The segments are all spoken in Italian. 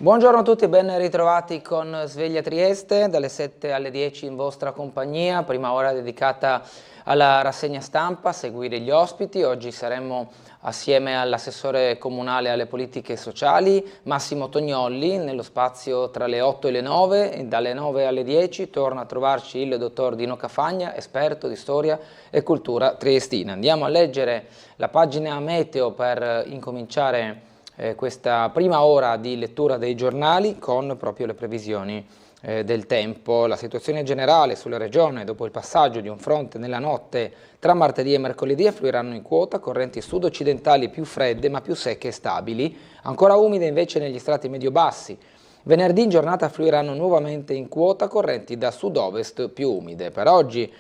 Buongiorno a tutti e ben ritrovati con Sveglia Trieste, dalle 7 alle 10 in vostra compagnia, prima ora dedicata alla rassegna stampa, a seguire gli ospiti. Oggi saremo assieme all'assessore comunale alle politiche sociali Massimo Tognolli nello spazio tra le 8 e le 9 e dalle 9 alle 10 torna a trovarci il dottor Dino Cafagna, esperto di storia e cultura triestina. Andiamo a leggere la pagina meteo per incominciare questa prima ora di lettura dei giornali con proprio le previsioni del tempo. La situazione generale sulla regione dopo il passaggio di un fronte nella notte tra martedì e mercoledì affluiranno in quota correnti sud-occidentali più fredde ma più secche e stabili, ancora umide invece negli strati medio-bassi. Venerdì in giornata affluiranno nuovamente in quota correnti da sud-ovest più umide. Per oggi,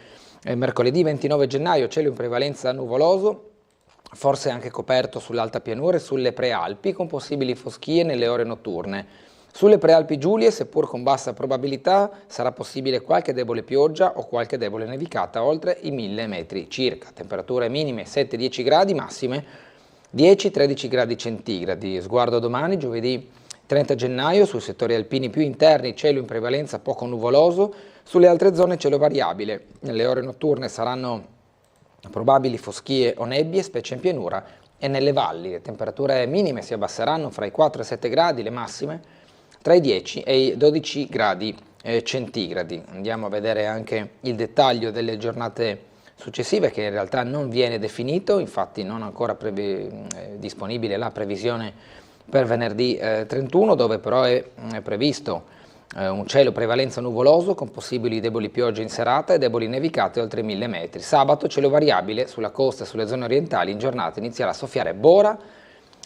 mercoledì 29 gennaio, cielo in prevalenza nuvoloso, forse anche coperto sull'alta pianura e sulle prealpi, con possibili foschie nelle ore notturne. Sulle prealpi Giulie, seppur con bassa probabilità, sarà possibile qualche debole pioggia o qualche debole nevicata oltre i 1000 metri circa. Temperature minime 7-10 gradi, massime 10-13 gradi centigradi. Sguardo domani, giovedì 30 gennaio, sui settori alpini più interni cielo in prevalenza poco nuvoloso, sulle altre zone cielo variabile. Nelle ore notturne saranno probabili foschie o nebbie, specie in pianura e nelle valli. Le temperature minime si abbasseranno fra i 4 e 7 gradi, le massime tra i 10 e i 12 gradi centigradi. Andiamo a vedere anche il dettaglio delle giornate successive, che in realtà non viene definito, infatti non ancora disponibile la previsione per venerdì 31, dove però è previsto un cielo prevalenza nuvoloso con possibili deboli piogge in serata e deboli nevicate oltre i 1000 metri. Sabato cielo variabile sulla costa e sulle zone orientali, in giornata inizierà a soffiare bora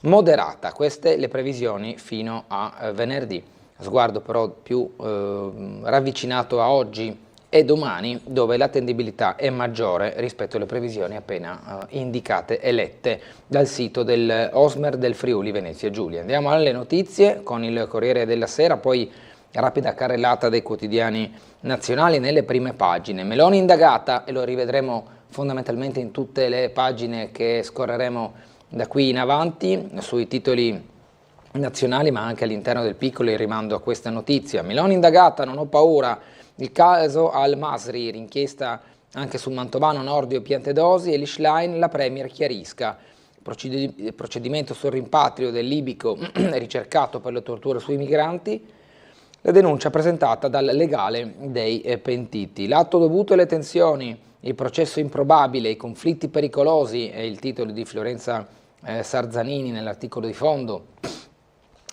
moderata. Queste le previsioni fino a venerdì. Sguardo però più ravvicinato a oggi e domani, dove l'attendibilità è maggiore rispetto alle previsioni appena indicate e lette dal sito del Osmer del Friuli Venezia Giulia. Andiamo alle notizie con il Corriere della Sera, poi rapida carrellata dei quotidiani nazionali nelle prime pagine. Meloni indagata, e lo rivedremo fondamentalmente in tutte le pagine che scorreremo da qui in avanti sui titoli nazionali, ma anche all'interno del piccolo il rimando a questa notizia. Meloni indagata, non ho paura, il caso Al-Masri, l'inchiesta anche su Mantovano, Nordio e Piantedosi, e l'Ishline, la Premier chiarisca. Procedimento sul rimpatrio del libico ricercato per le torture sui migranti, la denuncia presentata dal legale dei pentiti. L'atto dovuto e le tensioni, il processo improbabile, i conflitti pericolosi è il titolo di Fiorenza Sarzanini nell'articolo di fondo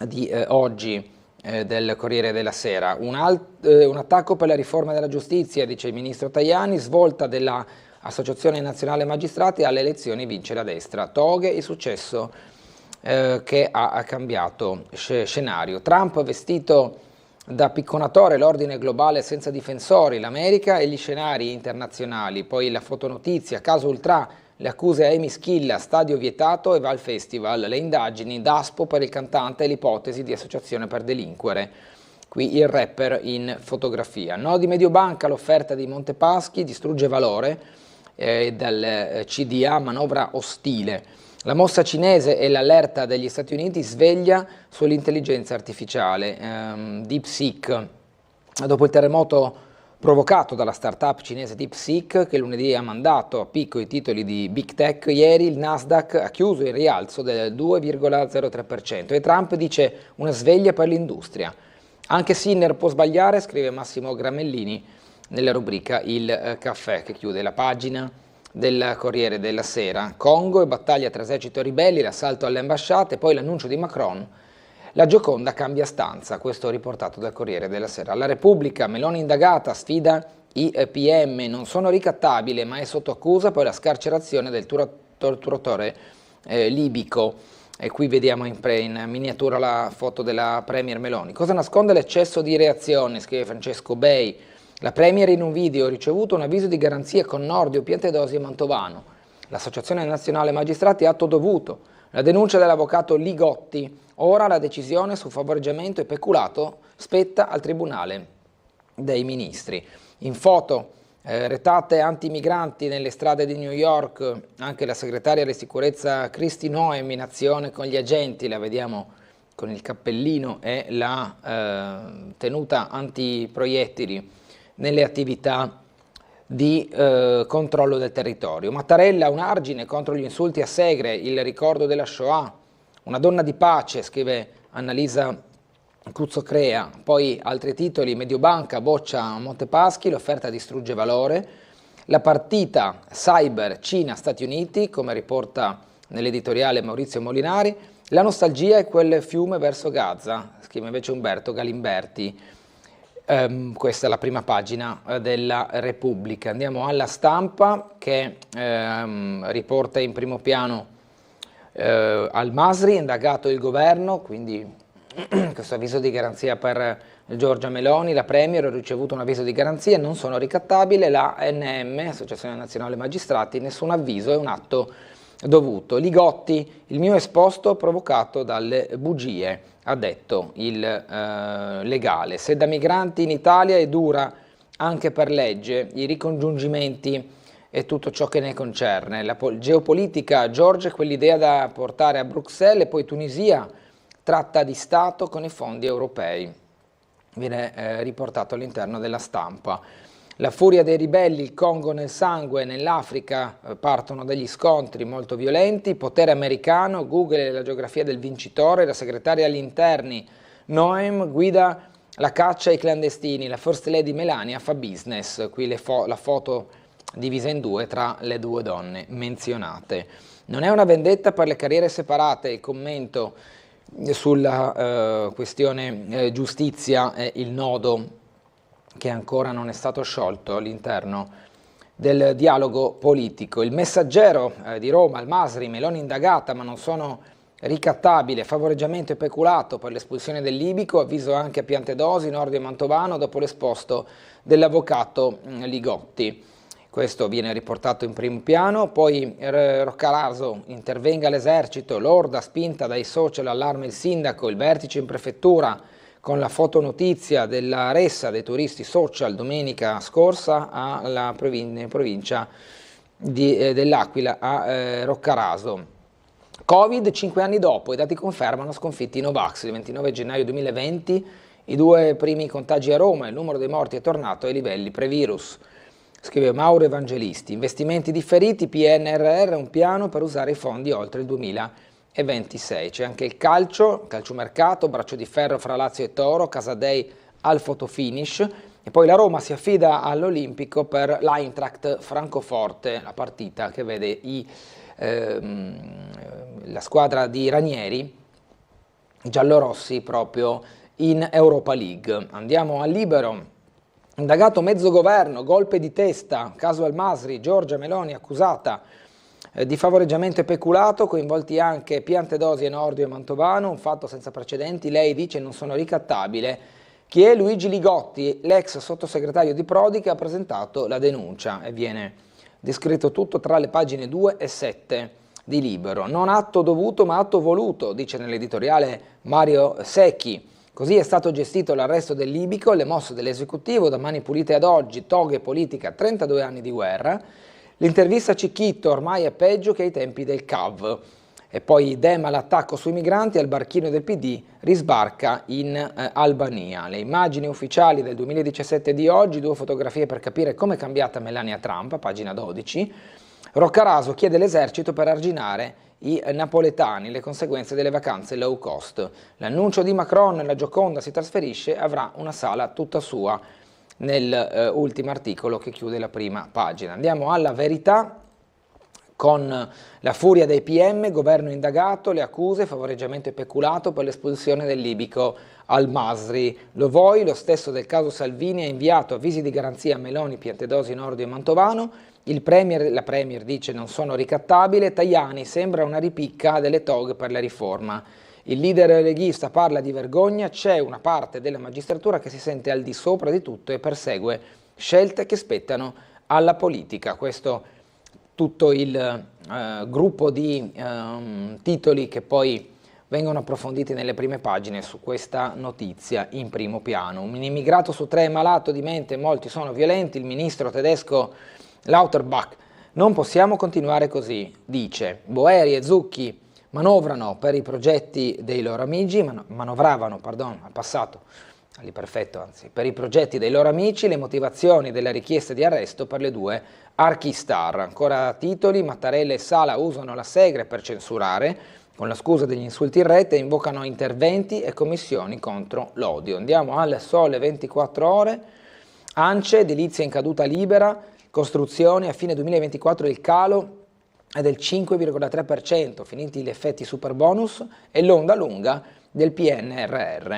di oggi del Corriere della Sera. Un attacco per la riforma della giustizia, dice il ministro Tajani, svolta dell'Associazione Nazionale Magistrati alle elezioni vince la destra. Toghe il successo che ha cambiato scenario. Trump vestito da picconatore, l'ordine globale senza difensori, l'America e gli scenari internazionali, poi la fotonotizia, caso Ultra, le accuse a Amy Schilla, stadio vietato e Val Festival, le indagini, Daspo per il cantante e l'ipotesi di associazione per delinquere. Qui il rapper in fotografia. No di Mediobanca, l'offerta di Montepaschi distrugge valore, dal CDA manovra ostile. La mossa cinese e l'allerta degli Stati Uniti sveglia sull'intelligenza artificiale. DeepSeek, dopo il terremoto provocato dalla startup cinese DeepSeek, che lunedì ha mandato a picco i titoli di Big Tech, ieri il Nasdaq ha chiuso il rialzo del 2,03% e Trump dice una sveglia per l'industria. Anche Sinner può sbagliare, scrive Massimo Gramellini nella rubrica Il Caffè, che chiude la pagina del Corriere della Sera. Congo e battaglia tra esercito e ribelli, l'assalto alle ambasciate, poi l'annuncio di Macron, la Gioconda cambia stanza, questo riportato dal Corriere della Sera. La Repubblica, Meloni indagata, sfida i PM, non sono ricattabile ma è sotto accusa, poi la scarcerazione del torturatore libico. E qui vediamo in miniatura la foto della Premier Meloni. Cosa nasconde l'eccesso di reazione, scrive Francesco Bei. La Premier in un video ha ricevuto un avviso di garanzia con Nordio, Piantedosi e Mantovano. L'Associazione Nazionale Magistrati ha atto dovuto. La denuncia dell'avvocato Ligotti. Ora la decisione su favoreggiamento e peculato spetta al Tribunale dei Ministri. In foto retate antimigranti nelle strade di New York, anche la segretaria di sicurezza Kristi Noem in azione con gli agenti, la vediamo con il cappellino e la tenuta antiproiettili nelle attività di controllo del territorio. Mattarella, un argine contro gli insulti a Segre, il ricordo della Shoah, una donna di pace, scrive Annalisa Cuzzocrea. Poi altri titoli: Mediobanca boccia Montepaschi, l'offerta distrugge valore, la partita cyber Cina-Stati Uniti, come riporta nell'editoriale Maurizio Molinari, la nostalgia è quel fiume verso Gaza, scrive invece Umberto Galimberti. Questa è la prima pagina della Repubblica. Andiamo alla Stampa, che riporta in primo piano Al-Masri, indagato il governo, quindi questo avviso di garanzia per Giorgia Meloni. La Premier ha ricevuto un avviso di garanzia, non sono ricattabile. La ANM, Associazione Nazionale Magistrati, nessun avviso, è un atto dovuto. Ligotti, il mio esposto provocato dalle bugie, ha detto il legale. Se da migranti in Italia è dura anche per legge, i ricongiungimenti e tutto ciò che ne concerne. La geopolitica, Giorgia, quell'idea da portare a Bruxelles, e poi Tunisia, tratta di Stato con i fondi europei. Viene riportato all'interno della Stampa. La furia dei ribelli, il Congo nel sangue, nell'Africa partono degli scontri molto violenti, potere americano, Google e la geografia del vincitore, la segretaria agli interni Noem guida la caccia ai clandestini, la First Lady Melania fa business, qui la foto divisa in due tra le due donne menzionate. Non è una vendetta per le carriere separate, il commento sulla questione giustizia è il nodo che ancora non è stato sciolto all'interno del dialogo politico. Il Messaggero di Roma, Al-Masri, Meloni indagata ma non sono ricattabile, favoreggiamento e peculato per l'espulsione del libico, avviso anche a Piantedosi, Nordio e Mantovano dopo l'esposto dell'avvocato Ligotti. Questo viene riportato in primo piano. Poi Roccaraso, intervenga l'esercito, l'orda spinta dai social, allarme il sindaco, il vertice in prefettura con la fotonotizia della ressa dei turisti social domenica scorsa in provincia dell'Aquila a Roccaraso. Covid 5 anni dopo, i dati confermano sconfitti i Novax. Il 29 gennaio 2020 i 2 primi contagi a Roma, il numero dei morti è tornato ai livelli pre-virus. Scrive Mauro Evangelisti, investimenti differiti, PNRR, un piano per usare i fondi oltre il 2026. C'è anche il calciomercato, braccio di ferro fra Lazio e Toro, Casadei al fotofinish, e poi la Roma si affida all'Olimpico per l'Eintracht Francoforte, la partita che vede la squadra di Ranieri, giallorossi, proprio in Europa League. Andiamo al Libero. Indagato mezzo governo, golpe di testa, caso Al-Masri, Giorgia Meloni accusata di favoreggiamento e peculato, coinvolti anche Piantedosi e Nordio e Mantovano, un fatto senza precedenti, lei dice non sono ricattabile. Chi è? Luigi Ligotti, l'ex sottosegretario di Prodi, che ha presentato la denuncia, e viene descritto tutto tra le pagine 2 e 7 di Libero. Non atto dovuto ma atto voluto, dice nell'editoriale Mario Secchi. Così è stato gestito l'arresto del libico, le mosse dell'esecutivo, da Mani Pulite ad oggi, toghe politica, 32 anni di guerra. L'intervista a Cicchitto, ormai è peggio che ai tempi del CAV. E poi Dema, l'attacco sui migranti, al barchino del PD risbarca in Albania. Le immagini ufficiali del 2017 di oggi, 2 fotografie per capire come è cambiata Melania Trump, pagina 12. Roccaraso chiede l'esercito per arginare i napoletani, le conseguenze delle vacanze low cost. L'annuncio di Macron, la Gioconda si trasferisce, avrà una sala tutta sua, nell'ultimo articolo che chiude la prima pagina. Andiamo alla Verità, con la furia dei PM, governo indagato, le accuse, favoreggiamento e peculato per l'espulsione del libico Al-Masri. Lo vuoi, lo stesso del caso Salvini, ha inviato avvisi di garanzia a Meloni, Piantedosi, Nordio e Mantovano. La Premier dice non sono ricattabile, Tajani sembra una ripicca delle toghe per la riforma. Il leader leghista parla di vergogna, c'è una parte della magistratura che si sente al di sopra di tutto e persegue scelte che spettano alla politica. Questo tutto il gruppo di titoli che poi vengono approfonditi nelle prime pagine su questa notizia in primo piano. Un immigrato su 3 è malato di mente, molti sono violenti, il ministro tedesco Lauterbach, non possiamo continuare così, dice. Boeri e Zucchi, manovrano per i progetti dei loro amici, manovravano, al passato, all'imperfetto anzi, per i progetti dei loro amici, le motivazioni delle richieste di arresto per le due archistar. Ancora titoli: Mattarella e Sala usano la Segre per censurare, con la scusa degli insulti in rete, invocano interventi e commissioni contro l'odio. Andiamo al Sole 24 Ore. ANCE, edilizia in caduta libera, costruzioni, a fine 2024 il calo è del 5,3%, finiti gli effetti super bonus e l'onda lunga del PNRR.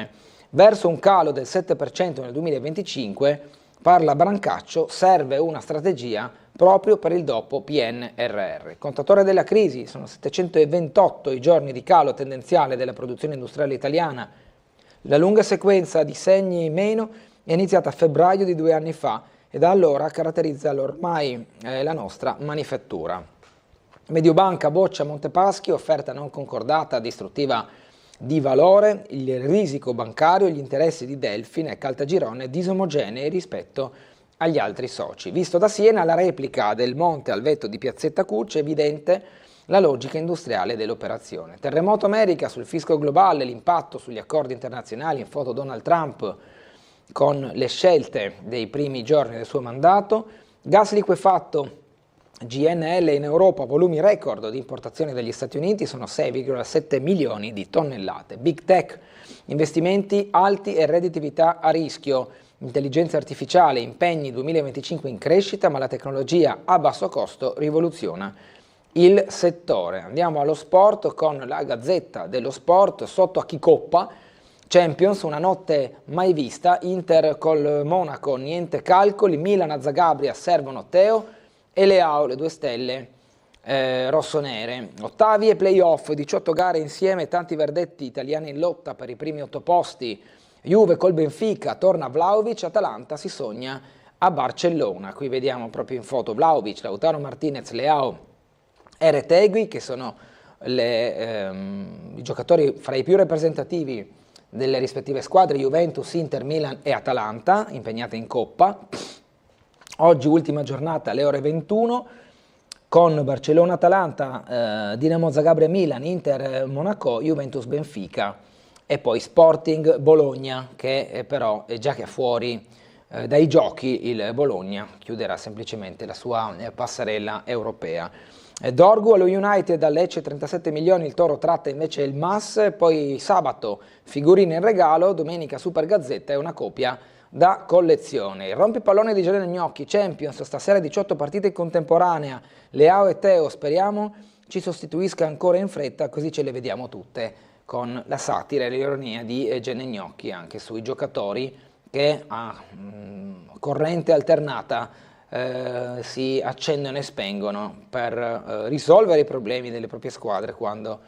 Verso un calo del 7% nel 2025, parla Brancaccio, serve una strategia proprio per il dopo PNRR. Contatore della crisi, sono 728 i giorni di calo tendenziale della produzione industriale italiana. La lunga sequenza di segni meno è iniziata a febbraio di 2 anni fa e da allora caratterizza ormai la nostra manifattura. Mediobanca boccia Montepaschi, offerta non concordata distruttiva di valore, il risico bancario, gli interessi di Delfin e Caltagirone disomogenei rispetto agli altri soci. Visto da Siena, la replica del Monte al vetto di Piazzetta Cucci, è evidente la logica industriale dell'operazione. Terremoto America sul fisco globale, l'impatto sugli accordi internazionali, in foto Donald Trump con le scelte dei primi giorni del suo mandato. Gas liquefatto GNL in Europa, volumi record di importazione dagli Stati Uniti, sono 6,7 milioni di tonnellate. Big Tech, investimenti alti e redditività a rischio. Intelligenza artificiale, impegni 2025 in crescita, ma la tecnologia a basso costo rivoluziona il settore. Andiamo allo sport con la Gazzetta dello Sport, sotto a chi coppa. Champions, una notte mai vista, Inter col Monaco, niente calcoli, Milan a Zagabria servono Teo e Leao, le 2 stelle rossonere. Ottavi e playoff, 18 gare insieme, tanti verdetti italiani in lotta per i primi 8 posti. Juve col Benfica, torna Vlahovic, Atalanta si sogna a Barcellona. Qui vediamo proprio in foto Vlahovic, Lautaro Martinez, Leao e Retegui, che sono i giocatori fra i più rappresentativi delle rispettive squadre, Juventus, Inter, Milan e Atalanta, impegnate in Coppa. Oggi ultima giornata alle ore 21 con Barcellona-Atalanta, Dinamo Zagabria-Milan, Inter-Monaco, Juventus-Benfica e poi Sporting-Bologna, che però è già che è fuori dai giochi. Il Bologna chiuderà semplicemente la sua passerella europea. Dorgu allo United, a Lecce 37 milioni, il Toro tratta invece il MAS, poi sabato figurine in regalo, domenica Super Gazzetta e una copia da collezione. Il rompipallone di Gianni Gnocchi, Champions, stasera 18 partite in contemporanea, Leao e Teo, speriamo ci sostituisca ancora in fretta, così ce le vediamo tutte, con la satira e l'ironia di Gianni Gnocchi anche sui giocatori che a corrente alternata si accendono e spengono per risolvere i problemi delle proprie squadre quando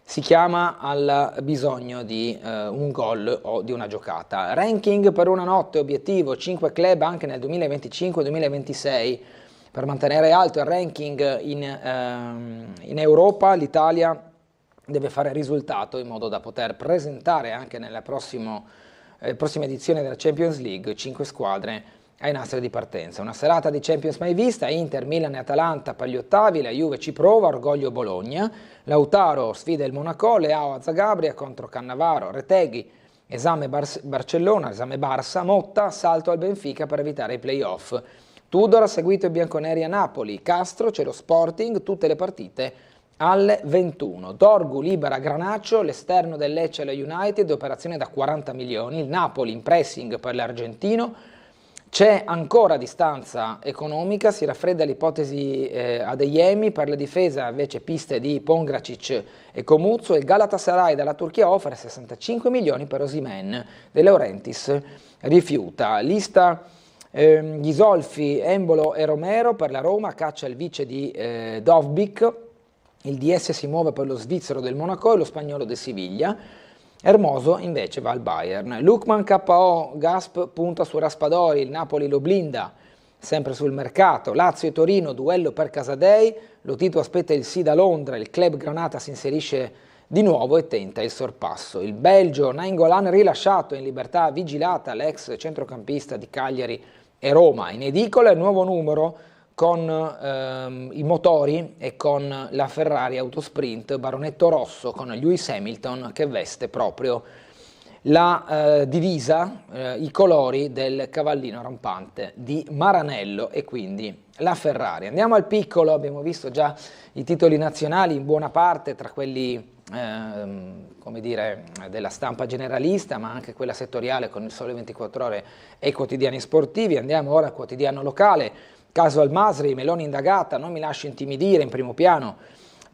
si chiama al bisogno di un gol o di una giocata. Ranking per una notte, obiettivo 5 club anche nel 2025-2026. Per mantenere alto il ranking in Europa, l'Italia deve fare risultato in modo da poter presentare anche nella prossima edizione della Champions League 5 squadre ai nastri di partenza. Una serata di Champions mai vista, Inter, Milan e Atalanta per gli ottavi, la Juve ci prova, orgoglio Bologna, Lautaro sfida il Monaco, Leao a Zagabria contro Cannavaro, Retegui, esame Barcellona, esame Barça, Motta, salto al Benfica per evitare i playoff. Tudor ha seguito i bianconeri a Napoli, Castro c'è lo Sporting, tutte le partite alle 21. Dorgu libera Granaccio, l'esterno del Lecce alla United, operazione da 40 milioni, il Napoli in pressing per l'argentino. C'è ancora distanza economica, si raffredda l'ipotesi Adeyemi, per la difesa invece piste di Pongracic e Comuzzo, e il Galatasaray dalla Turchia offre 65 milioni per Osimhen, De Laurentiis rifiuta. Lista Ghisolfi, Embolo e Romero per la Roma, caccia il vice di Dovbyk, il DS si muove per lo svizzero del Monaco e lo spagnolo del Siviglia. Hermoso invece va al Bayern. Lukman KO, Gasp punta su Raspadori, il Napoli lo blinda, sempre sul mercato. Lazio e Torino, duello per Casadei, Lotito aspetta il sì da Londra, il club Granata si inserisce di nuovo e tenta il sorpasso. Il Belgio, Nainggolan rilasciato in libertà vigilata, l'ex centrocampista di Cagliari e Roma. In edicola il nuovo numero con i motori e con la Ferrari Autosprint Baronetto Rosso con Lewis Hamilton che veste proprio la divisa, i colori del cavallino rampante di Maranello e quindi la Ferrari. Andiamo al piccolo, abbiamo visto già i titoli nazionali in buona parte tra quelli come dire, della stampa generalista, ma anche quella settoriale con il Sole 24 Ore e i quotidiani sportivi. Andiamo ora al quotidiano locale, caso Al-Masri, Meloni indagata, non mi lascio intimidire, in primo piano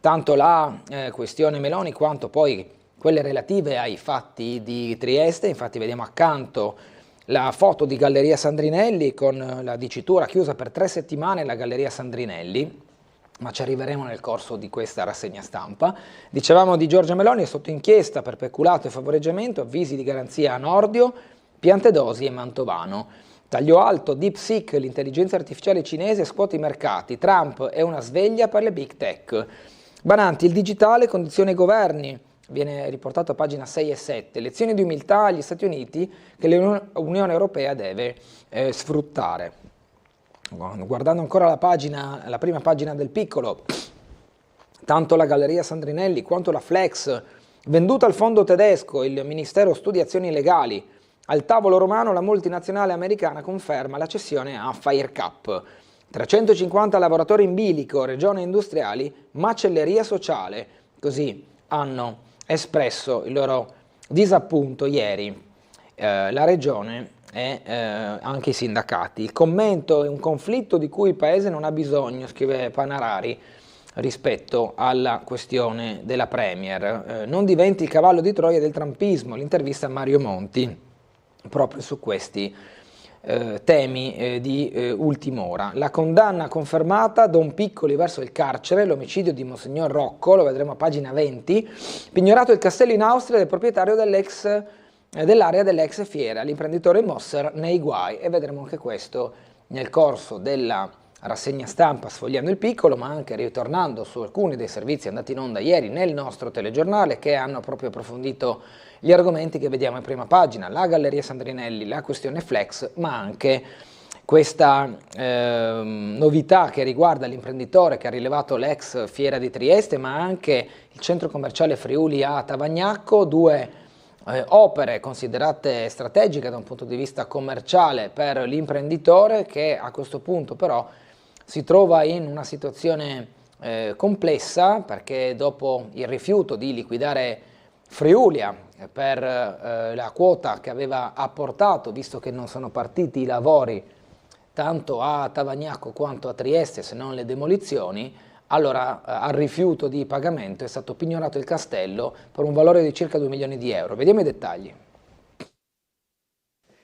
tanto la questione Meloni quanto poi quelle relative ai fatti di Trieste. Infatti vediamo accanto la foto di Galleria Sandrinelli con la dicitura chiusa per 3 settimane la Galleria Sandrinelli, ma ci arriveremo nel corso di questa rassegna stampa. Dicevamo di Giorgia Meloni, è sotto inchiesta per peculato e favoreggiamento, avvisi di garanzia a Nordio, Piantedosi e Mantovano. Taglio alto, DeepSeek, l'intelligenza artificiale cinese scuote i mercati, Trump è una sveglia per le big tech. Bananti, il digitale condiziona i governi, viene riportato a pagina 6 e 7, lezioni di umiltà agli Stati Uniti che l'Unione Europea deve sfruttare. Guardando ancora la prima pagina del piccolo, tanto la Galleria Sandrinelli quanto la Flex, venduta al fondo tedesco, il Ministero studia azioni legali. Al tavolo romano la multinazionale americana conferma la cessione a FireCap. 350 lavoratori in bilico, regione industriali, macelleria sociale. Così hanno espresso il loro disappunto ieri la regione e anche i sindacati. Il commento è un conflitto di cui il paese non ha bisogno, scrive Panarari, rispetto alla questione della Premier. Non diventi il cavallo di Troia del trumpismo, l'intervista a Mario Monti, proprio su questi temi di ultima ora. La condanna confermata, Don Piccoli verso il carcere, l'omicidio di Monsignor Rocco, lo vedremo a pagina 20, pignorato il castello in Austria del proprietario dell'area dell'ex fiera, l'imprenditore Mosser nei guai, e vedremo anche questo nel corso della rassegna stampa Sfogliando il Piccolo, ma anche ritornando su alcuni dei servizi andati in onda ieri nel nostro telegiornale che hanno proprio approfondito gli argomenti che vediamo in prima pagina, la Galleria Sandrinelli, la questione Flex, ma anche questa novità che riguarda l'imprenditore che ha rilevato l'ex fiera di Trieste, ma anche il centro commerciale Friuli a Tavagnacco, due opere considerate strategiche da un punto di vista commerciale per l'imprenditore che a questo punto però si trova in una situazione complessa perché dopo il rifiuto di liquidare Friulia per la quota che aveva apportato, visto che non sono partiti i lavori tanto a Tavagnacco quanto a Trieste se non le demolizioni, allora al rifiuto di pagamento è stato pignorato il castello per un valore di circa 2 milioni di euro. Vediamo i dettagli.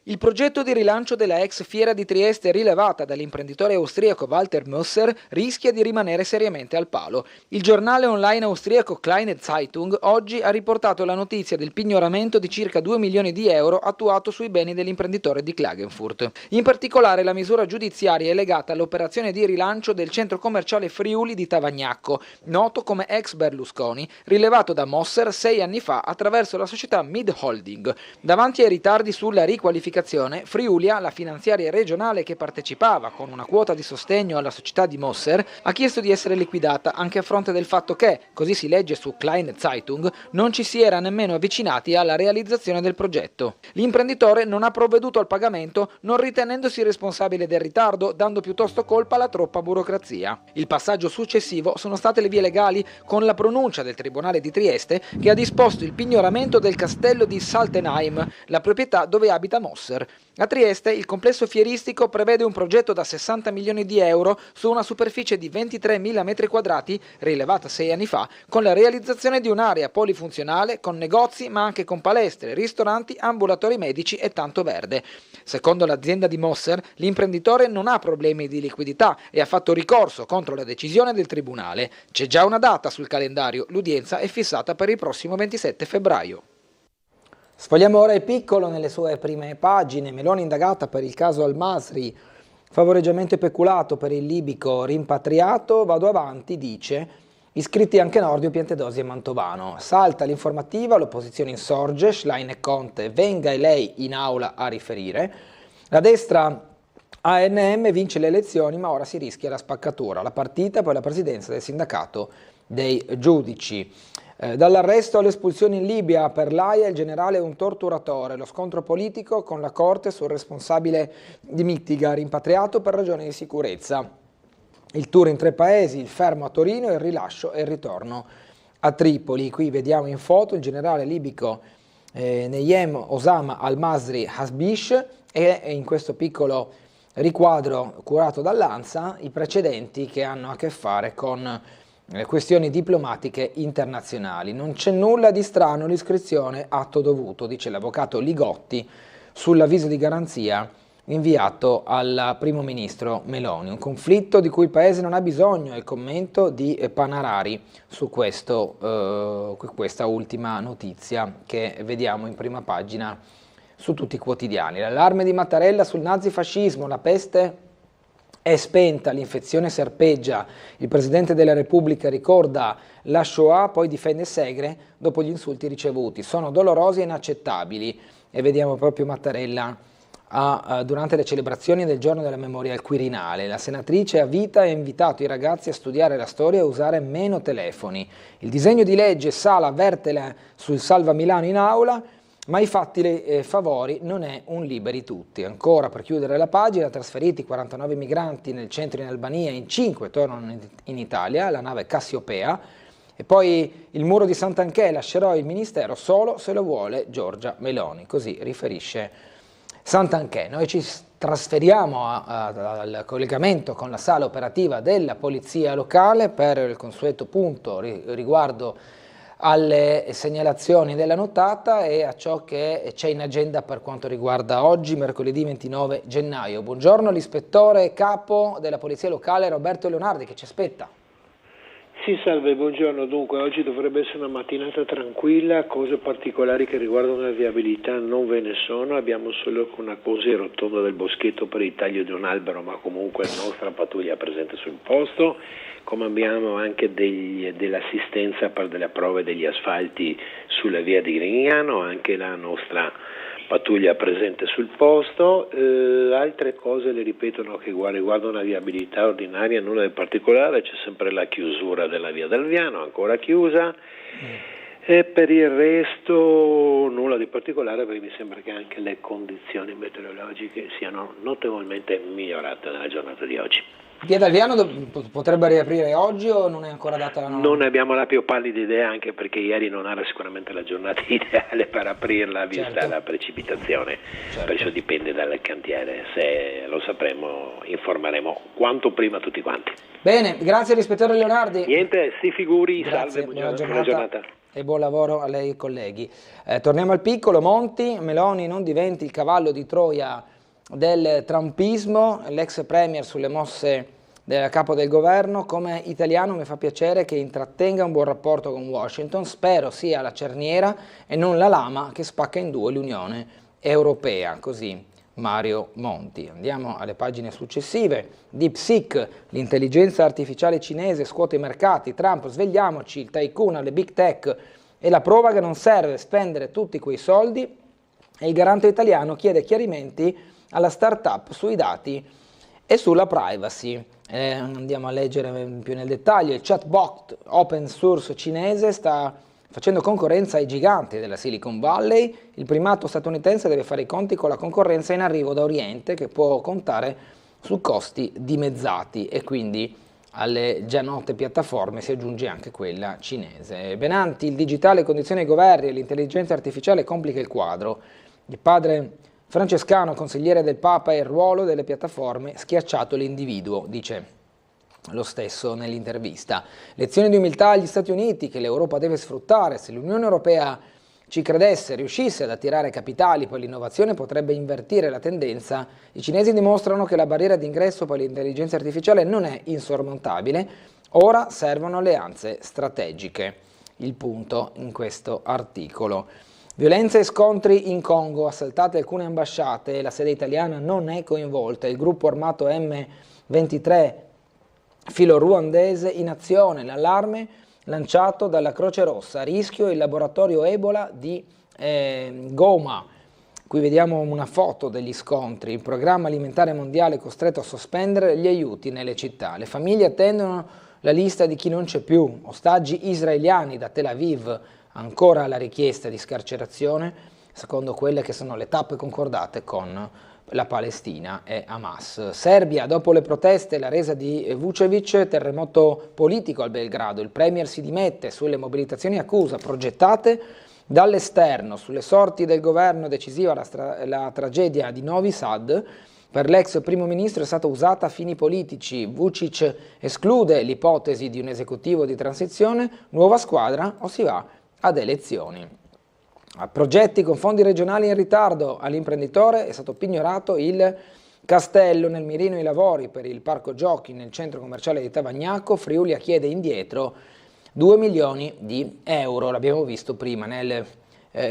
Il progetto di rilancio della ex fiera di Trieste rilevata dall'imprenditore austriaco Walter Moesser rischia di rimanere seriamente al palo. Il giornale online austriaco Kleine Zeitung oggi ha riportato la notizia del pignoramento di circa 2 milioni di euro attuato sui beni dell'imprenditore di Klagenfurt. In particolare la misura giudiziaria è legata all'operazione di rilancio del centro commerciale Friuli di Tavagnacco, noto come ex Berlusconi, rilevato da Moesser 6 anni fa attraverso la società Mid Holding. Davanti ai ritardi sulla riqualificazione, Friulia, la finanziaria regionale che partecipava con una quota di sostegno alla società di Moesser, ha chiesto di essere liquidata anche a fronte del fatto che, così si legge su Kleine Zeitung, non ci si era nemmeno avvicinati alla realizzazione del progetto. L'imprenditore non ha provveduto al pagamento non ritenendosi responsabile del ritardo, dando piuttosto colpa alla troppa burocrazia. Il passaggio successivo sono state le vie legali con la pronuncia del Tribunale di Trieste che ha disposto il pignoramento del castello di Saltenheim, la proprietà dove abita Moesser. A Trieste il complesso fieristico prevede un progetto da 60 milioni di euro su una superficie di 23.000 metri quadrati rilevata 6 anni fa, con la realizzazione di un'area polifunzionale con negozi ma anche con palestre, ristoranti, ambulatori medici e tanto verde. Secondo l'azienda di Moesser, l'imprenditore non ha problemi di liquidità e ha fatto ricorso contro la decisione del tribunale. C'è già una data sul calendario, l'udienza è fissata per il prossimo 27 febbraio. Sfogliamo ora il piccolo nelle sue prime pagine. Meloni indagata per il caso Al-Masri, favoreggiamento e peculato per il libico rimpatriato, vado avanti, dice, iscritti anche Nordio, Piantedosi e Mantovano. Salta l'informativa, l'opposizione insorge, Schlein e Conte, venga e lei in aula a riferire. La destra ANM vince le elezioni ma ora si rischia la spaccatura, la partita poi la presidenza del sindacato dei giudici. Dall'arresto all'espulsione in Libia, per l'AIA il generale è un torturatore, lo scontro politico con la corte sul responsabile di Mittiga, rimpatriato per ragioni di sicurezza. Il tour in 3 paesi, il fermo a Torino, il rilascio e il ritorno a Tripoli. Qui vediamo in foto il generale libico Neyem Osama al-Masri Hasbish e in questo piccolo riquadro curato dall'ANSA i precedenti che hanno a che fare con questioni diplomatiche internazionali. Non c'è nulla di strano, l'iscrizione atto dovuto, dice l'avvocato Ligotti sull'avviso di garanzia inviato al primo ministro Meloni. Un conflitto di cui il paese non ha bisogno, è il commento di Panarari su questa ultima notizia che vediamo in prima pagina su tutti i quotidiani. L'allarme di Mattarella sul nazifascismo, la peste è spenta, l'infezione serpeggia, il Presidente della Repubblica ricorda la Shoah, poi difende Segre dopo gli insulti ricevuti, sono dolorosi e inaccettabili, e vediamo proprio Mattarella durante le celebrazioni del giorno della memoria al Quirinale. La senatrice a vita ha invitato i ragazzi a studiare la storia e a usare meno telefoni. Il disegno di legge Sala avverte sul Salva Milano in aula, ma i fatti e favori non è un liberi tutti. Ancora per chiudere la pagina, trasferiti 49 migranti nel centro in Albania, in 5 tornano in Italia, la nave Cassiopea, e poi il muro di Sant'Anché, lascerò il ministero solo se lo vuole Giorgia Meloni, così riferisce Sant'Anché. Noi ci trasferiamo al collegamento con la sala operativa della polizia locale per il consueto punto riguardo alle segnalazioni della nottata e a ciò che c'è in agenda per quanto riguarda oggi, mercoledì 29 gennaio. Buongiorno all'ispettore capo della Polizia Locale Roberto Leonardi che ci aspetta. Sì, salve, buongiorno. Dunque, oggi dovrebbe essere una mattinata tranquilla, cose particolari che riguardano la viabilità non ve ne sono, abbiamo solo una cosa in rotonda del boschetto per il taglio di un albero, ma comunque la nostra pattuglia è presente sul posto, come abbiamo anche dell'assistenza per delle prove degli asfalti sulla via di Grignano, anche la nostra pattuglia presente sul posto. Altre cose le ripetono che riguardano la viabilità ordinaria, nulla di particolare, c'è sempre la chiusura della via del Viano, ancora chiusa, e per il resto nulla di particolare, perché mi sembra che anche le condizioni meteorologiche siano notevolmente migliorate nella giornata di oggi. Via del Viano potrebbe riaprire oggi o non è ancora data la norma? Non ne abbiamo la più pallida idea, anche perché ieri non era sicuramente la giornata ideale per aprirla vista la precipitazione, perciò dipende dal cantiere, se lo sapremo informeremo quanto prima tutti quanti. Bene, grazie all'ispettore Leonardi. Niente, si figuri, grazie, salve, buona giornata. E buon lavoro a lei colleghi. Torniamo al piccolo, Monti, Meloni non diventi il cavallo di Troia del trumpismo, l'ex premier sulle mosse del capo del governo. Come italiano mi fa piacere che intrattenga un buon rapporto con Washington, spero sia la cerniera e non la lama che spacca in due l'Unione Europea, così Mario Monti. Andiamo alle pagine successive. DeepSeek, l'intelligenza artificiale cinese scuote i mercati, Trump svegliamoci, il tycoon alle big tech e la prova che non serve spendere tutti quei soldi, e il garante italiano chiede chiarimenti alla startup sui dati e sulla privacy. Andiamo a leggere più nel dettaglio. Il chatbot open source cinese sta facendo concorrenza ai giganti della Silicon Valley. Il primato statunitense deve fare i conti con la concorrenza in arrivo da Oriente, che può contare su costi dimezzati, e quindi alle già note piattaforme si aggiunge anche quella cinese. Benanti, il digitale condiziona i governi e l'intelligenza artificiale complica il quadro. Il padre francescano, consigliere del Papa, e il ruolo delle piattaforme, schiacciato l'individuo, dice lo stesso nell'intervista. Lezione di umiltà agli Stati Uniti che l'Europa deve sfruttare. Se l'Unione Europea ci credesse, riuscisse ad attirare capitali, poi l'innovazione potrebbe invertire la tendenza. I cinesi dimostrano che la barriera d'ingresso per l'intelligenza artificiale non è insormontabile. Ora servono alleanze strategiche. Il punto in questo articolo. Violenze e scontri in Congo, assaltate alcune ambasciate, la sede italiana non è coinvolta. Il gruppo armato M23 filo ruandese in azione, l'allarme lanciato dalla Croce Rossa, rischio il laboratorio Ebola di Goma. Qui vediamo una foto degli scontri. Il programma alimentare mondiale è costretto a sospendere gli aiuti nelle città. Le famiglie attendono la lista di chi non c'è più. Ostaggi israeliani da Tel Aviv, ancora la richiesta di scarcerazione, secondo quelle che sono le tappe concordate con la Palestina e Hamas. Serbia, dopo le proteste e la resa di Vučević, terremoto politico al Belgrado. Il premier si dimette, sulle mobilitazioni accusa progettate dall'esterno. Sulle sorti del governo decisiva la tragedia di Novi Sad. Per l'ex primo ministro è stata usata a fini politici. Vučić esclude l'ipotesi di un esecutivo di transizione, nuova squadra o si va ad elezioni. A progetti con fondi regionali in ritardo, all'imprenditore è stato pignorato il castello. Nel mirino i lavori per il parco giochi nel centro commerciale di Tavagnacco. Friulia chiede indietro 2 milioni di euro, l'abbiamo visto prima nel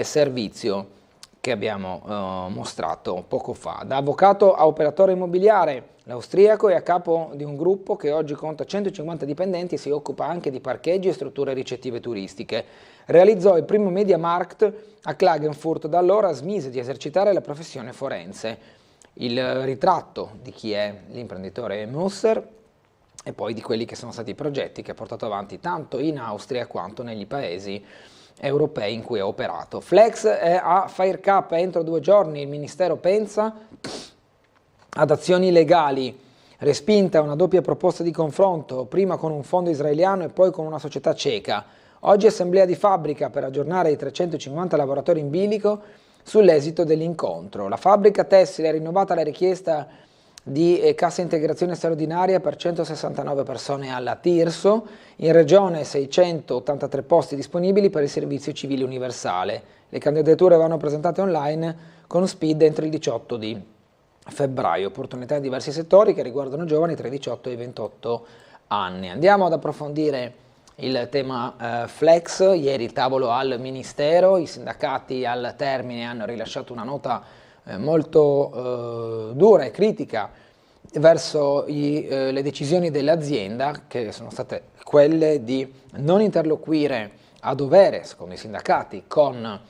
servizio che abbiamo mostrato poco fa. Da avvocato a operatore immobiliare, l'austriaco è a capo di un gruppo che oggi conta 150 dipendenti e si occupa anche di parcheggi e strutture ricettive turistiche. Realizzò il primo Mediamarkt a Klagenfurt, da allora smise di esercitare la professione forense. Il ritratto di chi è l'imprenditore Musser e poi di quelli che sono stati i progetti che ha portato avanti tanto in Austria quanto negli paesi europei in cui ha operato. Flex è a FireCap entro 2 giorni, il Ministero pensa ad azioni legali. Respinta una doppia proposta di confronto, prima con un fondo israeliano e poi con una società ceca. Oggi assemblea di fabbrica per aggiornare i 350 lavoratori in bilico sull'esito dell'incontro. La fabbrica tessile ha rinnovato la richiesta di cassa integrazione straordinaria per 169 persone alla Tirso, in regione 683 posti disponibili per il servizio civile universale. Le candidature vanno presentate online con SPID entro il 18 di febbraio, opportunità in diversi settori che riguardano giovani tra i 18 e i 28 anni. Andiamo ad approfondire il tema Flex. Ieri il tavolo al Ministero, i sindacati al termine hanno rilasciato una nota molto dura e critica verso le decisioni dell'azienda, che sono state quelle di non interloquire a dovere, secondo i sindacati, con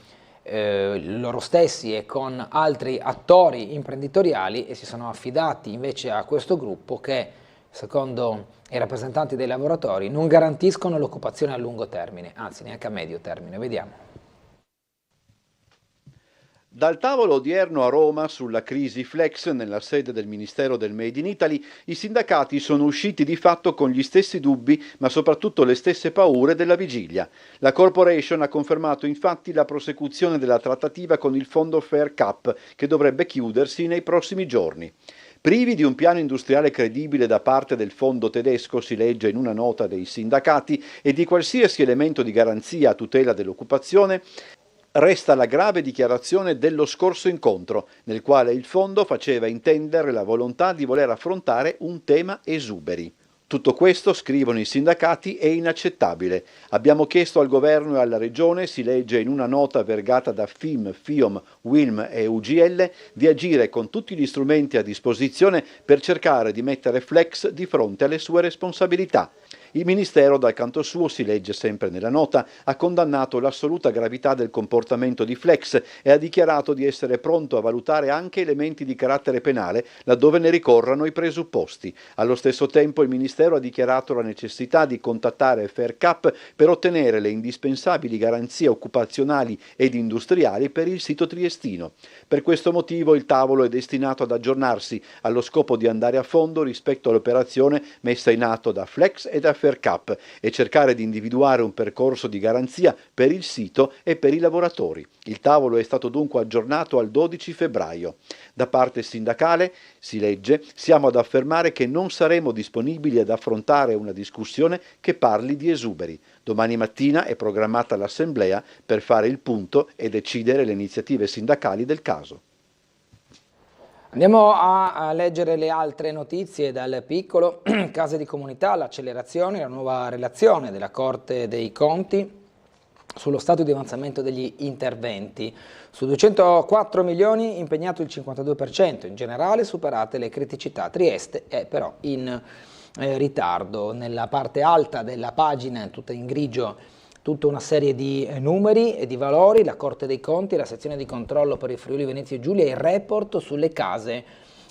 loro stessi e con altri attori imprenditoriali, e si sono affidati invece a questo gruppo che, secondo i rappresentanti dei lavoratori, non garantiscono l'occupazione a lungo termine, anzi neanche a medio termine. Vediamo. Dal tavolo odierno a Roma sulla crisi Flex nella sede del Ministero del Made in Italy, i sindacati sono usciti di fatto con gli stessi dubbi, ma soprattutto le stesse paure della vigilia. La Corporation ha confermato infatti la prosecuzione della trattativa con il fondo FairCap, che dovrebbe chiudersi nei prossimi giorni. Privi di un piano industriale credibile da parte del fondo tedesco, si legge in una nota dei sindacati, e di qualsiasi elemento di garanzia a tutela dell'occupazione, resta la grave dichiarazione dello scorso incontro, nel quale il fondo faceva intendere la volontà di voler affrontare un tema esuberi. Tutto questo, scrivono i sindacati, è inaccettabile. Abbiamo chiesto al governo e alla regione, si legge in una nota vergata da FIM, FIOM, WILM e UGL, di agire con tutti gli strumenti a disposizione per cercare di mettere Flex di fronte alle sue responsabilità. Il Ministero, dal canto suo, si legge sempre nella nota, ha condannato l'assoluta gravità del comportamento di Flex e ha dichiarato di essere pronto a valutare anche elementi di carattere penale laddove ne ricorrano i presupposti. Allo stesso tempo il Ministero ha dichiarato la necessità di contattare FairCap per ottenere le indispensabili garanzie occupazionali ed industriali per il sito triestino. Per questo motivo il tavolo è destinato ad aggiornarsi allo scopo di andare a fondo rispetto all'operazione messa in atto da Flex e da FairCap e cercare di individuare un percorso di garanzia per il sito e per i lavoratori. Il tavolo è stato dunque aggiornato al 12 febbraio. Da parte sindacale, si legge, siamo ad affermare che non saremo disponibili ad affrontare una discussione che parli di esuberi. Domani mattina è programmata l'assemblea per fare il punto e decidere le iniziative sindacali del caso. Andiamo a leggere le altre notizie dal piccolo. Case di comunità, l'accelerazione, la nuova relazione della Corte dei Conti sullo stato di avanzamento degli interventi. Su 204 milioni impegnato il 52%, in generale superate le criticità. Trieste è però in ritardo. Nella parte alta della pagina, tutta in grigio, tutta una serie di numeri e di valori, la Corte dei Conti, la sezione di controllo per il Friuli Venezia Giulia e il report sulle case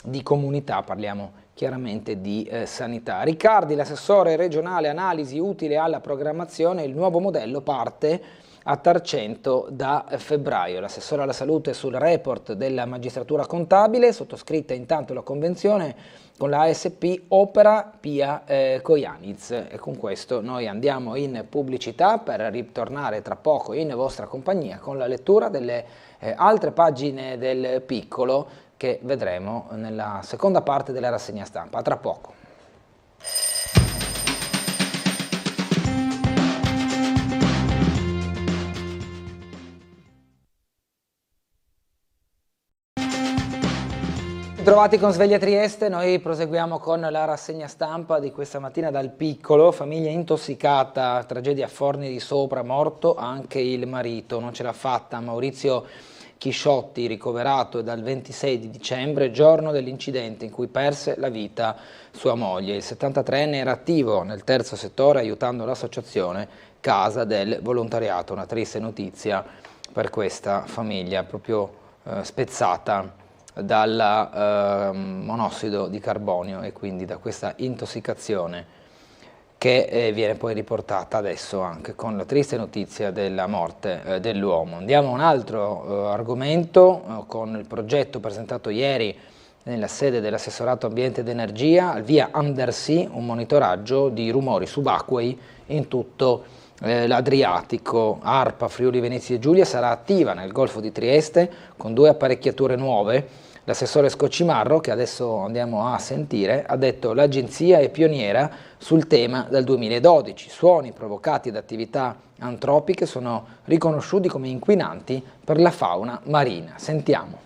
di comunità, parliamo chiaramente di sanità. Riccardi, l'assessore regionale analisi utile alla programmazione, il nuovo modello parte a Tarcento da febbraio. L'assessore alla salute sul report della magistratura contabile, sottoscritta intanto la convenzione con la ASP Opera Pia Kojanitz, e con questo noi andiamo in pubblicità per ritornare tra poco in vostra compagnia con la lettura delle altre pagine del Piccolo che vedremo nella seconda parte della rassegna stampa. A tra poco. Trovati con Sveglia Trieste, noi proseguiamo con la rassegna stampa di questa mattina dal Piccolo. Famiglia intossicata, tragedia a Forni di Sopra, morto anche il marito, non ce l'ha fatta. Maurizio Chisciotti, ricoverato dal 26 di dicembre, giorno dell'incidente in cui perse la vita sua moglie. Il 73enne era attivo nel terzo settore aiutando l'associazione Casa del Volontariato. Una triste notizia per questa famiglia, proprio spezzata dal monossido di carbonio e quindi da questa intossicazione che viene poi riportata adesso anche con la triste notizia della morte dell'uomo. Andiamo a un altro argomento con il progetto presentato ieri nella sede dell'assessorato ambiente ed energia, al via Undersea, un monitoraggio di rumori subacquei in tutto l'Adriatico. ARPA Friuli Venezia Giulia sarà attiva nel Golfo di Trieste con 2 apparecchiature nuove. L'assessore Scocimarro, che adesso andiamo a sentire, ha detto l'agenzia è pioniera sul tema dal 2012. Suoni provocati da attività antropiche sono riconosciuti come inquinanti per la fauna marina. Sentiamo.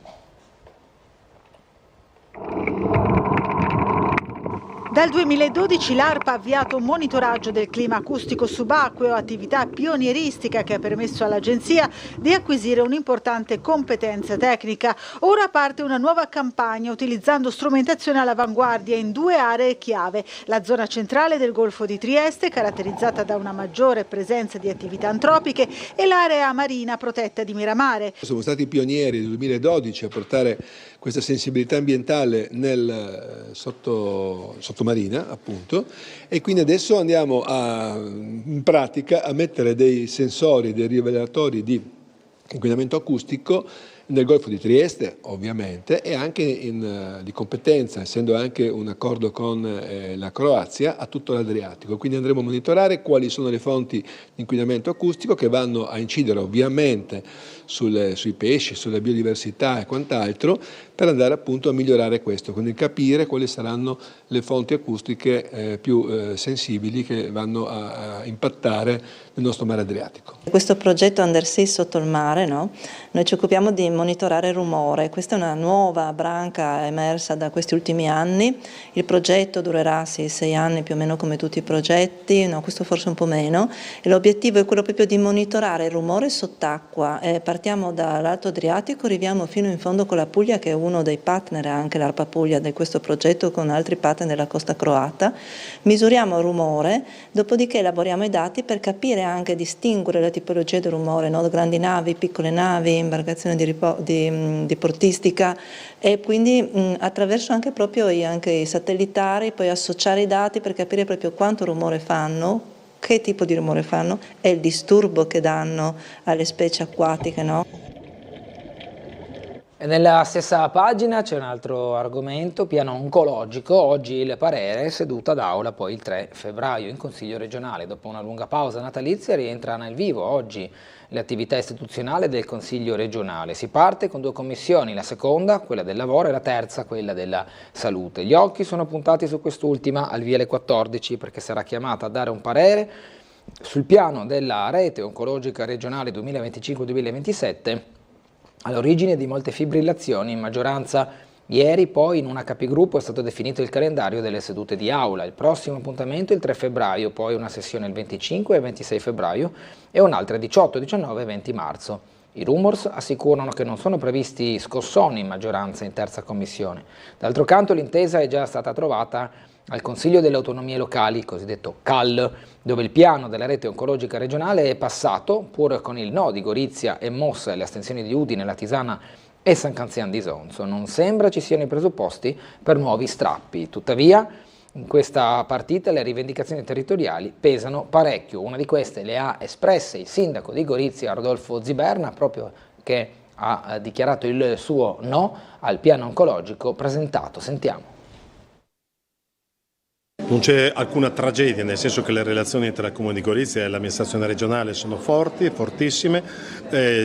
Dal 2012 l'ARPA ha avviato un monitoraggio del clima acustico subacqueo, attività pionieristica che ha permesso all'agenzia di acquisire un'importante competenza tecnica. Ora parte una nuova campagna utilizzando strumentazione all'avanguardia in 2 aree chiave: la zona centrale del Golfo di Trieste, caratterizzata da una maggiore presenza di attività antropiche, e l'area marina protetta di Miramare. Siamo stati pionieri nel 2012 a portare questa sensibilità ambientale nel sottomarina, appunto, e quindi adesso andiamo in pratica a mettere dei sensori, dei rivelatori di inquinamento acustico nel Golfo di Trieste, ovviamente, e anche di competenza, essendo anche un accordo con la Croazia, a tutto l'Adriatico. Quindi andremo a monitorare quali sono le fonti di inquinamento acustico che vanno a incidere ovviamente sui pesci, sulla biodiversità e quant'altro, per andare appunto a migliorare questo, quindi capire quali saranno le fonti acustiche più sensibili che vanno a impattare nel nostro mare Adriatico. Questo progetto Undersea sotto il mare, no? Noi ci occupiamo di monitorare il rumore. Questa è una nuova branca emersa da questi ultimi anni. Il progetto durerà 6 anni più o meno come tutti i progetti, no, questo forse un po' meno, e l'obiettivo è quello proprio di monitorare il rumore sott'acqua. Partiamo dall'Alto Adriatico, arriviamo fino in fondo con la Puglia, che è uno dei partner, anche l'ARPA Puglia, di questo progetto, con altri partner della costa croata. Misuriamo il rumore, dopodiché elaboriamo i dati per capire anche, distinguere la tipologia del rumore, no? Grandi navi, piccole navi, imbarcazioni di portistica, e quindi attraverso anche proprio i satellitari poi associare i dati per capire proprio quanto rumore fanno, che tipo di rumore fanno e il disturbo che danno alle specie acquatiche, no? E nella stessa pagina c'è un altro argomento, piano oncologico. Oggi il parere, seduta d'aula poi il 3 febbraio in Consiglio regionale. Dopo una lunga pausa natalizia rientra nel vivo oggi l'attività istituzionale del Consiglio regionale. Si parte con 2 commissioni, la seconda, quella del lavoro, e la terza, quella della salute. Gli occhi sono puntati su quest'ultima al Viale 14 perché sarà chiamata a dare un parere sul piano della rete oncologica regionale 2025-2027, all'origine di molte fibrillazioni in maggioranza. Ieri poi in una capigruppo è stato definito il calendario delle sedute di aula. Il prossimo appuntamento è il 3 febbraio, poi una sessione il 25 e 26 febbraio e un'altra il 18, 19 e 20 marzo. I rumors assicurano che non sono previsti scossoni in maggioranza in terza commissione. D'altro canto l'intesa è già stata trovata al Consiglio delle Autonomie Locali, cosiddetto CAL, dove il piano della rete oncologica regionale è passato, pur con il no di Gorizia e Mossa e le astensioni di Udine, Latisana e San Canzian d'Isonzo. Non sembra ci siano i presupposti per nuovi strappi. Tuttavia, in questa partita le rivendicazioni territoriali pesano parecchio. Una di queste le ha espresse il sindaco di Gorizia, Rodolfo Ziberna, proprio che ha dichiarato il suo no al piano oncologico presentato. Sentiamo. Non c'è alcuna tragedia, nel senso che le relazioni tra il Comune di Gorizia e l'amministrazione regionale sono forti, fortissime,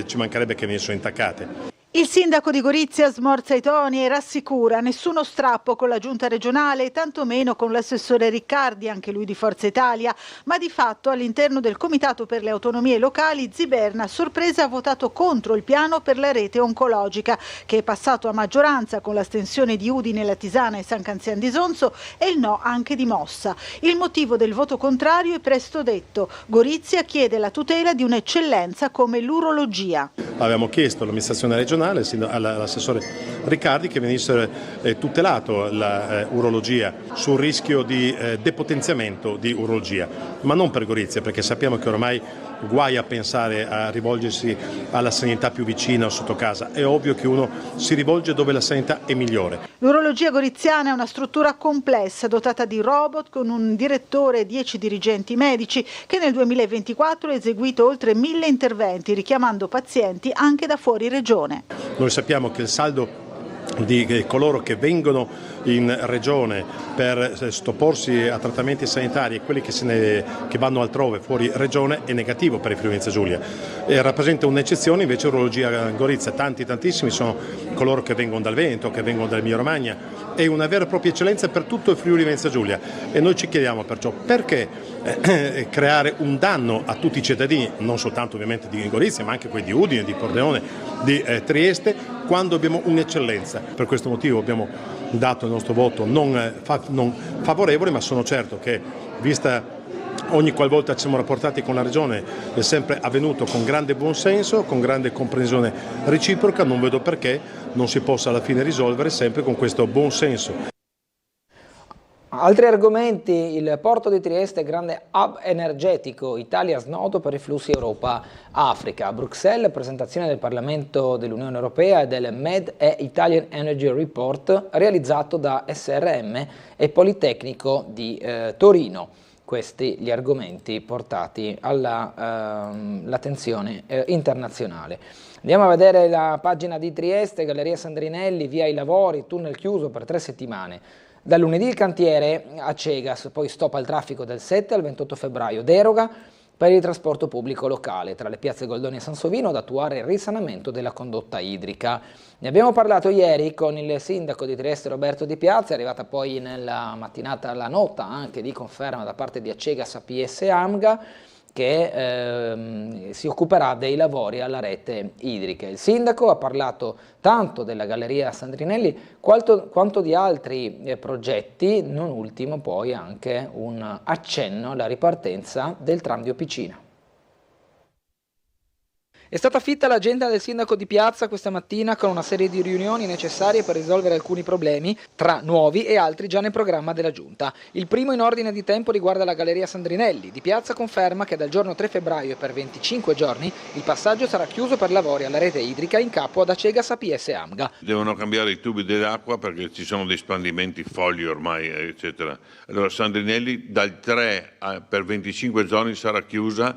ci mancherebbe che venissero intaccate. Il sindaco di Gorizia smorza i toni e rassicura nessuno strappo con la giunta regionale, tantomeno con l'assessore Riccardi, anche lui di Forza Italia, ma di fatto all'interno del Comitato per le Autonomie Locali Ziberna a sorpresa ha votato contro il piano per la rete oncologica, che è passato a maggioranza con l'astensione di Udine, Latisana e San Canzian d'Isonzo e il no anche di Mossa. Il motivo del voto contrario è presto detto. Gorizia chiede la tutela di un'eccellenza come l'urologia. Abbiamo chiesto all'amministrazione regionale, all'assessore Riccardi, che venisse tutelato la urologia sul rischio di depotenziamento di urologia, ma non per Gorizia, perché sappiamo che ormai guai a pensare a rivolgersi alla sanità più vicina o sotto casa. È ovvio che uno si rivolge dove la sanità è migliore. L'urologia goriziana è una struttura complessa dotata di robot con un direttore e 10 dirigenti medici che nel 2024 ha eseguito oltre 1000 interventi richiamando pazienti anche da fuori regione. Noi sappiamo che il saldo di coloro che vengono in regione per sottoporsi a trattamenti sanitari e quelli che vanno altrove fuori regione è negativo per il Friuli Venezia Giulia. Rappresenta un'eccezione invece urologia Gorizia, tantissimi sono coloro che vengono dal Veneto, che vengono dall'Emilia Romagna, è una vera e propria eccellenza per tutto il Friuli Venezia Giulia e noi ci chiediamo perciò perché creare un danno a tutti i cittadini, non soltanto ovviamente di Gorizia ma anche quelli di Udine, di Pordenone, di Trieste, quando abbiamo un'eccellenza. Per questo motivo abbiamo dato il nostro voto non favorevole, ma sono certo che, vista ogni qualvolta ci siamo rapportati con la Regione, è sempre avvenuto con grande buonsenso, con grande comprensione reciproca, non vedo perché non si possa alla fine risolvere sempre con questo buonsenso. Altri argomenti: il porto di Trieste, grande hub energetico, Italia snodo per i flussi Europa-Africa. A Bruxelles, presentazione del Parlamento dell'Unione Europea e del Med e Italian Energy Report realizzato da SRM e Politecnico di Torino. Questi gli argomenti portati all'attenzione internazionale. Andiamo a vedere la pagina di Trieste, Galleria Sandrinelli, via i lavori, tunnel chiuso per 3 settimane. Da lunedì il cantiere a Cegas, poi stop al traffico dal 7 al 28 febbraio, deroga per il trasporto pubblico locale tra le piazze Goldoni e Sansovino ad attuare il risanamento della condotta idrica. Ne abbiamo parlato ieri con il sindaco di Trieste Roberto Di Piazza, è arrivata poi nella mattinata la nota anche di conferma da parte di Acegas APS Amga che si occuperà dei lavori alla rete idrica. Il sindaco ha parlato tanto della Galleria Sandrinelli quanto di altri progetti, non ultimo poi anche un accenno alla ripartenza del tram di Opicina. È stata fitta l'agenda del sindaco di Piazza questa mattina con una serie di riunioni necessarie per risolvere alcuni problemi, tra nuovi e altri già nel programma della Giunta. Il primo in ordine di tempo riguarda la Galleria Sandrinelli. Di Piazza conferma che dal giorno 3 febbraio e per 25 giorni il passaggio sarà chiuso per lavori alla rete idrica in capo ad Acegas APS Amga. Devono cambiare i tubi dell'acqua perché ci sono dei spandimenti folli ormai, eccetera. Allora Sandrinelli dal 3 per 25 giorni sarà chiusa.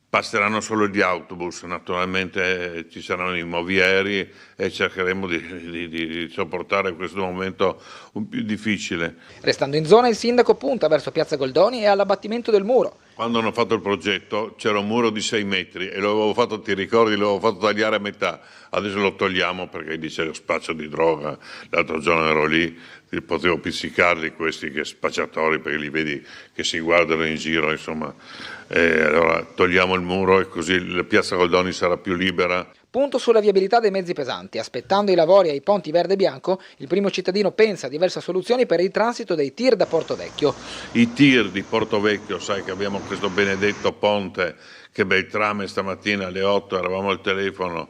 Passeranno solo gli autobus, naturalmente ci saranno i movieri e cercheremo di sopportare questo momento un più difficile. Restando in zona, il sindaco punta verso Piazza Goldoni e all'abbattimento del muro. Quando hanno fatto il progetto c'era un muro di 6 metri e l'avevo fatto, ti ricordi, l'avevo fatto tagliare a metà. Adesso lo togliamo perché dice lo spaccio di droga. L'altro giorno ero lì, potevo pizzicarli questi che spacciatori perché li vedi che si guardano in giro, insomma. Allora togliamo il muro e così la Piazza Goldoni sarà più libera. Punto sulla viabilità dei mezzi pesanti. Aspettando i lavori ai ponti verde e bianco, il primo cittadino pensa a diverse soluzioni per il transito dei tir da Porto Vecchio. I tir di Porto Vecchio, sai che abbiamo questo benedetto ponte, che Beltrame stamattina alle 8 eravamo al telefono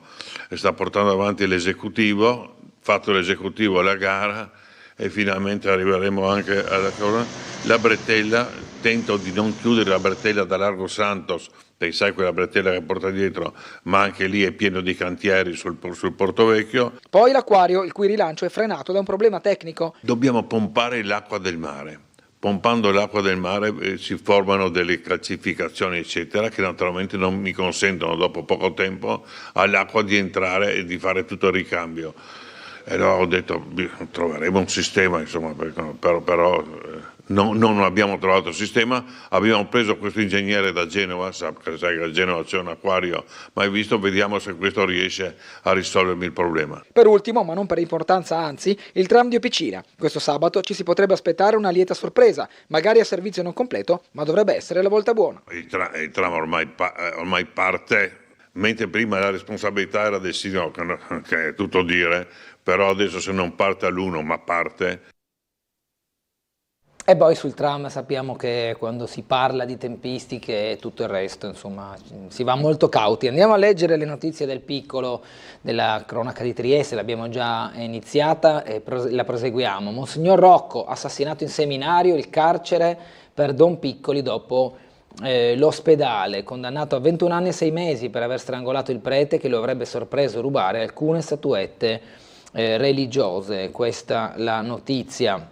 e sta portando avanti l'esecutivo, fatto l'esecutivo alla gara, e finalmente arriveremo anche alla cosa. La bretella, tento di non chiudere la bretella da Largo Santos, perché sai quella bretella che porta dietro, ma anche lì è pieno di cantieri sul Porto Vecchio. Poi l'acquario, il cui rilancio è frenato da un problema tecnico. Dobbiamo pompare l'acqua del mare. Pompando l'acqua del mare si formano delle calcificazioni eccetera che naturalmente non mi consentono dopo poco tempo all'acqua di entrare e di fare tutto il ricambio. E allora ho detto troveremo un sistema, insomma, però non abbiamo trovato il sistema. Abbiamo preso questo ingegnere da Genova, sai che a Genova c'è un acquario mai visto, vediamo se questo riesce a risolvermi il problema. Per ultimo, ma non per importanza anzi, il tram di Opicina. Questo sabato ci si potrebbe aspettare una lieta sorpresa, magari a servizio non completo, ma dovrebbe essere la volta buona. Il tram ormai parte, mentre prima la responsabilità era del sindaco, che è tutto dire, però adesso se non parte all'1 ma parte. E poi sul tram sappiamo che quando si parla di tempistiche e tutto il resto, insomma, si va molto cauti. Andiamo a leggere le notizie del piccolo della cronaca di Trieste, l'abbiamo già iniziata e la proseguiamo. Monsignor Rocco, assassinato in seminario, il carcere per Don Piccoli dopo l'ospedale, condannato a 21 anni e 6 mesi per aver strangolato il prete che lo avrebbe sorpreso rubare alcune statuette religiose. Questa la notizia.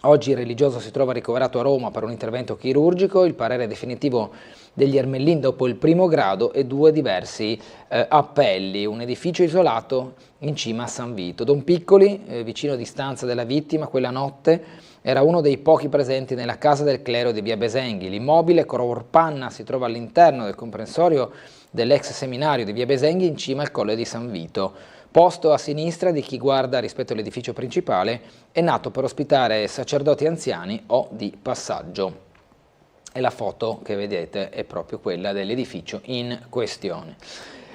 Oggi il religioso si trova ricoverato a Roma per un intervento chirurgico, il parere definitivo degli Ermellin dopo il primo grado e 2 diversi appelli. Un edificio isolato in cima a San Vito. Don Piccoli, vicino di stanza della vittima, quella notte era uno dei pochi presenti nella casa del clero di via Besenghi. L'immobile color panna si trova all'interno del comprensorio dell'ex seminario di via Besenghi in cima al colle di San Vito. Posto a sinistra di chi guarda rispetto all'edificio principale, è nato per ospitare sacerdoti anziani o di passaggio. E la foto che vedete è proprio quella dell'edificio in questione.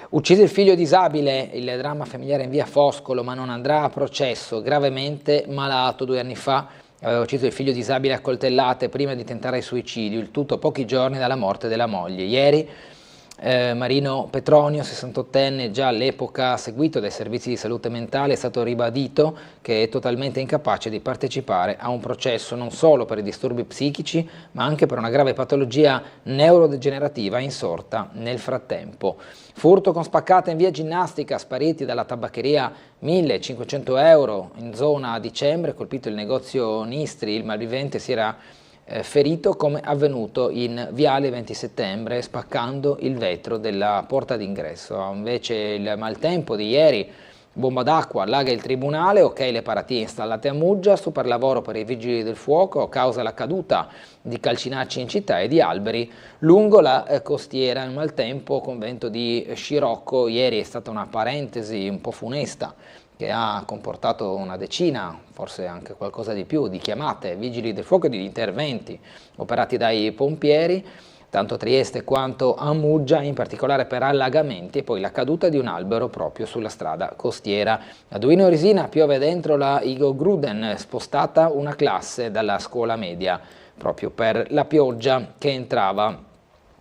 Uccise il figlio disabile, il dramma familiare in via Foscolo, ma non andrà a processo, gravemente malato 2 anni fa. Aveva ucciso il figlio disabile a coltellate prima di tentare il suicidio, il tutto a pochi giorni dalla morte della moglie. Ieri Marino Petronio, 68enne, già all'epoca seguito dai servizi di salute mentale, è stato ribadito che è totalmente incapace di partecipare a un processo non solo per i disturbi psichici, ma anche per una grave patologia neurodegenerativa insorta nel frattempo. Furto con spaccata in via Ginnastica, spariti dalla tabaccheria 1.500 euro in zona a dicembre, colpito il negozio Nistri, il malvivente si era ferito come avvenuto in viale 20 settembre spaccando il vetro della porta d'ingresso. Invece il maltempo di ieri, bomba d'acqua allaga il tribunale, ok le paratie installate a Muggia, super lavoro per i vigili del fuoco, causa la caduta di calcinacci in città e di alberi lungo la costiera. Il maltempo con vento di scirocco, ieri è stata una parentesi un po' funesta che ha comportato una decina, forse anche qualcosa di più, di chiamate, vigili del fuoco e di interventi operati dai pompieri, tanto a Trieste quanto a Muggia, in particolare per allagamenti e poi la caduta di un albero proprio sulla strada costiera. A Duino Risina piove dentro la Igo Gruden, spostata una classe dalla scuola media proprio per la pioggia che entrava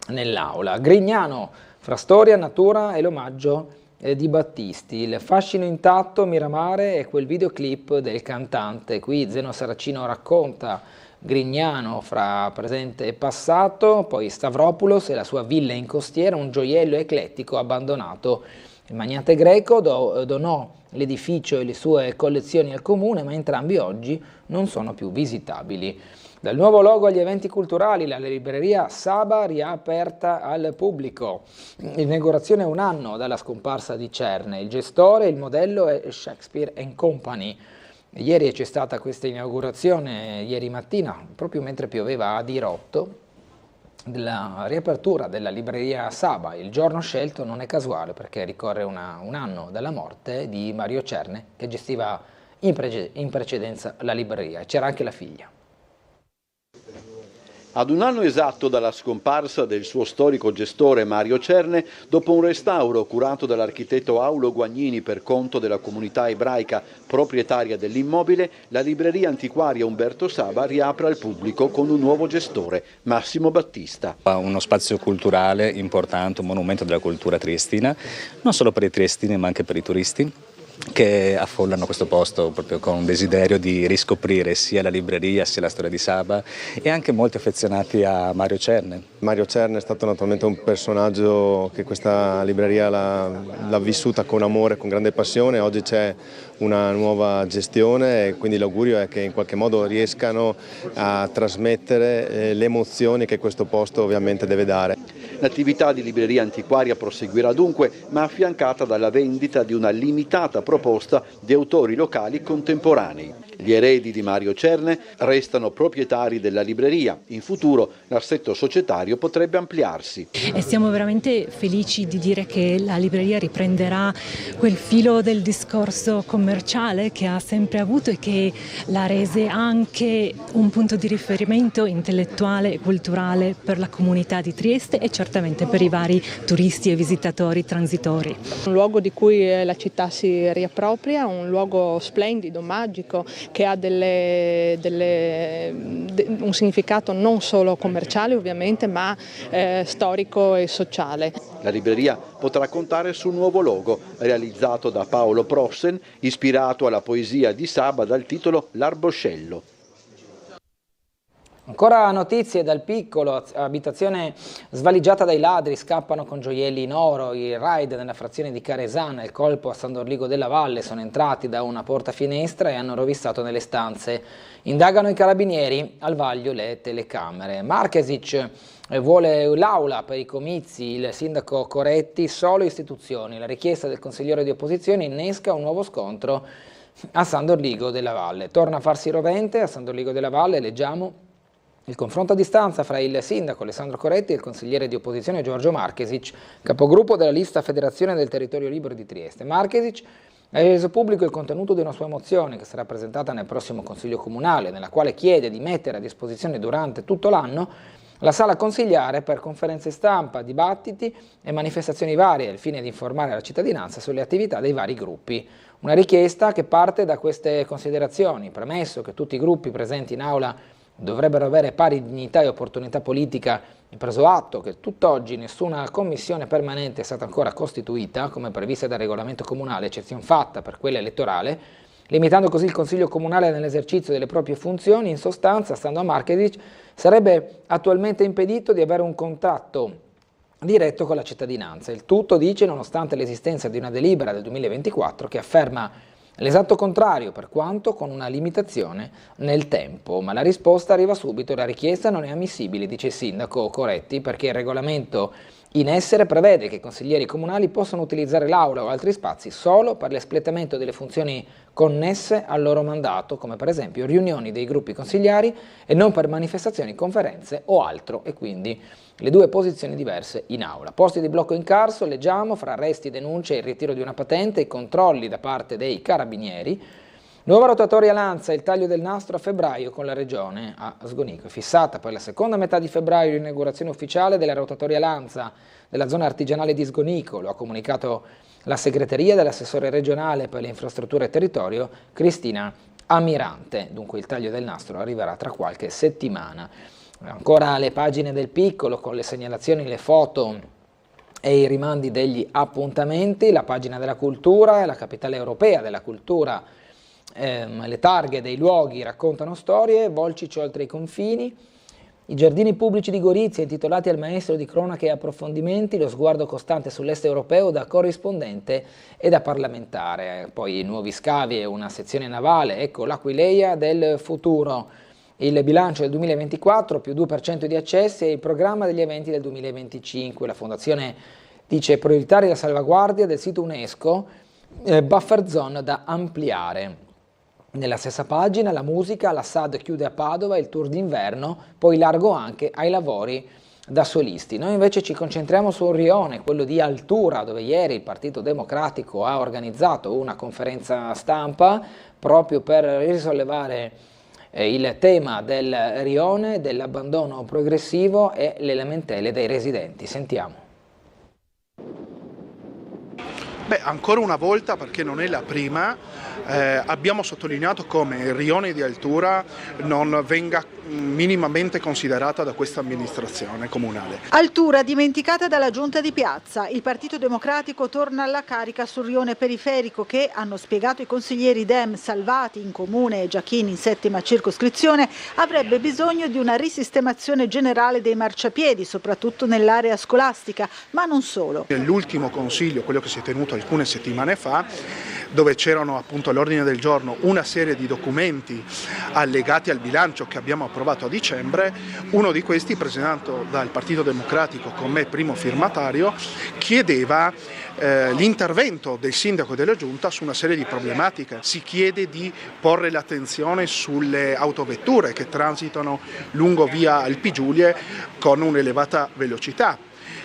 nell'aula. Grignano, fra storia, natura e l'omaggio di Battisti, il fascino intatto, Miramare e quel videoclip del cantante. Qui Zeno Saracino racconta Grignano fra presente e passato, poi Stavropoulos e la sua villa in costiera, un gioiello eclettico abbandonato. Il magnate greco donò l'edificio e le sue collezioni al comune, ma entrambi oggi non sono più visitabili. Dal nuovo logo agli eventi culturali, la libreria Saba riaperta al pubblico. Inaugurazione 1 anno dalla scomparsa di Cerne. Il gestore, il modello è Shakespeare & Company. Ieri c'è stata questa inaugurazione, ieri mattina, proprio mentre pioveva a dirotto, della riapertura della libreria Saba. Il giorno scelto non è casuale perché ricorre un anno dalla morte di Mario Cerne, che gestiva in precedenza la libreria. C'era anche la figlia. Ad 1 anno esatto dalla scomparsa del suo storico gestore Mario Cerne, dopo un restauro curato dall'architetto Aulo Guagnini per conto della comunità ebraica proprietaria dell'immobile, la libreria antiquaria Umberto Saba riapre al pubblico con un nuovo gestore, Massimo Battista. Uno spazio culturale importante, un monumento della cultura triestina, non solo per i triestini ma anche per i turisti. che affollano questo posto proprio con un desiderio di riscoprire sia la libreria sia la storia di Saba, e anche molti affezionati a Mario Cerne. Mario Cerne è stato naturalmente un personaggio che questa libreria l'ha vissuta con amore, con grande passione. Oggi c'è una nuova gestione e quindi l'augurio è che in qualche modo riescano a trasmettere le emozioni che questo posto ovviamente deve dare. L'attività di libreria antiquaria proseguirà dunque, ma affiancata dalla vendita di una limitata proposta di autori locali contemporanei. Gli eredi di Mario Cerne restano proprietari della libreria. In futuro l'assetto societario potrebbe ampliarsi. E siamo veramente felici di dire che la libreria riprenderà quel filo del discorso commerciale che ha sempre avuto e che l'ha rese anche un punto di riferimento intellettuale e culturale per la comunità di Trieste e certamente per i vari turisti e visitatori transitori. Un luogo di cui la città si riappropria, un luogo splendido, magico, che ha un significato non solo commerciale ovviamente, ma storico e sociale. La libreria potrà contare su un nuovo logo realizzato da Paolo Prossen, ispirato alla poesia di Saba dal titolo L'Arboscello. Ancora notizie dal Piccolo, abitazione svaligiata dai ladri, scappano con gioielli in oro, i raid nella frazione di Caresana, il colpo a San Dorligo della Valle, sono entrati da una porta finestra e hanno rovistato nelle stanze. Indagano i carabinieri, al vaglio le telecamere. Marchesic vuole l'aula per i comizi, il sindaco Coretti, solo istituzioni. La richiesta del consigliere di opposizione innesca un nuovo scontro a San Dorligo della Valle. Torna a farsi rovente a San Dorligo della Valle, leggiamo il confronto a distanza fra il sindaco Alessandro Coretti e il consigliere di opposizione Giorgio Marchesic, capogruppo della lista Federazione del Territorio Libero di Trieste. Marchesic ha reso pubblico il contenuto di una sua mozione che sarà presentata nel prossimo Consiglio Comunale, nella quale chiede di mettere a disposizione durante tutto l'anno la sala consigliare per conferenze stampa, dibattiti e manifestazioni varie, al fine di informare la cittadinanza sulle attività dei vari gruppi. Una richiesta che parte da queste considerazioni: premesso che tutti i gruppi presenti in aula dovrebbero avere pari dignità e opportunità politica, e preso atto che tutt'oggi nessuna commissione permanente è stata ancora costituita, come prevista dal regolamento comunale, eccezion fatta per quella elettorale, limitando così il Consiglio Comunale nell'esercizio delle proprie funzioni, in sostanza, stando a Marchesic, sarebbe attualmente impedito di avere un contatto diretto con la cittadinanza. Il tutto, dice, nonostante l'esistenza di una delibera del 2024 che afferma l'esatto contrario, per quanto con una limitazione nel tempo. Ma la risposta arriva subito: la richiesta non è ammissibile, dice il sindaco Coretti, perché il regolamento in essere prevede che i consiglieri comunali possano utilizzare l'aula o altri spazi solo per l'espletamento delle funzioni connesse al loro mandato, come per esempio riunioni dei gruppi consigliari, e non per manifestazioni, conferenze o altro, e quindi le due posizioni diverse in aula. Posti di blocco in Carso, leggiamo, fra arresti, denunce e il ritiro di una patente e controlli da parte dei carabinieri. Nuova rotatoria Lanza, il taglio del nastro a febbraio con la regione a Sgonico. È fissata per la seconda metà di febbraio l'inaugurazione ufficiale della rotatoria Lanza della zona artigianale di Sgonico. Lo ha comunicato la segreteria dell'assessore regionale per le infrastrutture e territorio Cristina Amirante. Dunque il taglio del nastro arriverà tra qualche settimana. Ancora le pagine del Piccolo con le segnalazioni, le foto e i rimandi degli appuntamenti, la pagina della cultura, la capitale europea della cultura, le targhe dei luoghi raccontano storie, Volcic oltre i confini, i giardini pubblici di Gorizia intitolati al maestro di cronache e approfondimenti, lo sguardo costante sull'est europeo da corrispondente e da parlamentare, poi i nuovi scavi e una sezione navale, ecco l'Aquileia del futuro. Il bilancio del 2024, più 2% di accessi, e il programma degli eventi del 2025. La Fondazione dice prioritaria la salvaguardia del sito UNESCO, buffer zone da ampliare. Nella stessa pagina la musica, la SAD chiude a Padova il tour d'inverno, poi largo anche ai lavori da solisti. Noi invece ci concentriamo su un rione, quello di Altura, dove ieri il Partito Democratico ha organizzato una conferenza stampa proprio per risollevare il tema del rione, dell'abbandono progressivo e le lamentele dei residenti. Sentiamo. Ancora una volta, perché non è la prima, abbiamo sottolineato come il rione di Altura non venga minimamente considerata da questa amministrazione comunale. Altura dimenticata dalla giunta di piazza. Il Partito Democratico torna alla carica sul rione periferico che, hanno spiegato i consiglieri Dem Salvati in comune e Giachini in 7ª circoscrizione, avrebbe bisogno di una risistemazione generale dei marciapiedi, soprattutto nell'area scolastica, ma non solo. Nell'ultimo consiglio, quello che si è tenuto alcune settimane fa, dove c'erano appunto all'ordine del giorno una serie di documenti allegati al bilancio che abbiamo approvato a dicembre, uno di questi, presentato dal Partito Democratico con me primo firmatario, chiedeva l'intervento del sindaco e della giunta su una serie di problematiche. Si chiede di porre l'attenzione sulle autovetture che transitano lungo via Alpi Giulie con un'elevata velocità.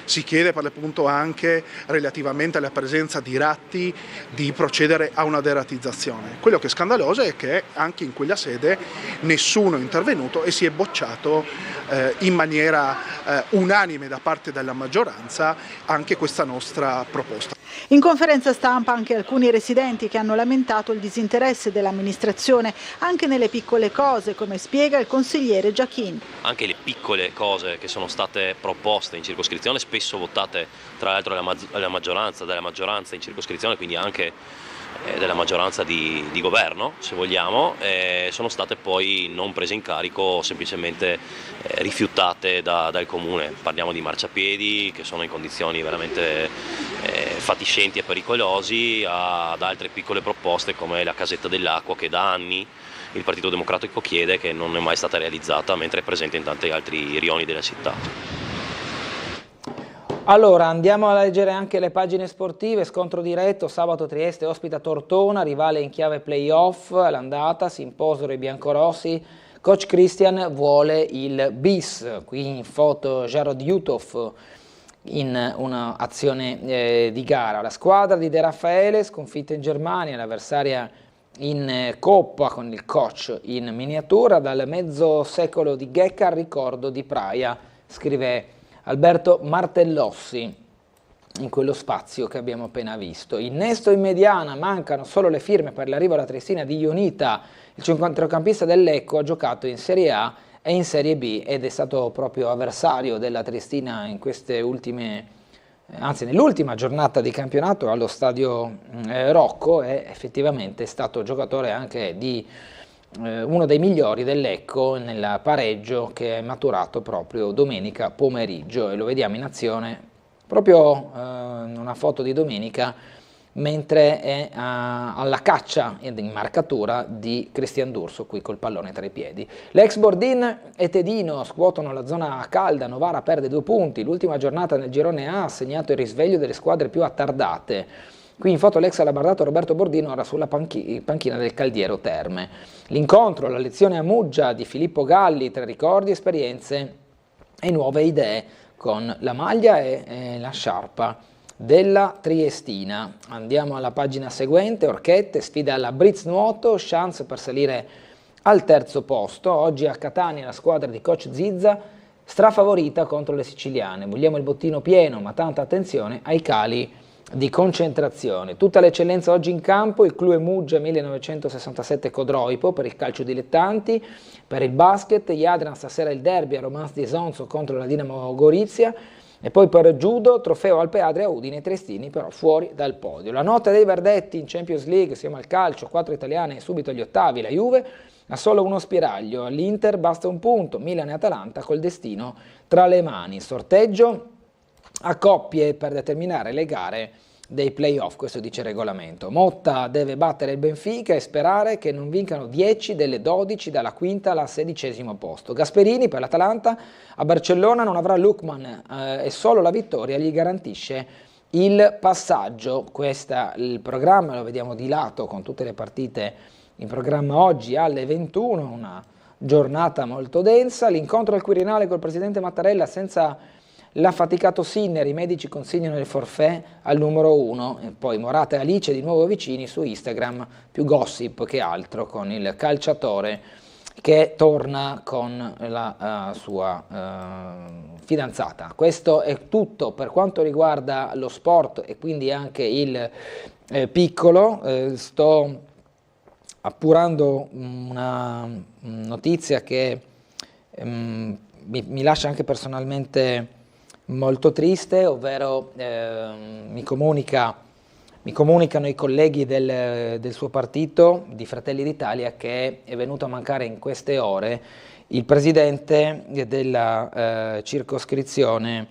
Si chiede per l'appunto anche relativamente alla presenza di ratti di procedere a una deratizzazione. Quello che è scandaloso è che anche in quella sede nessuno è intervenuto e si è bocciato in maniera unanime da parte della maggioranza anche questa nostra proposta. In conferenza stampa anche alcuni residenti che hanno lamentato il disinteresse dell'amministrazione anche nelle piccole cose, come spiega il consigliere Giachini. Anche le piccole cose che sono state proposte in circoscrizione, spesso votate tra l'altro dalla maggioranza in circoscrizione, quindi anche della maggioranza di governo, se vogliamo, sono state poi non prese in carico o semplicemente rifiutate dal comune. Parliamo di marciapiedi che sono in condizioni veramente fatiscenti e pericolosi, ad altre piccole proposte come la casetta dell'acqua che da anni il Partito Democratico chiede, che non è mai stata realizzata, mentre è presente in tanti altri rioni della città. Allora, andiamo a leggere anche le pagine sportive. Scontro diretto, sabato Trieste ospita Tortona, rivale in chiave playoff all'andata, si imposero i biancorossi. Coach Christian vuole il bis, qui in foto Jarod Jutov in un'azione di gara. La squadra di De Raffaele, sconfitta in Germania, l'avversaria in coppa con il coach in miniatura, dal mezzo secolo di Ghecca al ricordo di Praia, scrive Alberto Martellossi in quello spazio che abbiamo appena visto. Innesto in mediana, mancano solo le firme per l'arrivo alla Triestina di Ionita. Il centrocampista del Lecco ha giocato in Serie A e in Serie B ed è stato proprio avversario della Triestina in queste ultime, anzi nell'ultima giornata di campionato allo stadio Rocco, e effettivamente è stato giocatore anche di uno dei migliori del Lecco nel pareggio che è maturato proprio domenica pomeriggio, e lo vediamo in azione proprio in una foto di domenica mentre è alla caccia ed in marcatura di Cristian D'Urso qui col pallone tra i piedi. L'ex Bordin e Tedino scuotono la zona calda, Novara perde 2 punti, l'ultima giornata nel girone A ha segnato il risveglio delle squadre più attardate. Qui in foto l'ex alabardato Roberto Bordino ora sulla panchina del Caldiero Terme. L'incontro, la lezione a Muggia di Filippo Galli, 3 ricordi, esperienze e nuove idee con la maglia e la sciarpa della Triestina. Andiamo alla pagina seguente, Orchette, sfida alla Briz Nuoto, chance per salire al 3° posto. Oggi a Catania la squadra di coach Zizza strafavorita contro le siciliane. Vogliamo il bottino pieno, ma tanta attenzione ai cali di concentrazione. Tutta l'eccellenza oggi in campo, il Clue Muggia 1967 Codroipo per il calcio dilettanti, per il basket, Jadran stasera il derby a Romans di Esonzo contro la Dinamo Gorizia, e poi per judo trofeo Alpe Adria Udine, Triestini però fuori dal podio. La notte dei verdetti in Champions League, siamo al calcio, 4 italiane subito agli ottavi, la Juve ha solo uno spiraglio, all'Inter basta un punto, Milan e Atalanta col destino tra le mani. Sorteggio a coppie per determinare le gare dei playoff, questo dice il regolamento. Motta deve battere il Benfica e sperare che non vincano 10 delle 12 dalla quinta al 16° posto. Gasperini per l'Atalanta a Barcellona non avrà Lukman e solo la vittoria gli garantisce il passaggio. Questo il programma, lo vediamo di lato con tutte le partite in programma oggi alle 21, una giornata molto densa. L'incontro al Quirinale col presidente Mattarella senza l'affaticato Sinner, i medici consigliano il forfait al numero 1, e poi Morata e Alice di nuovo vicini su Instagram, più gossip che altro con il calciatore che torna con la sua fidanzata. Questo è tutto per quanto riguarda lo sport e quindi anche il piccolo. Sto appurando una notizia che mi lascia anche personalmente molto triste, ovvero mi comunicano i colleghi del suo partito, di Fratelli d'Italia, che è venuto a mancare in queste ore il presidente della circoscrizione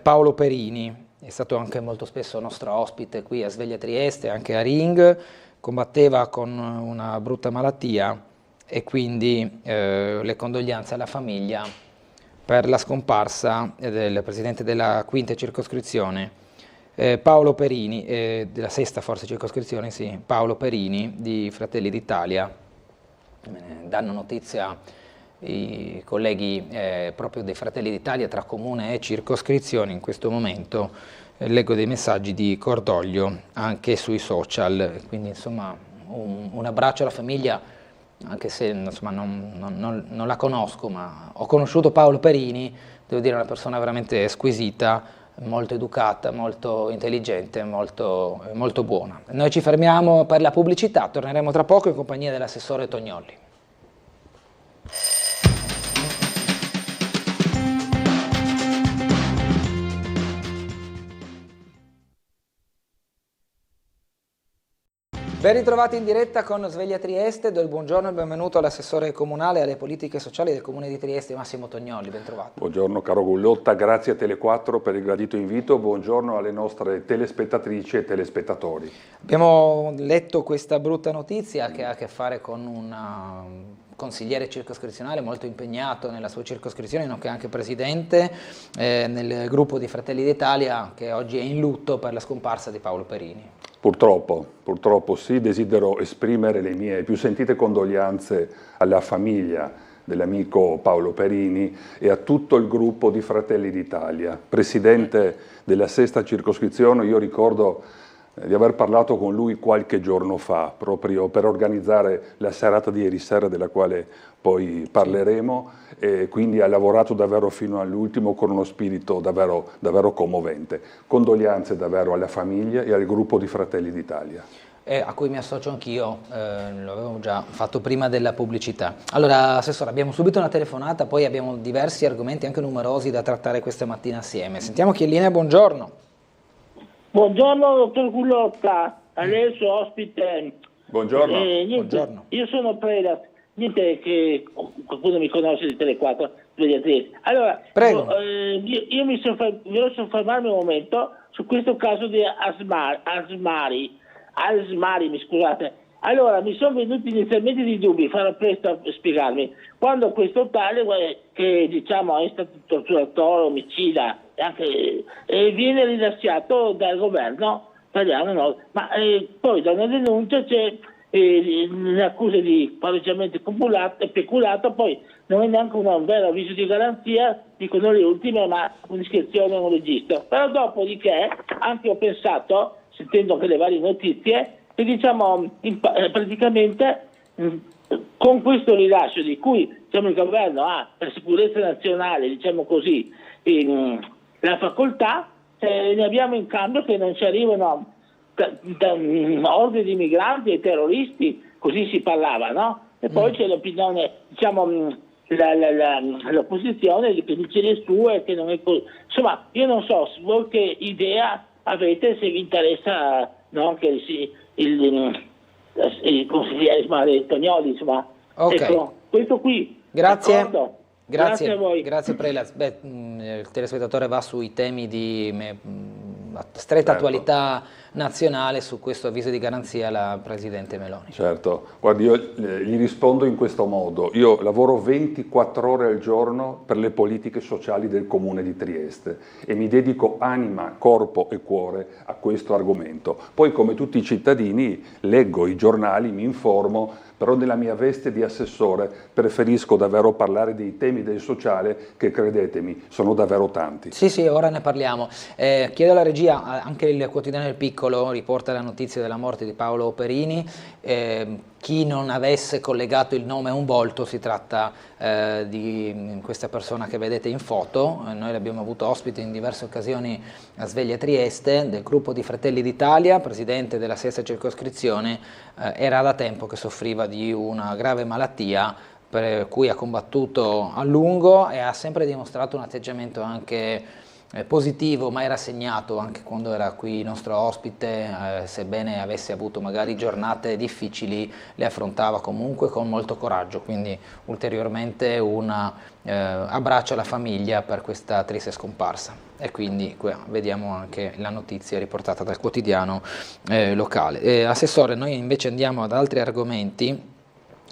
Paolo Perini. È stato anche molto spesso nostro ospite qui a Sveglia Trieste, anche a Ring, combatteva con una brutta malattia e quindi le condoglianze alla famiglia per la scomparsa del presidente della quinta circoscrizione Paolo Perini, della sesta forse circoscrizione, sì, Paolo Perini di Fratelli d'Italia. Danno notizia i colleghi proprio dei Fratelli d'Italia tra comune e circoscrizione in questo momento. Leggo dei messaggi di cordoglio anche sui social, quindi insomma un abbraccio alla famiglia, anche se insomma, non la conosco, ma ho conosciuto Paolo Perini, devo dire una persona veramente squisita, molto educata, molto intelligente, molto buona. Noi ci fermiamo per la pubblicità, torneremo tra poco in compagnia dell'assessore Tognolli. Ben ritrovati in diretta con Sveglia Trieste, do il buongiorno e benvenuto all'assessore comunale alle politiche sociali del Comune di Trieste, Massimo Tognolli, ben trovato. Buongiorno caro Gullotta, grazie a Tele4 per il gradito invito, buongiorno alle nostre telespettatrici e telespettatori. Abbiamo letto questa brutta notizia che ha a che fare con un consigliere circoscrizionale molto impegnato nella sua circoscrizione, nonché anche presidente nel gruppo di Fratelli d'Italia, che oggi è in lutto per la scomparsa di Paolo Perini. Purtroppo sì, desidero esprimere le mie più sentite condoglianze alla famiglia dell'amico Paolo Perini e a tutto il gruppo di Fratelli d'Italia. Presidente della sesta circoscrizione, io ricordo di aver parlato con lui qualche giorno fa, proprio per organizzare la serata di ieri sera, della quale poi parleremo, e quindi ha lavorato davvero fino all'ultimo con uno spirito davvero commovente. Condoglianze davvero alla famiglia e al gruppo di Fratelli d'Italia. A cui mi associo anch'io, lo avevo già fatto prima della pubblicità. Allora, Assessore, abbiamo subito una telefonata, poi abbiamo diversi argomenti, anche numerosi, da trattare questa mattina assieme. Sentiamo chi è in linea, buongiorno. Buongiorno dottor Gullotta, a lei il suo ospite. Buongiorno. Buongiorno. Io sono Preda, niente che qualcuno mi conosce di Tele4, allora, prego. Io voglio soffermarmi un momento su questo caso di Asmari, mi scusate. Allora, mi sono venuti inizialmente dei dubbi, farò presto a spiegarmi, quando questo tale, che diciamo è stato torturatore, omicida, viene rilasciato dal governo italiano, no? Ma poi da una denuncia c'è l'accusa di pareggiamento peculato, poi non è neanche un vero avviso di garanzia, dicono le ultime, ma un'iscrizione a un registro. Però dopodiché anche ho pensato, sentendo anche le varie notizie, che diciamo praticamente con questo rilascio di cui diciamo, il governo ha per sicurezza nazionale, diciamo così, la facoltà, ne abbiamo in cambio che non ci arrivano ordini di migranti e terroristi, così si parlava, no? E poi c'è l'opinione, diciamo, l'opposizione che dice le sue, che non è così. Insomma, io non so voi che idea avete, se vi interessa, no, anche il consigliere Tognolli, insomma. Ok. Ecco, questo qui. Grazie. Grazie a voi. Grazie Prelas. Il telespettatore va sui temi di stretta attualità nazionale, su questo avviso di garanzia alla Presidente Meloni. Certo, guardi, io gli rispondo in questo modo. Io lavoro 24 ore al giorno per le politiche sociali del Comune di Trieste e mi dedico anima, corpo e cuore a questo argomento. Poi, come tutti i cittadini, leggo i giornali, mi informo, però nella mia veste di assessore preferisco davvero parlare dei temi del sociale che, credetemi, sono davvero tanti. Sì, ora ne parliamo. Chiedo alla regia, anche il quotidiano Il Piccolo riporta la notizia della morte di Paolo Perini. chi non avesse collegato il nome a un volto, si tratta di questa persona che vedete in foto. Noi l'abbiamo avuto ospite in diverse occasioni a Sveglia Trieste, del gruppo di Fratelli d'Italia, presidente della sesta circoscrizione. Era da tempo che soffriva di una grave malattia per cui ha combattuto a lungo e ha sempre dimostrato un atteggiamento anche positivo, mai rassegnato, anche quando era qui nostro ospite, sebbene avesse avuto magari giornate difficili, le affrontava comunque con molto coraggio, quindi ulteriormente un abbraccio alla famiglia per questa triste scomparsa. E quindi qui vediamo anche la notizia riportata dal quotidiano locale. Assessore, noi invece andiamo ad altri argomenti.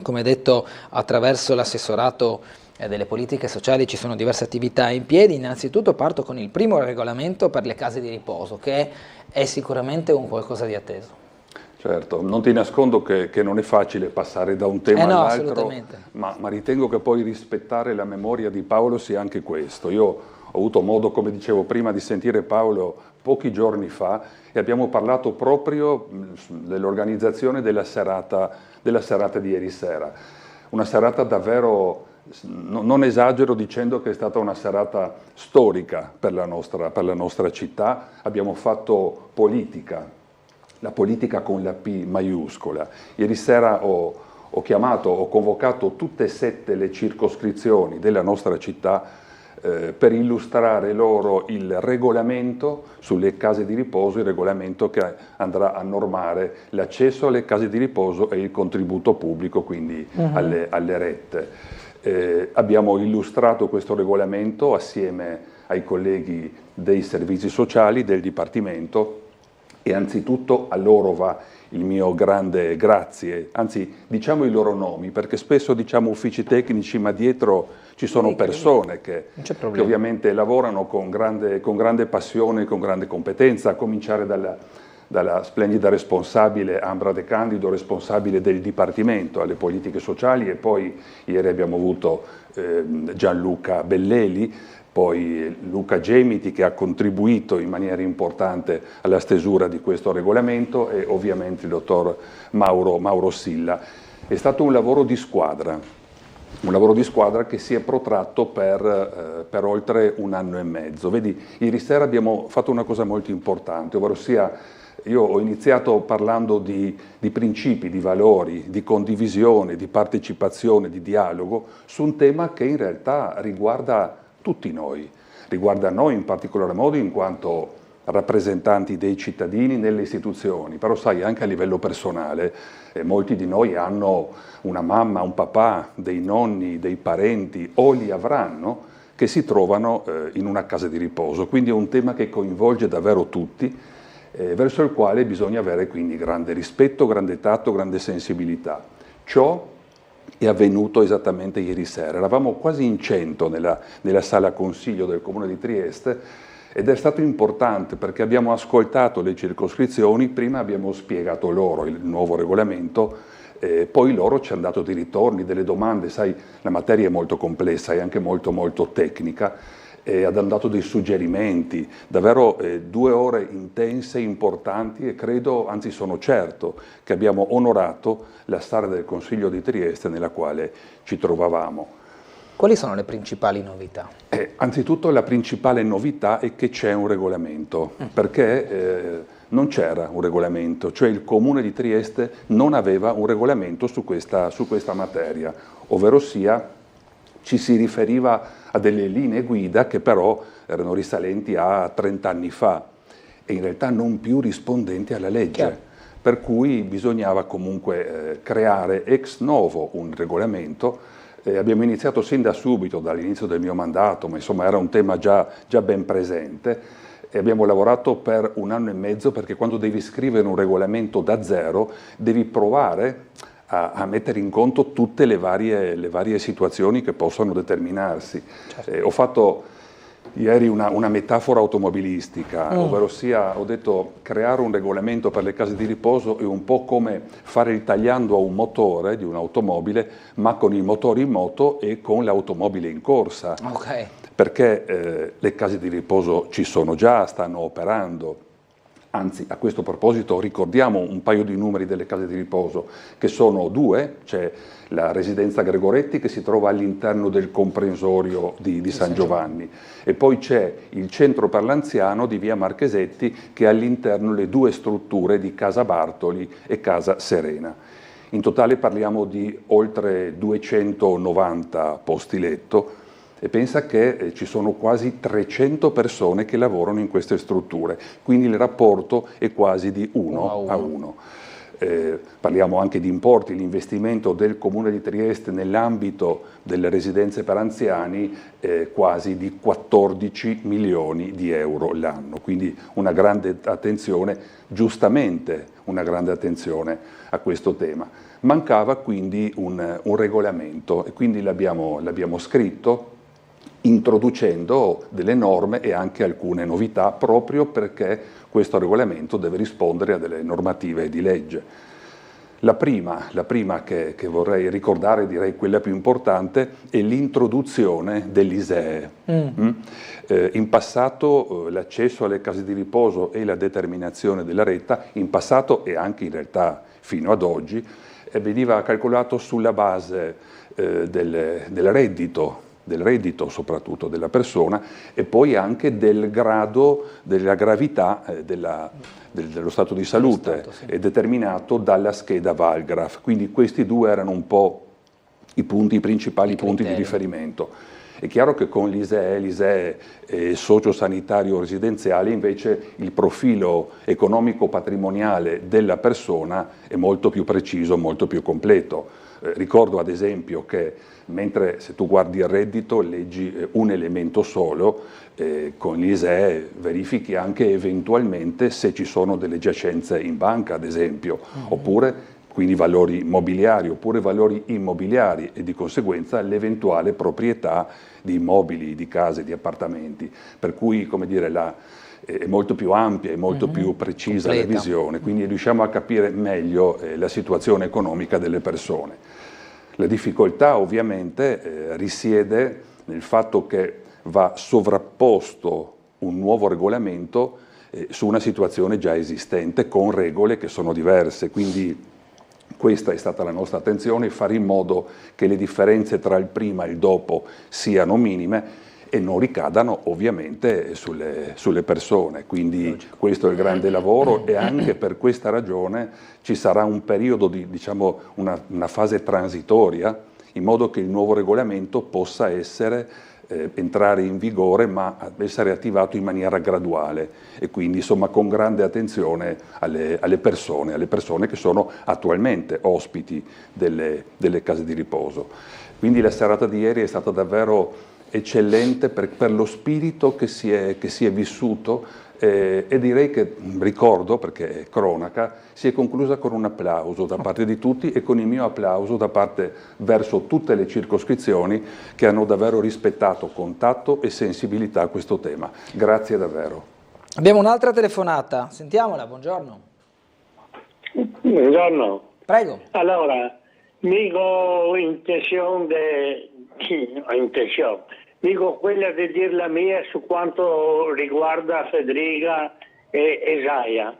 Come detto, attraverso l'assessorato delle politiche sociali ci sono diverse attività in piedi. Innanzitutto parto con il primo regolamento per le case di riposo, che è sicuramente un qualcosa di atteso. Certo, non ti nascondo che non è facile passare da un tema all'altro, ma ritengo che poi rispettare la memoria di Paolo sia anche questo. Io ho avuto modo, come dicevo prima, di sentire Paolo pochi giorni fa e abbiamo parlato proprio dell'organizzazione della serata di ieri sera. Una serata davvero, non esagero dicendo che è stata una serata storica per la nostra città. Abbiamo fatto politica, la politica con la P maiuscola. Ieri sera ho convocato tutte e 7 le circoscrizioni della nostra città per illustrare loro il regolamento sulle case di riposo, il regolamento che andrà a normare l'accesso alle case di riposo e il contributo pubblico, quindi alle rette. Abbiamo illustrato questo regolamento assieme ai colleghi dei servizi sociali del Dipartimento e anzitutto a loro va il mio grande grazie, anzi diciamo i loro nomi, perché spesso diciamo uffici tecnici, ma dietro ci sono persone che ovviamente lavorano con grande passione, con grande competenza, a cominciare dalla splendida responsabile Ambra De Candido, responsabile del Dipartimento alle politiche sociali, e poi ieri abbiamo avuto Gianluca Belleli, poi Luca Gemiti che ha contribuito in maniera importante alla stesura di questo regolamento e ovviamente il dottor Mauro Silla. È stato un lavoro di squadra che si è protratto per oltre 1 anno e mezzo. Vedi, ieri sera abbiamo fatto una cosa molto importante, ovvero sia io ho iniziato parlando di principi, di valori, di condivisione, di partecipazione, di dialogo su un tema che in realtà riguarda tutti noi, riguarda noi in particolar modo in quanto rappresentanti dei cittadini nelle istituzioni, però sai anche a livello personale molti di noi hanno una mamma, un papà, dei nonni, dei parenti o li avranno che si trovano in una casa di riposo, quindi è un tema che coinvolge davvero tutti, verso il quale bisogna avere quindi grande rispetto, grande tatto, grande sensibilità. Ciò è avvenuto esattamente ieri sera. Eravamo quasi in 100 nella sala consiglio del Comune di Trieste ed è stato importante perché abbiamo ascoltato le circoscrizioni, prima abbiamo spiegato loro il nuovo regolamento, poi loro ci hanno dato dei ritorni, delle domande, sai, la materia è molto complessa, è anche molto tecnica, e hanno dato dei suggerimenti, davvero 2 ore intense, importanti e credo, anzi sono certo, che abbiamo onorato la sala del Consiglio di Trieste nella quale ci trovavamo. Quali sono le principali novità? Anzitutto la principale novità è che c'è un regolamento, perché non c'era un regolamento, cioè il Comune di Trieste non aveva un regolamento su questa materia, ovvero sia ci si riferiva a delle linee guida che però erano risalenti a 30 anni fa e in realtà non più rispondenti alla legge, per cui bisognava comunque creare ex novo un regolamento. Abbiamo iniziato sin da subito, dall'inizio del mio mandato, ma insomma era un tema già ben presente, e abbiamo lavorato per 1 anno e mezzo perché quando devi scrivere un regolamento da zero devi provare a mettere in conto tutte le varie situazioni che possono determinarsi. Certo. Ho fatto ieri una metafora automobilistica, ovvero sia, ho detto, creare un regolamento per le case di riposo è un po' come fare il tagliando a un motore di un'automobile, ma con il motore in moto e con l'automobile in corsa. Okay. Perché le case di riposo ci sono già, stanno operando. Anzi, a questo proposito ricordiamo un paio di numeri delle case di riposo, che sono 2, c'è la residenza Gregoretti che si trova all'interno del comprensorio di San Giovanni e poi c'è il centro per l'anziano di via Marchesetti che ha all'interno le 2 strutture di Casa Bartoli e Casa Serena. In totale parliamo di oltre 290 posti letto e pensa che ci sono quasi 300 persone che lavorano in queste strutture, quindi il rapporto è quasi di 1 a 1. Parliamo anche di importi, l'investimento del Comune di Trieste nell'ambito delle residenze per anziani è quasi di 14 milioni di euro l'anno, quindi una grande attenzione, giustamente una grande attenzione a questo tema. Mancava quindi un regolamento e quindi l'abbiamo scritto, introducendo delle norme e anche alcune novità proprio perché questo regolamento deve rispondere a delle normative di legge. La prima che vorrei ricordare, direi quella più importante, è l'introduzione dell'ISEE. In passato l'accesso alle case di riposo e la determinazione della retta, in passato e anche in realtà fino ad oggi, veniva calcolato sulla base del reddito soprattutto della persona e poi anche del grado della gravità dello stato di salute, è determinato dalla scheda Valgraf. Quindi questi 2 erano un po' i principali punti di riferimento. È chiaro che con l'ISEE sociosanitario residenziale invece il profilo economico-patrimoniale della persona è molto più preciso, molto più completo. Ricordo ad esempio che mentre se tu guardi il reddito leggi un elemento solo, con l'ISEE verifichi anche eventualmente se ci sono delle giacenze in banca ad esempio, oppure quindi valori mobiliari oppure valori immobiliari e di conseguenza l'eventuale proprietà di immobili, di case, di appartamenti. Per cui, come dire, è molto più ampia e molto più precisa la visione, quindi riusciamo a capire meglio la situazione economica delle persone. La difficoltà ovviamente risiede nel fatto che va sovrapposto un nuovo regolamento su una situazione già esistente con regole che sono diverse, quindi questa è stata la nostra attenzione, fare in modo che le differenze tra il prima e il dopo siano minime e non ricadano ovviamente sulle persone, quindi questo è il grande lavoro e anche per questa ragione ci sarà un periodo di una fase transitoria in modo che il nuovo regolamento possa entrare in vigore ma essere attivato in maniera graduale e quindi insomma con grande attenzione alle persone che sono attualmente ospiti delle case di riposo. Quindi la serata di ieri è stata davvero eccellente per lo spirito che si è vissuto e direi che, ricordo perché è cronaca, si è conclusa con un applauso da parte di tutti e con il mio applauso verso tutte le circoscrizioni che hanno davvero rispettato con tatto e sensibilità questo tema. Grazie davvero. Abbiamo un'altra telefonata, sentiamola, buongiorno. Buongiorno. Prego. Allora, dico dico quella di dir la mia su quanto riguarda Federica e Esaia.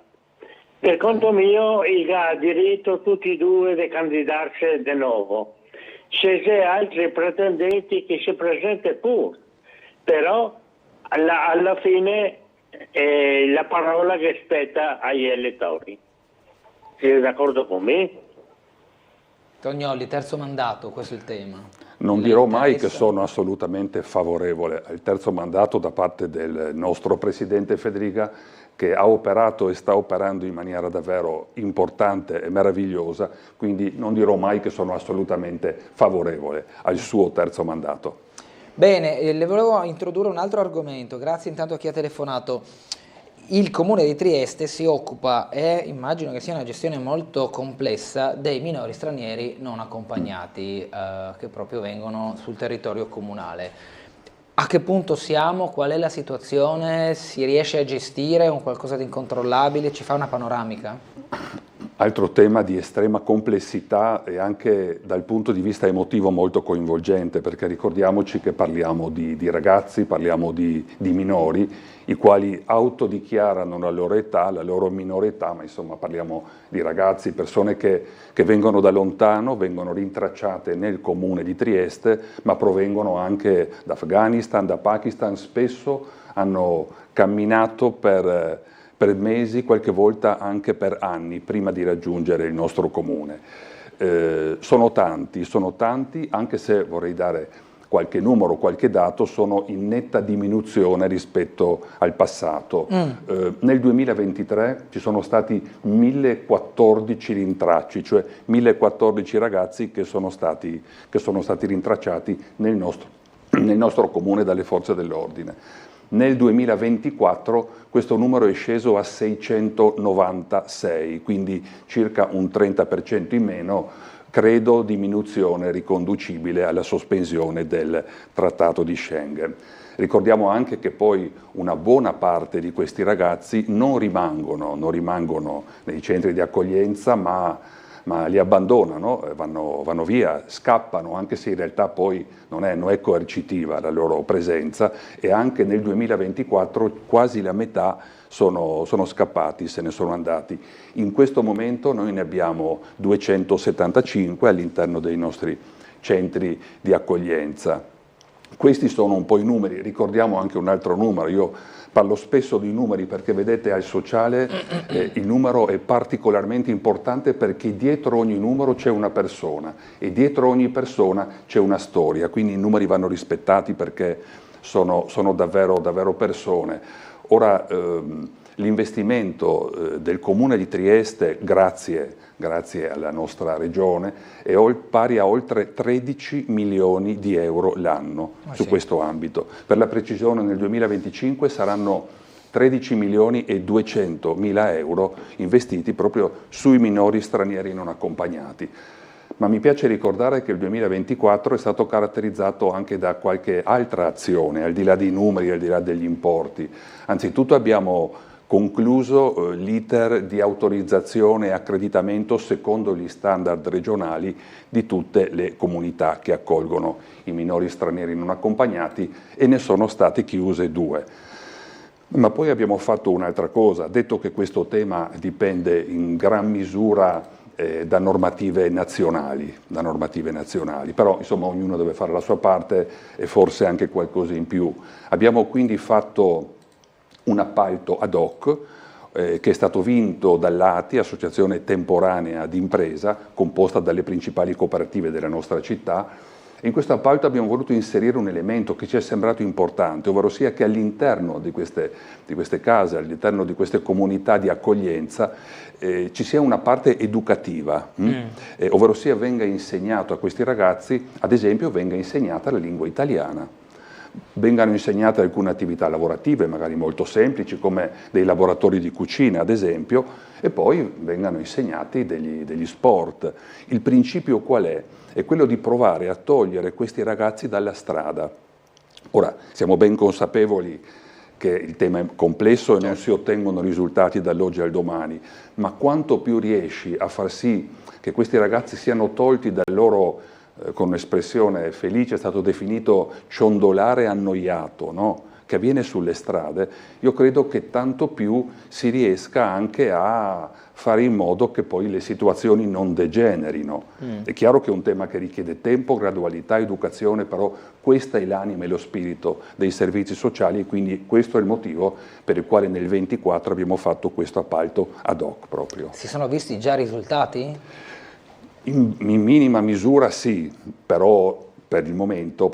Per conto mio, ha diritto tutti e 2 di candidarsi di nuovo. Se c'è altri pretendenti che si presentano pure, però alla fine è la parola che spetta agli elettori. Siete d'accordo con me? Tognoli, terzo mandato, questo è il tema. Non dirò mai che sono assolutamente favorevole al terzo mandato da parte del nostro Presidente Federica, che ha operato e sta operando in maniera davvero importante e meravigliosa, quindi non dirò mai che sono assolutamente favorevole al suo terzo mandato. Bene, le volevo introdurre un altro argomento, grazie intanto a chi ha telefonato. Il Comune di Trieste si occupa, e immagino che sia una gestione molto complessa, dei minori stranieri non accompagnati che proprio vengono sul territorio comunale. A che punto siamo? Qual è la situazione? Si riesce a gestire un qualcosa di incontrollabile? Ci fa una panoramica? Altro tema di estrema complessità e anche dal punto di vista emotivo molto coinvolgente, perché ricordiamoci che parliamo di ragazzi, parliamo di minori, i quali autodichiarano la loro età, la loro minore età, ma insomma parliamo di ragazzi, persone che vengono da lontano, vengono rintracciate nel comune di Trieste, ma provengono anche da Afghanistan, da Pakistan, spesso hanno camminato per mesi, qualche volta anche per anni, prima di raggiungere il nostro comune. Sono tanti, anche se vorrei dare qualche numero, qualche dato, sono in netta diminuzione rispetto al passato. Nel 2023 ci sono stati 1014 rintracci, cioè 1014 ragazzi che sono stati rintracciati nel nostro comune dalle forze dell'ordine. Nel 2024 questo numero è sceso a 696, quindi circa un 30% in meno, credo diminuzione riconducibile alla sospensione del Trattato di Schengen. Ricordiamo anche che poi una buona parte di questi ragazzi non rimangono nei centri di accoglienza, ma li abbandonano, vanno via, scappano, anche se in realtà poi non è coercitiva la loro presenza, e anche nel 2024 quasi la metà sono scappati, se ne sono andati. In questo momento noi ne abbiamo 275 all'interno dei nostri centri di accoglienza. Questi sono un po' i numeri, ricordiamo anche un altro numero. Io parlo spesso di numeri perché vedete al sociale il numero è particolarmente importante, perché dietro ogni numero c'è una persona e dietro ogni persona c'è una storia, quindi i numeri vanno rispettati perché sono davvero persone. Ora l'investimento del Comune di Trieste, grazie alla nostra regione, è pari a oltre 13 milioni di euro l'anno su questo ambito. Per la precisione, nel 2025 saranno 13 milioni e 200 mila euro investiti proprio sui minori stranieri non accompagnati. Ma mi piace ricordare che il 2024 è stato caratterizzato anche da qualche altra azione, al di là dei numeri, al di là degli importi. Anzitutto abbiamo concluso l'iter di autorizzazione e accreditamento secondo gli standard regionali di tutte le comunità che accolgono i minori stranieri non accompagnati, e ne sono state chiuse 2. Ma poi abbiamo fatto un'altra cosa, detto che questo tema dipende in gran misura da normative nazionali, però insomma ognuno deve fare la sua parte e forse anche qualcosa in più. Abbiamo quindi fatto un appalto ad hoc che è stato vinto dall'ATI, Associazione Temporanea d'Impresa, composta dalle principali cooperative della nostra città. In questo appalto abbiamo voluto inserire un elemento che ci è sembrato importante, ovvero sia che all'interno di queste case, all'interno di queste comunità di accoglienza, ci sia una parte educativa, ovvero sia venga insegnato a questi ragazzi, ad esempio venga insegnata la lingua italiana, vengano insegnate alcune attività lavorative, magari molto semplici, come dei laboratori di cucina, ad esempio, e poi vengano insegnati degli sport. Il principio qual è? È quello di provare a togliere questi ragazzi dalla strada. Ora, siamo ben consapevoli che il tema è complesso e non si ottengono risultati dall'oggi al domani, ma quanto più riesci a far sì che questi ragazzi siano tolti dal loro, con un'espressione felice, è stato definito ciondolare annoiato, no? Che avviene sulle strade, io credo che tanto più si riesca anche a fare in modo che poi le situazioni non degenerino. È chiaro che è un tema che richiede tempo, gradualità, educazione, però questa è l'anima e lo spirito dei servizi sociali, e quindi questo è il motivo per il quale nel 24 abbiamo fatto questo appalto ad hoc proprio. Si sono visti già risultati? In minima misura sì, però per il momento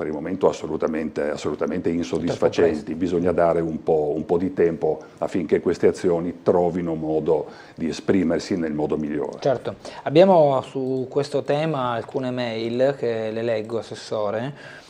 assolutamente insoddisfacenti. Bisogna dare un po' di tempo affinché queste azioni trovino modo di esprimersi nel modo migliore. Certo, abbiamo su questo tema alcune mail che le leggo, Assessore.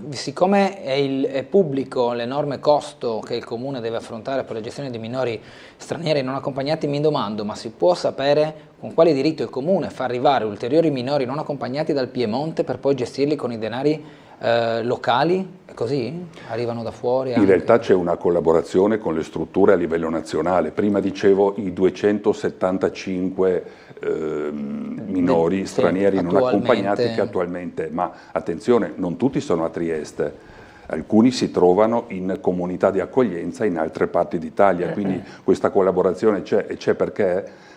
Siccome è pubblico l'enorme costo che il Comune deve affrontare per la gestione di minori stranieri non accompagnati, mi domando, ma si può sapere con quale diritto il Comune fa arrivare ulteriori minori non accompagnati dal Piemonte per poi gestirli con i denari locali? È così? Arrivano da fuori? In realtà c'è una collaborazione con le strutture a livello nazionale. Prima dicevo i 275 minori stranieri non accompagnati che attualmente, ma attenzione, non tutti sono a Trieste, alcuni si trovano in comunità di accoglienza in altre parti d'Italia, quindi questa collaborazione c'è, e c'è perché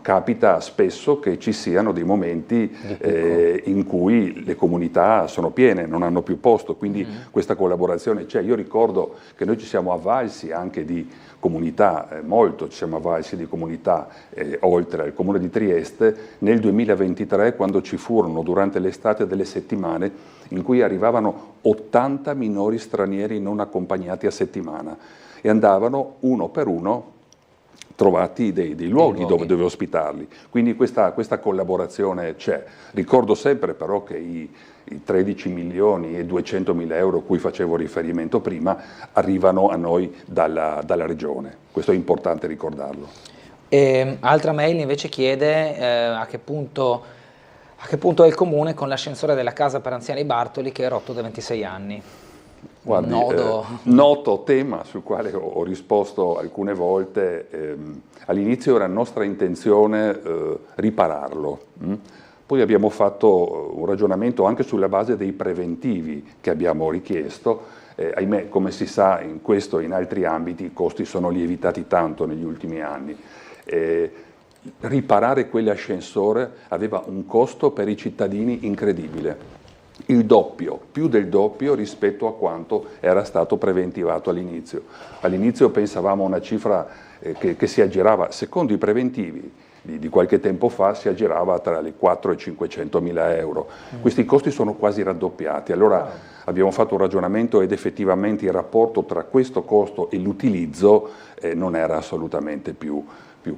capita spesso che ci siano dei momenti in cui le comunità sono piene, non hanno più posto, quindi questa collaborazione c'è. Io ricordo che noi ci siamo avvalsi anche di comunità, molto ci siamo avvalsi di comunità oltre al Comune di Trieste nel 2023, quando ci furono durante l'estate delle settimane in cui arrivavano 80 minori stranieri non accompagnati a settimana e andavano uno per uno trovati dei luoghi dove ospitarli, quindi questa collaborazione c'è. Ricordo sempre però che i 13 milioni e 200 mila euro a cui facevo riferimento prima arrivano a noi dalla Regione, questo è importante ricordarlo. Altra mail invece chiede a che punto è il Comune con l'ascensore della casa per anziani Bartoli che è rotto da 26 anni. Guardi, noto tema sul quale ho risposto alcune volte. All'inizio era nostra intenzione ripararlo, poi abbiamo fatto un ragionamento anche sulla base dei preventivi che abbiamo richiesto. Ahimè, come si sa, in questo e in altri ambiti i costi sono lievitati tanto negli ultimi anni. Riparare quell'ascensore aveva un costo per i cittadini incredibile. Il doppio, più del doppio rispetto a quanto era stato preventivato all'inizio. All'inizio pensavamo a una cifra che si aggirava, secondo i preventivi di qualche tempo fa, si aggirava tra le 4 e 500 mila euro. Questi costi sono quasi raddoppiati. Allora abbiamo fatto un ragionamento ed effettivamente il rapporto tra questo costo e l'utilizzo non era assolutamente più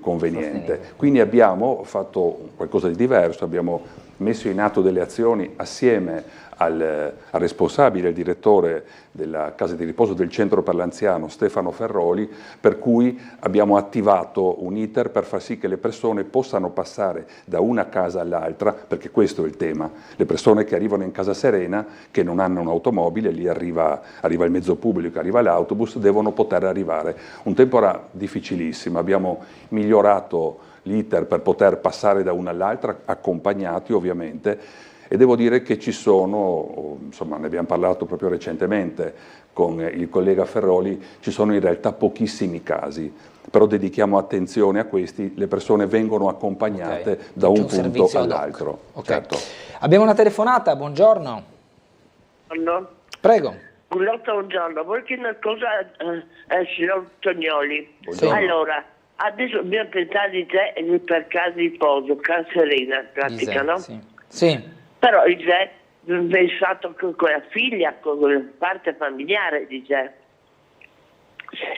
conveniente. Quindi abbiamo fatto qualcosa di diverso, abbiamo messo in atto delle azioni assieme al responsabile, il direttore della casa di riposo del centro per l'anziano Stefano Ferroli, per cui abbiamo attivato un iter per far sì che le persone possano passare da una casa all'altra, perché questo è il tema. Le persone che arrivano in Casa Serena, che non hanno un'automobile, lì arriva il mezzo pubblico, arriva l'autobus, devono poter arrivare. Un tempo era difficilissimo, abbiamo migliorato l'iter per poter passare da una all'altra, accompagnati ovviamente, e devo dire che ci sono, insomma ne abbiamo parlato proprio recentemente con il collega Ferroli, ci sono in realtà pochissimi casi, però dedichiamo attenzione a questi, le persone vengono accompagnate da un punto all'altro. Certo. Abbiamo una telefonata, buongiorno. Buongiorno. Prego. Buongiorno, vuoi che una cosa signor Tognoli? Sì. Allora, adesso dobbiamo pensare di te per casa di riposo, Casa Serena, in pratica, no? Sì. Però il Gè pensato con la figlia, con la parte familiare di Gè.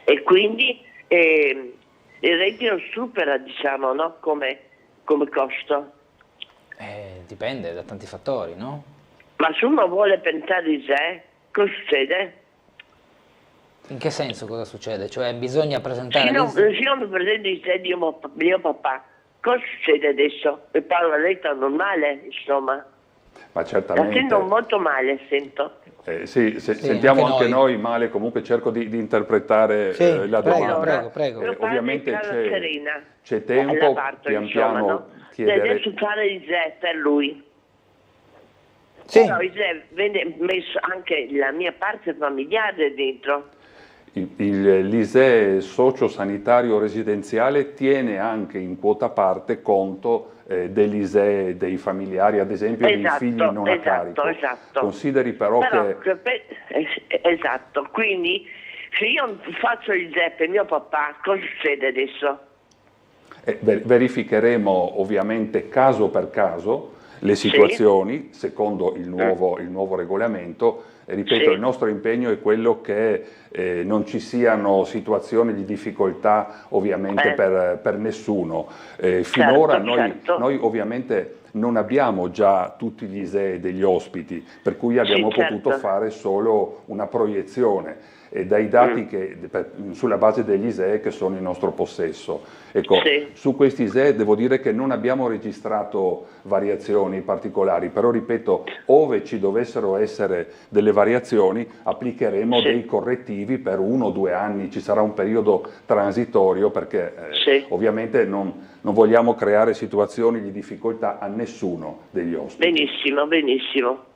E quindi il reddito supera, diciamo, no? Come costo. Dipende da tanti fattori, no? Ma se uno vuole pensare di Gè, cosa succede? In che senso cosa succede? Cioè bisogna presentare... Se io non presento di sé di mio papà, cosa succede adesso? Mi parlo a letta normale, insomma. Ma certamente... La sento molto male, sento. Sì, sentiamo anche noi male, comunque cerco di interpretare la domanda. Prego. Ovviamente c'è tempo, pian piano, no? chiedere... Deve adesso fare il Gè per lui. Sì. Però il Gè viene messo anche la mia parte familiare dentro. L'ISEE socio-sanitario residenziale tiene anche in quota parte conto dell'ISEE dei familiari, ad esempio dei figli non a carico. Esatto. Consideri però che... Esatto, quindi se io faccio il ISEE per mio papà, cosa succede adesso? Verificheremo ovviamente caso per caso le situazioni, secondo il nuovo regolamento. Ripeto, il nostro impegno è quello che non ci siano situazioni di difficoltà ovviamente per nessuno. Finora noi ovviamente non abbiamo già tutti gli ISEE degli ospiti, per cui abbiamo potuto fare solo una proiezione. e dai dati sulla base degli ISEE che sono in nostro possesso. Ecco, su questi ISEE devo dire che non abbiamo registrato variazioni particolari, però ripeto, ove ci dovessero essere delle variazioni applicheremo dei correttivi per 1 o 2 anni, ci sarà un periodo transitorio perché ovviamente non vogliamo creare situazioni di difficoltà a nessuno degli ospiti. Benissimo, benissimo.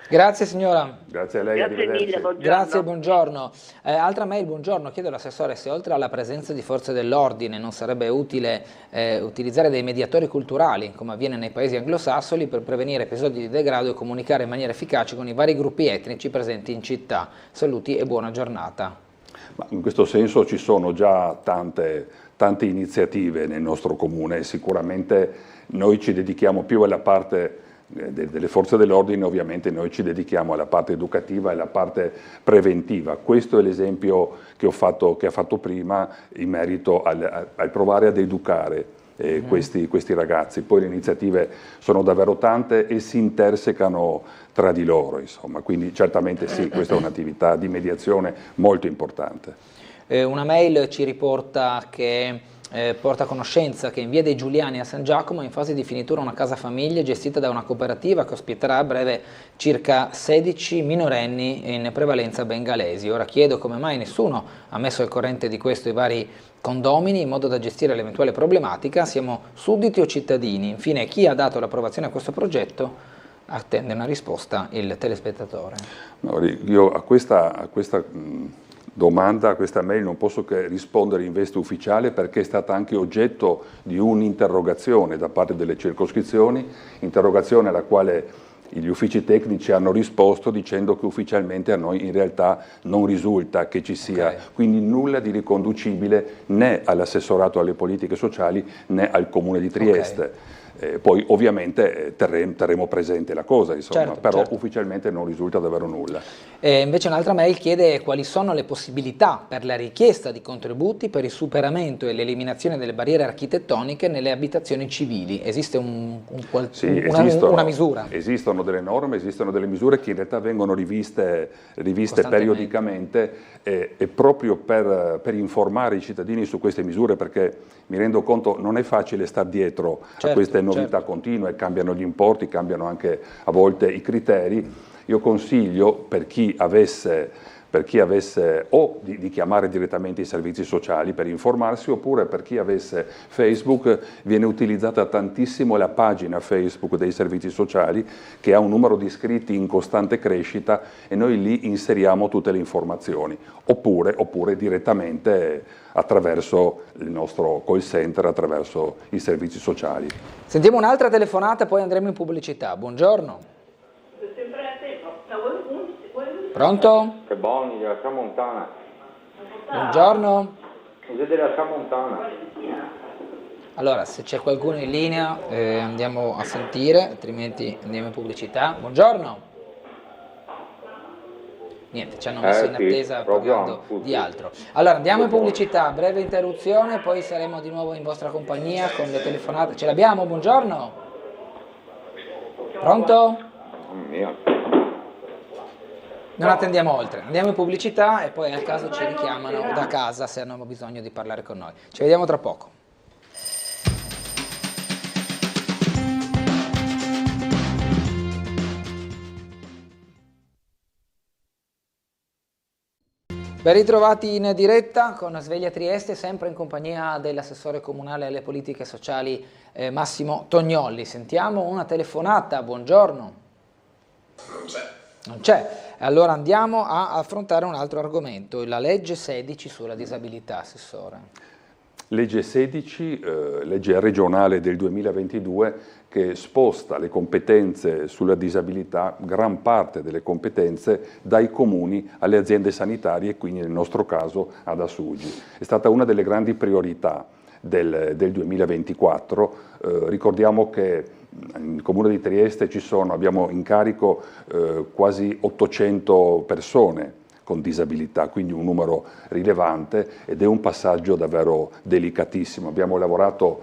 Grazie signora. Grazie a lei. Grazie mille, buongiorno. Grazie, buongiorno. Altra mail, buongiorno. Chiedo all'assessore se oltre alla presenza di forze dell'ordine non sarebbe utile utilizzare dei mediatori culturali, come avviene nei paesi anglosassoni, per prevenire episodi di degrado e comunicare in maniera efficace con i vari gruppi etnici presenti in città. Saluti e buona giornata. Ma in questo senso ci sono già tante iniziative nel nostro comune e sicuramente noi ci dedichiamo più alla parte delle forze dell'ordine, ovviamente noi ci dedichiamo alla parte educativa e alla parte preventiva. Questo è l'esempio che ha fatto prima in merito al provare ad educare questi ragazzi. Poi le iniziative sono davvero tante e si intersecano tra di loro, insomma. Quindi certamente sì, questa è un'attività di mediazione molto importante. Una mail ci riporta che porta a conoscenza che in via dei Giuliani a San Giacomo è in fase di finitura una casa famiglie gestita da una cooperativa che ospiterà a breve circa 16 minorenni in prevalenza bengalesi. Ora chiedo come mai nessuno ha messo al corrente di questo i vari condomini in modo da gestire l'eventuale problematica. Siamo sudditi o cittadini? Infine, chi ha dato l'approvazione a questo progetto? Attende una risposta il telespettatore. Io a questa domanda, a questa mail non posso che rispondere in veste ufficiale perché è stata anche oggetto di un'interrogazione da parte delle circoscrizioni, interrogazione alla quale gli uffici tecnici hanno risposto dicendo che ufficialmente a noi in realtà non risulta che ci sia quindi nulla di riconducibile né all'assessorato alle politiche sociali né al Comune di Trieste. Poi ovviamente terremo presente la cosa, insomma, però ufficialmente non risulta davvero nulla. Invece un'altra mail chiede quali sono le possibilità per la richiesta di contributi per il superamento e l'eliminazione delle barriere architettoniche nelle abitazioni civili. Esiste una misura? Esistono delle norme, esistono delle misure che in realtà vengono riviste periodicamente e proprio per informare i cittadini su queste misure, perché mi rendo conto non è facile star dietro a queste novità continue, cambiano gli importi, cambiano anche a volte i criteri. Io consiglio per chi avesse o di chiamare direttamente i servizi sociali per informarsi, oppure per chi avesse Facebook viene utilizzata tantissimo la pagina Facebook dei servizi sociali che ha un numero di iscritti in costante crescita e noi lì inseriamo tutte le informazioni, oppure direttamente attraverso il nostro call center, attraverso i servizi sociali. Sentiamo un'altra telefonata, poi andremo in pubblicità. Buongiorno. Pronto? Che buoni, della Tramontana. Buongiorno. Siete della Tramontana. Allora, se c'è qualcuno in linea andiamo a sentire, altrimenti andiamo in pubblicità. Buongiorno. Niente, ci hanno messo in attesa parlando di altro. Allora, andiamo in pubblicità, breve interruzione, poi saremo di nuovo in vostra compagnia con le telefonate. Ce l'abbiamo? Buongiorno. Pronto? Non attendiamo oltre, andiamo in pubblicità e poi al caso ci richiamano da casa se hanno bisogno di parlare con noi. Ci vediamo tra poco. Ben ritrovati in diretta con Sveglia Trieste, sempre in compagnia dell'assessore comunale alle politiche sociali Massimo Tognolli. Sentiamo una telefonata, buongiorno. Non c'è. Allora andiamo a affrontare un altro argomento, la legge 16 sulla disabilità, assessore. Legge 16, legge regionale del 2022, che sposta le competenze sulla disabilità, gran parte delle competenze, dai comuni alle aziende sanitarie e quindi nel nostro caso ad Assugi. È stata una delle grandi priorità del 2024. Ricordiamo che nel Comune di Trieste abbiamo in carico quasi 800 persone con disabilità, quindi un numero rilevante ed è un passaggio davvero delicatissimo. Abbiamo lavorato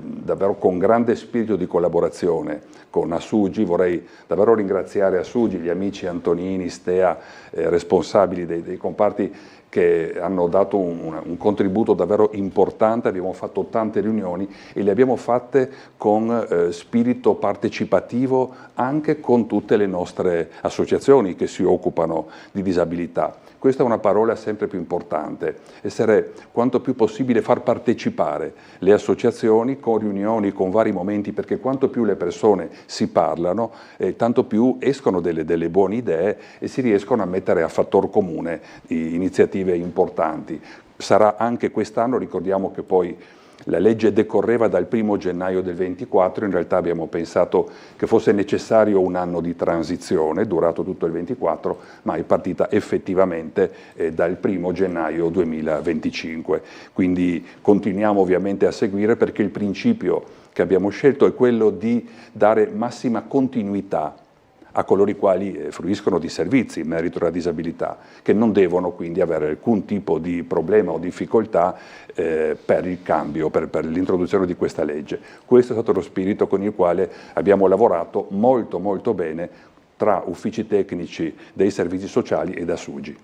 davvero con grande spirito di collaborazione con Assugi, vorrei davvero ringraziare Assugi, gli amici Antonini, Stea, responsabili dei comparti che hanno dato un contributo davvero importante. Abbiamo fatto tante riunioni e le abbiamo fatte con spirito partecipativo anche con tutte le nostre associazioni che si occupano di disabilità. Questa è una parola sempre più importante, essere quanto più possibile far partecipare le associazioni con riunioni, con vari momenti, perché quanto più le persone si parlano, tanto più escono delle buone idee e si riescono a mettere a fattor comune iniziative importanti. Sarà anche quest'anno, ricordiamo che poi la legge decorreva dal 1° gennaio del 24, in realtà abbiamo pensato che fosse necessario un anno di transizione, durato tutto il 24, ma è partita effettivamente dal 1° gennaio 2025. Quindi continuiamo ovviamente a seguire, perché il principio che abbiamo scelto è quello di dare massima continuità a coloro i quali fruiscono di servizi in merito alla disabilità, che non devono quindi avere alcun tipo di problema o difficoltà per il cambio, per l'introduzione di questa legge. Questo è stato lo spirito con il quale abbiamo lavorato molto molto bene tra uffici tecnici dei servizi sociali ed Assugi.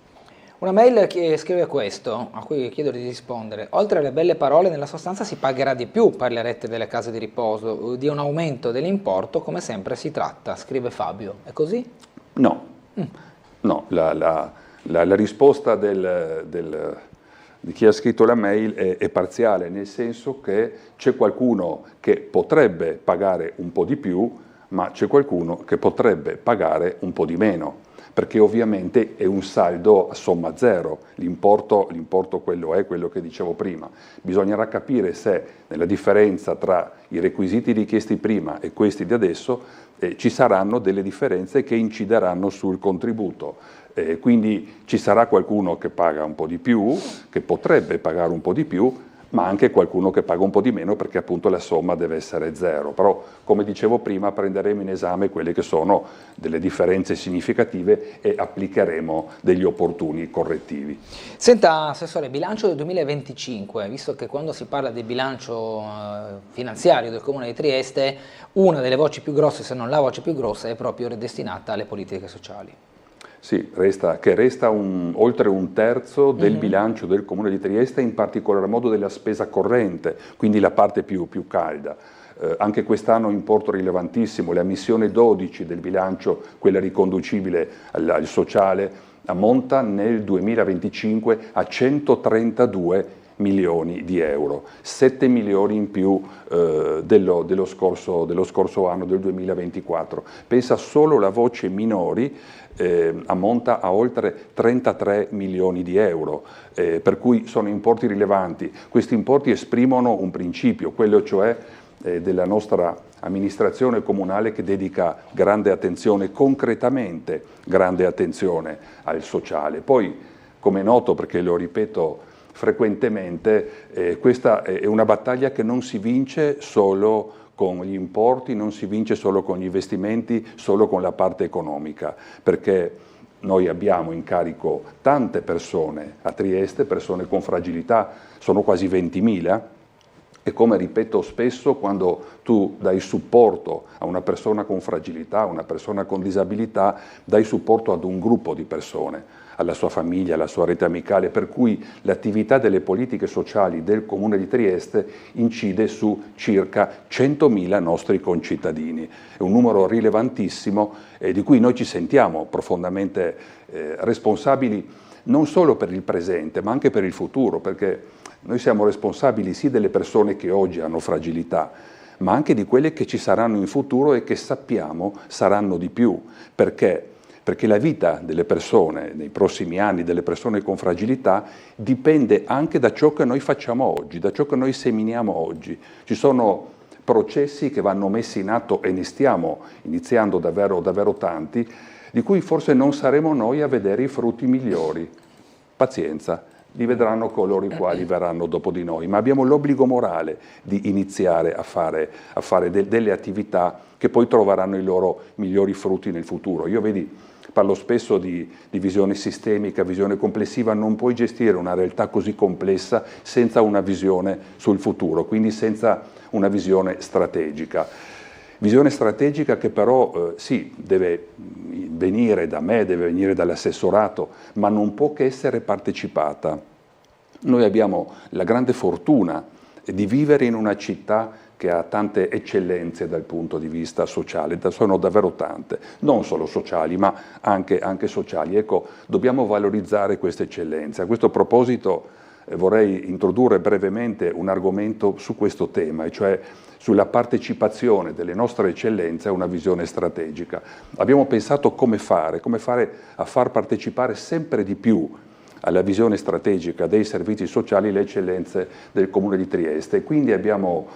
Una mail che scrive questo, a cui chiedo di rispondere. Oltre alle belle parole, nella sostanza si pagherà di più per le rette delle case di riposo, di un aumento dell'importo, come sempre si tratta, scrive Fabio. È così? No, no, la risposta di chi ha scritto la mail è parziale, nel senso che c'è qualcuno che potrebbe pagare un po' di più, ma c'è qualcuno che potrebbe pagare un po' di meno, perché ovviamente è un saldo a somma zero, l'importo quello è quello che dicevo prima. Bisognerà capire se nella differenza tra i requisiti richiesti prima e questi di adesso ci saranno delle differenze che incideranno sul contributo. Quindi ci sarà qualcuno che paga un po' di più, che potrebbe pagare un po' di più, ma anche qualcuno che paga un po' di meno, perché appunto la somma deve essere zero. Però, come dicevo prima, prenderemo in esame quelle che sono delle differenze significative e applicheremo degli opportuni correttivi. Senta, Assessore, bilancio del 2025, visto che quando si parla di bilancio finanziario del Comune di Trieste, una delle voci più grosse, se non la voce più grossa, è proprio destinata alle politiche sociali. Sì, resta oltre un terzo del bilancio del Comune di Trieste, in particolar modo della spesa corrente, quindi la parte più calda. Anche quest'anno importo rilevantissimo, la missione 12 del bilancio, quella riconducibile al sociale, ammonta nel 2025 a 132 milioni di euro, 7 milioni in più dello scorso anno, del 2024. Pensa solo la voce minori ammonta a oltre 33 milioni di euro, per cui sono importi rilevanti. Questi importi esprimono un principio, quello cioè della nostra amministrazione comunale, che dedica grande attenzione, concretamente grande attenzione al sociale. Poi, come è noto, perché lo ripeto frequentemente, questa è una battaglia che non si vince solo con gli importi, non si vince solo con gli investimenti, solo con la parte economica, perché noi abbiamo in carico tante persone a Trieste, persone con fragilità, sono quasi 20.000, e come ripeto spesso, quando tu dai supporto a una persona con fragilità, a una persona con disabilità, dai supporto ad un gruppo di persone, alla sua famiglia, alla sua rete amicale, per cui l'attività delle politiche sociali del Comune di Trieste incide su circa 100.000 nostri concittadini. È un numero rilevantissimo di cui noi ci sentiamo profondamente responsabili, non solo per il presente, ma anche per il futuro, perché noi siamo responsabili sì delle persone che oggi hanno fragilità, ma anche di quelle che ci saranno in futuro e che sappiamo saranno di più, perché la vita delle persone nei prossimi anni, delle persone con fragilità, dipende anche da ciò che noi facciamo oggi, da ciò che noi seminiamo oggi. Ci sono processi che vanno messi in atto, e ne stiamo iniziando davvero tanti, di cui forse non saremo noi a vedere i frutti migliori. Pazienza, li vedranno coloro i quali verranno dopo di noi, ma abbiamo l'obbligo morale di iniziare a fare delle attività che poi troveranno i loro migliori frutti nel futuro. Io, vedi, Parlo spesso di visione sistemica, visione complessiva, non puoi gestire una realtà così complessa senza una visione sul futuro, quindi senza una visione strategica. Visione strategica che però sì, deve venire da me, deve venire dall'assessorato, ma non può che essere partecipata. Noi abbiamo la grande fortuna di vivere in una città che ha tante eccellenze dal punto di vista sociale, sono davvero tante, non solo sociali ma anche sociali. Ecco, dobbiamo valorizzare queste eccellenze. A questo proposito vorrei introdurre brevemente un argomento su questo tema, e cioè sulla partecipazione delle nostre eccellenze a una visione strategica. Abbiamo pensato come fare a far partecipare sempre di più alla visione strategica dei servizi sociali le eccellenze del Comune di Trieste, e quindi abbiamo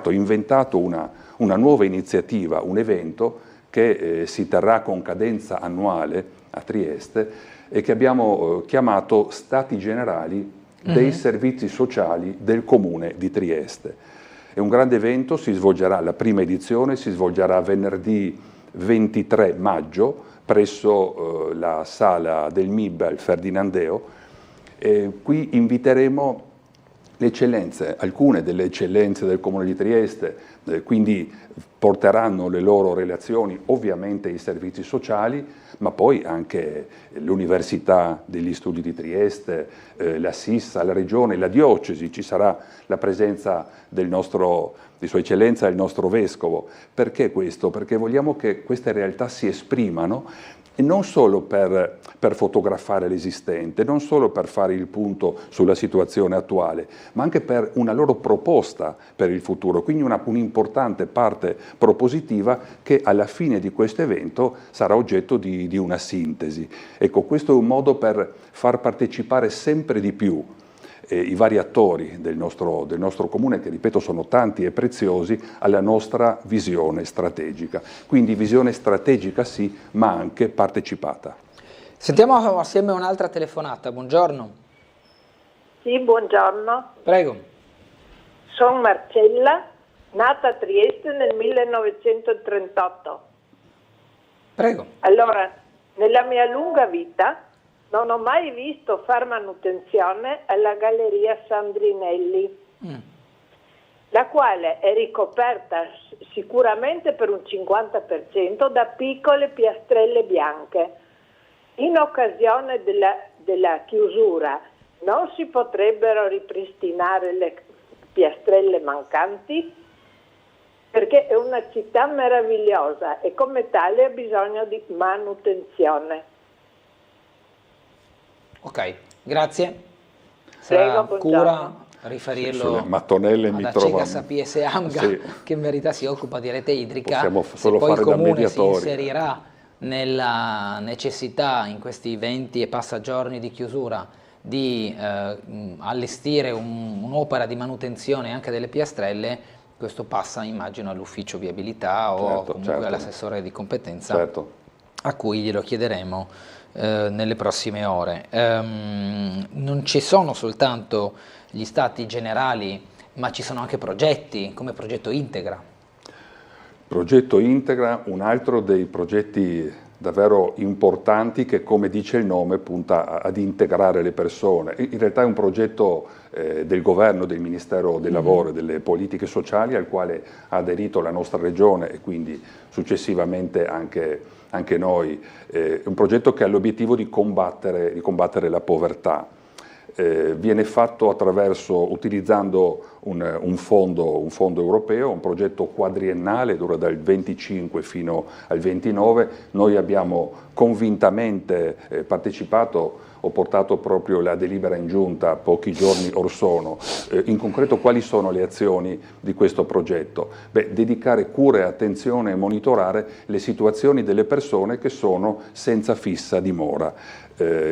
inventato una nuova iniziativa, un evento che si terrà con cadenza annuale a Trieste e che abbiamo chiamato Stati Generali dei Servizi Sociali del Comune di Trieste. È un grande evento, la prima edizione si svolgerà venerdì 23 maggio presso la sala del MIB al Ferdinandeo. Qui inviteremo le eccellenze, alcune delle eccellenze del Comune di Trieste, quindi porteranno le loro relazioni, ovviamente i servizi sociali, ma poi anche l'Università degli Studi di Trieste, la SISSA, la Regione, la Diocesi, ci sarà la presenza di Sua Eccellenza il nostro Vescovo. Perché questo? Perché vogliamo che queste realtà si esprimano, e non solo per fotografare l'esistente, non solo per fare il punto sulla situazione attuale, ma anche per una loro proposta per il futuro, quindi un'importante parte propositiva che alla fine di questo evento sarà oggetto di una sintesi. Ecco, questo è un modo per far partecipare sempre di più i vari attori del nostro comune, che ripeto sono tanti e preziosi, alla nostra visione strategica. Quindi visione strategica sì, ma anche partecipata. Sentiamo assieme un'altra telefonata. Buongiorno. Sì, buongiorno. Prego. Sono Marcella, nata a Trieste nel 1938. Prego. Allora, nella mia lunga vita non ho mai visto far manutenzione alla Galleria Sandrinelli, la quale è ricoperta sicuramente per un 50% da piccole piastrelle bianche. In occasione della chiusura non si potrebbero ripristinare le piastrelle mancanti? Perché è una città meravigliosa e come tale ha bisogno di manutenzione. Ok, grazie. Sarà cura riferirlo mattonelle ad Acega Sapiese Amga, sì, che in verità si occupa di rete idrica. Possiamo solo poi fare il Comune da mediatori. Si inserirà nella necessità in questi 20 e passa giorni di chiusura di allestire un'opera di manutenzione anche delle piastrelle. Questo passa, immagino, all'ufficio viabilità o comunque all'assessore di competenza, a cui glielo chiederemo nelle prossime ore. Non ci sono soltanto gli stati generali, ma ci sono anche progetti, come Progetto Integra. Progetto Integra, un altro dei progetti davvero importanti che, come dice il nome, punta ad integrare le persone. In realtà è un progetto del governo, del Ministero del Lavoro e delle Politiche Sociali, al quale ha aderito la nostra regione e quindi successivamente anche noi. È un progetto che ha l'obiettivo di combattere la povertà. Viene fatto utilizzando un fondo europeo, un progetto quadriennale, dura dal 25 fino al 29. Noi abbiamo convintamente partecipato, ho portato proprio la delibera in giunta pochi giorni or sono. In concreto quali sono le azioni di questo progetto? Dedicare cura e attenzione e monitorare le situazioni delle persone che sono senza fissa dimora.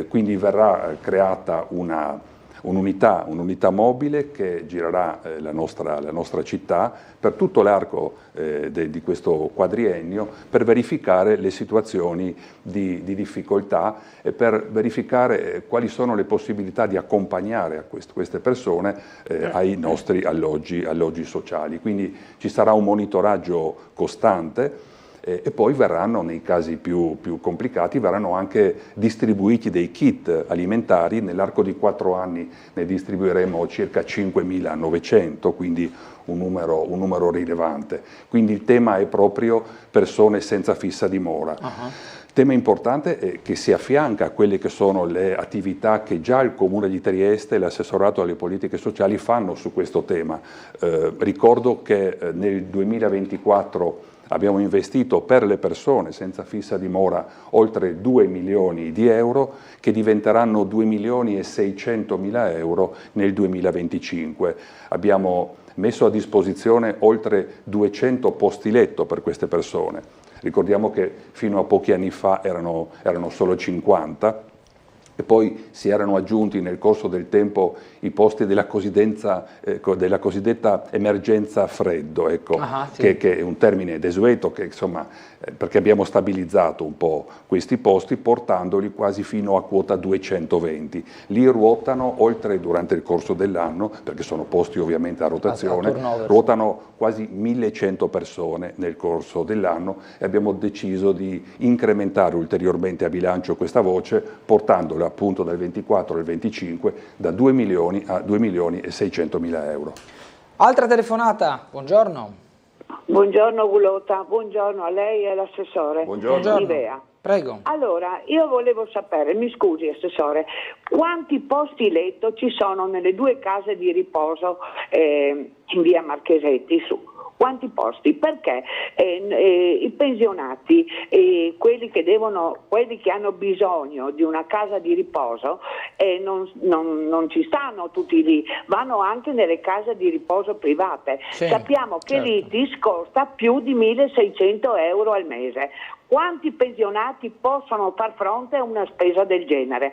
Quindi verrà creata un'unità mobile che girerà la nostra città per tutto l'arco di questo quadriennio, per verificare le situazioni di difficoltà e per verificare quali sono le possibilità di accompagnare queste persone ai nostri alloggi sociali. Quindi ci sarà un monitoraggio costante. E poi verranno, nei casi più complicati, verranno anche distribuiti dei kit alimentari. Nell'arco di 4 anni ne distribuiremo circa 5.900, quindi un numero rilevante. Quindi il tema è proprio persone senza fissa dimora. Tema importante è che si affianca a quelle che sono le attività che già il Comune di Trieste e l'assessorato alle politiche sociali fanno su questo tema. Ricordo che nel 2024 abbiamo investito per le persone senza fissa dimora oltre 2 milioni di euro, che diventeranno 2.600.000 euro nel 2025. Abbiamo messo a disposizione oltre 200 posti letto per queste persone. Ricordiamo che fino a pochi anni fa erano solo 50, e poi si erano aggiunti nel corso del tempo i posti della cosiddetta emergenza freddo, ecco, sì. che è un termine desueto, che, insomma, perché abbiamo stabilizzato un po' questi posti portandoli quasi fino a quota 220. Li ruotano oltre durante il corso dell'anno, perché sono posti ovviamente a rotazione, ruotano quasi 1.100 persone nel corso dell'anno, e abbiamo deciso di incrementare ulteriormente a bilancio questa voce, portandola appunto dal 24 al 25 da 2 milioni a 2.600.000 euro. Altra telefonata, buongiorno. Buongiorno Gulota, buongiorno a lei e all'assessore. Buongiorno. Ivea. Prego. Allora, io volevo sapere, mi scusi assessore, quanti posti letto ci sono nelle 2 case di riposo in via Marchesetti su? Quanti posti? Perché i pensionati, quelli che hanno bisogno di una casa di riposo, non ci stanno tutti lì, vanno anche nelle case di riposo private. Sì, sappiamo che l'ITIS costa più di 1.600 euro al mese. Quanti pensionati possono far fronte a una spesa del genere?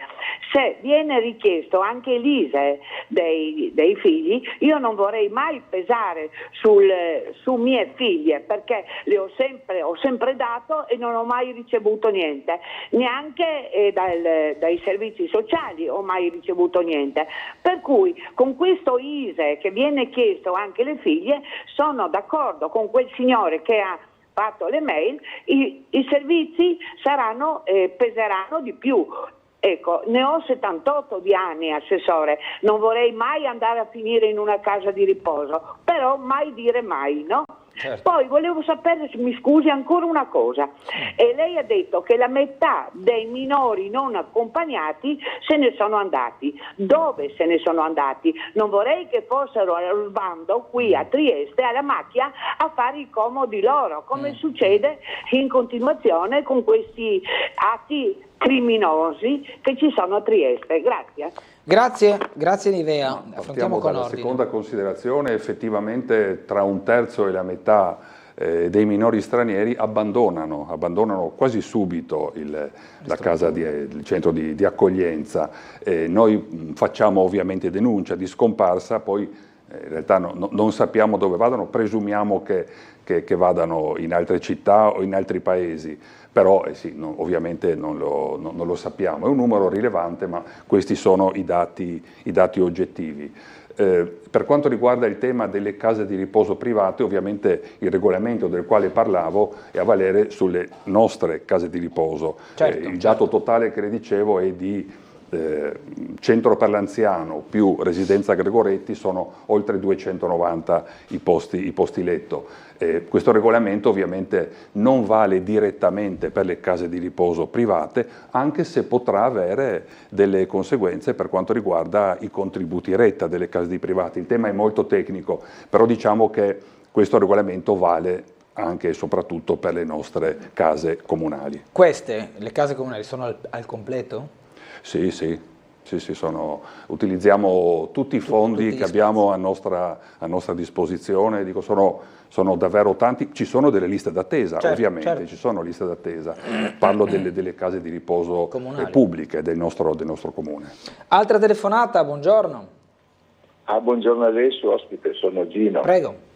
Se viene richiesto anche l'ISEE dei figli, io non vorrei mai pesare su mie figlie, perché ho sempre dato e non ho mai ricevuto niente, neanche dai servizi sociali ho mai ricevuto niente. Per cui con questo ISEE che viene chiesto anche alle figlie, sono d'accordo con quel signore che ha fatto le mail, i servizi peseranno di più. Ecco, ne ho 78 di anni, assessore, non vorrei mai andare a finire in una casa di riposo, però mai dire mai, no? Certo. Poi volevo sapere, mi scusi, ancora una cosa. Lei ha detto che la metà dei minori non accompagnati se ne sono andati. Dove se ne sono andati? Non vorrei che fossero al bando qui a Trieste, alla macchia, a fare i comodi loro, come succede in continuazione con questi atti criminosi che ci sono a Trieste. Grazie Nivea. Partiamo dalla seconda considerazione. Effettivamente tra 1/3 e la metà dei minori stranieri abbandonano quasi subito la casa, il centro di accoglienza. Noi facciamo ovviamente denuncia di scomparsa, poi in realtà non sappiamo dove vadano, presumiamo che vadano in altre città o in altri paesi, però ovviamente non lo sappiamo. È un numero rilevante, ma questi sono i dati oggettivi. Per quanto riguarda il tema delle case di riposo private, ovviamente il regolamento del quale parlavo è a valere sulle nostre case di riposo. Il dato totale che le dicevo è di centro per l'anziano più residenza Gregoretti, sono oltre 290 i posti letto. Questo regolamento ovviamente non vale direttamente per le case di riposo private, anche se potrà avere delle conseguenze per quanto riguarda i contributi retta delle case di privati. Il tema è molto tecnico, però diciamo che questo regolamento vale anche e soprattutto per le nostre case comunali. Queste, le case comunali, sono al completo? Sì, utilizziamo tutti i fondi che abbiamo a nostra disposizione, sono davvero tanti, ci sono delle liste d'attesa, ovviamente. Ci sono liste d'attesa, parlo delle case di riposo pubbliche del nostro comune. Altra telefonata, buongiorno. Buongiorno a lei, suo ospite, sono Gino. Prego.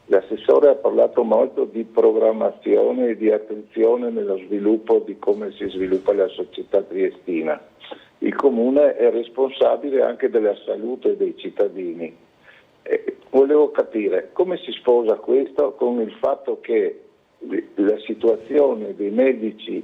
L'assessore ha parlato molto di programmazione e di attenzione nello sviluppo di come si sviluppa la società triestina. Il Comune è responsabile anche della salute dei cittadini. Volevo capire come si sposa questo con il fatto che la situazione dei medici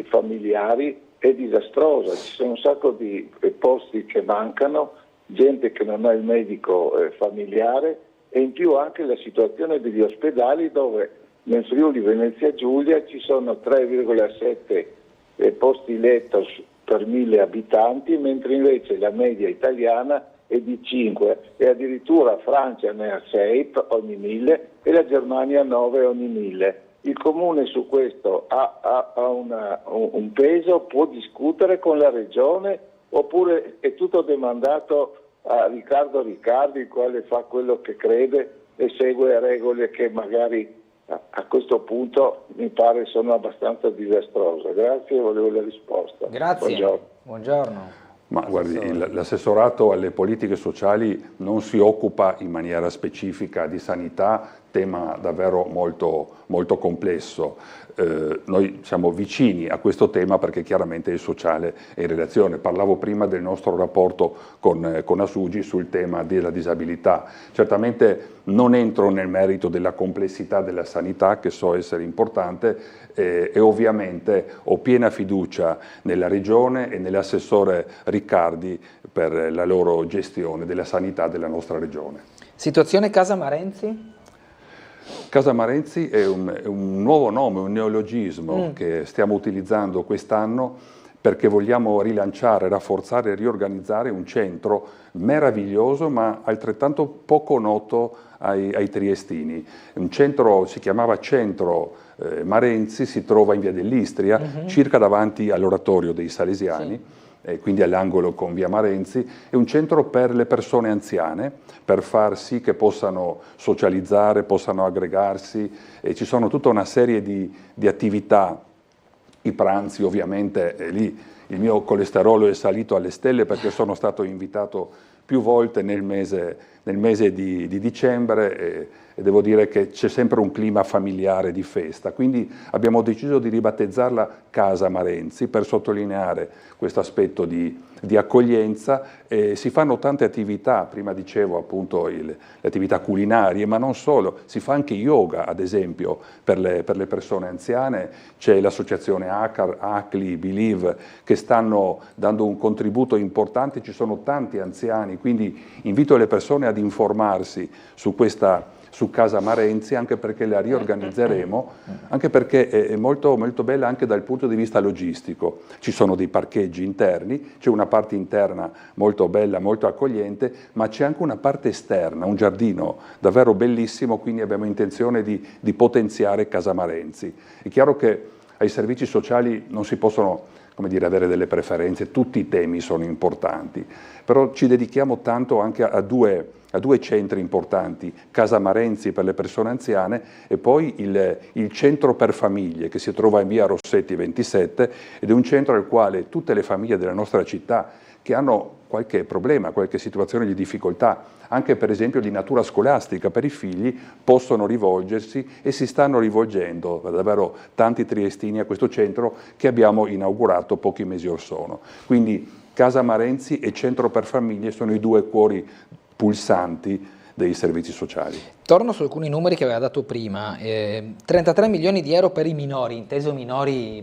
familiari è disastrosa, ci sono un sacco di posti che mancano, gente che non ha il medico familiare, e in più anche la situazione degli ospedali, dove nel Friuli Venezia Giulia ci sono 3,7 posti letto per 1000 abitanti, mentre invece la media italiana è di 5, e addirittura Francia ne ha 6 ogni 1000 e la Germania 9 ogni 1000. Il Comune su questo ha un peso, può discutere con la Regione, oppure è tutto demandato a Riccardo Riccardi, il quale fa quello che crede e segue regole che magari a questo punto mi pare sono abbastanza disastrose. Grazie, volevo la risposta. Grazie. Buongiorno. Ma guardi, l'assessorato alle politiche sociali non si occupa in maniera specifica di sanità, tema davvero molto, molto complesso. Noi siamo vicini a questo tema perché chiaramente il sociale è in relazione. Parlavo prima del nostro rapporto con Asugi sul tema della disabilità. Certamente non entro nel merito della complessità della sanità, che so essere importante, e ovviamente ho piena fiducia nella Regione e nell'assessore Riccardi per la loro gestione della sanità della nostra Regione. Situazione Casa Marenzi? Casa Marenzi è un nuovo nome, un neologismo che stiamo utilizzando quest'anno perché vogliamo rilanciare, rafforzare e riorganizzare un centro meraviglioso ma altrettanto poco noto ai triestini. Un centro, si chiamava Centro Marenzi, si trova in via dell'Istria, circa davanti all'oratorio dei Salesiani. Quindi all'angolo con via Marenzi, è un centro per le persone anziane, per far sì che possano socializzare, possano aggregarsi, e ci sono tutta una serie di attività, i pranzi ovviamente, lì il mio colesterolo è salito alle stelle perché sono stato invitato più volte nel mese di dicembre e devo dire che c'è sempre un clima familiare di festa, quindi abbiamo deciso di ribattezzarla Casa Marenzi per sottolineare questo aspetto di accoglienza. Si fanno tante attività, prima dicevo appunto le attività culinarie, ma non solo, si fa anche yoga ad esempio per le persone anziane, c'è l'associazione ACLI, Believe, che stanno dando un contributo importante, ci sono tanti anziani, quindi invito le persone ad informarsi su Casa Marenzi, anche perché la riorganizzeremo, anche perché è molto, molto bella anche dal punto di vista logistico. Ci sono dei parcheggi interni, c'è una parte interna molto bella, molto accogliente, ma c'è anche una parte esterna, un giardino davvero bellissimo, quindi abbiamo intenzione di potenziare Casa Marenzi. È chiaro che ai servizi sociali non si possono, come dire, avere delle preferenze, tutti i temi sono importanti, però ci dedichiamo tanto anche a due centri importanti, Casa Marenzi per le persone anziane e poi il centro per famiglie che si trova in via Rossetti 27 ed è un centro al quale tutte le famiglie della nostra città che hanno qualche problema, qualche situazione di difficoltà, anche per esempio di natura scolastica per i figli, possono rivolgersi e si stanno rivolgendo davvero tanti triestini a questo centro che abbiamo inaugurato pochi mesi or sono. Quindi Casa Marenzi e Centro per Famiglie sono i due cuori pulsanti dei servizi sociali. Torno su alcuni numeri che aveva dato prima, 33 milioni di euro per i minori, inteso minori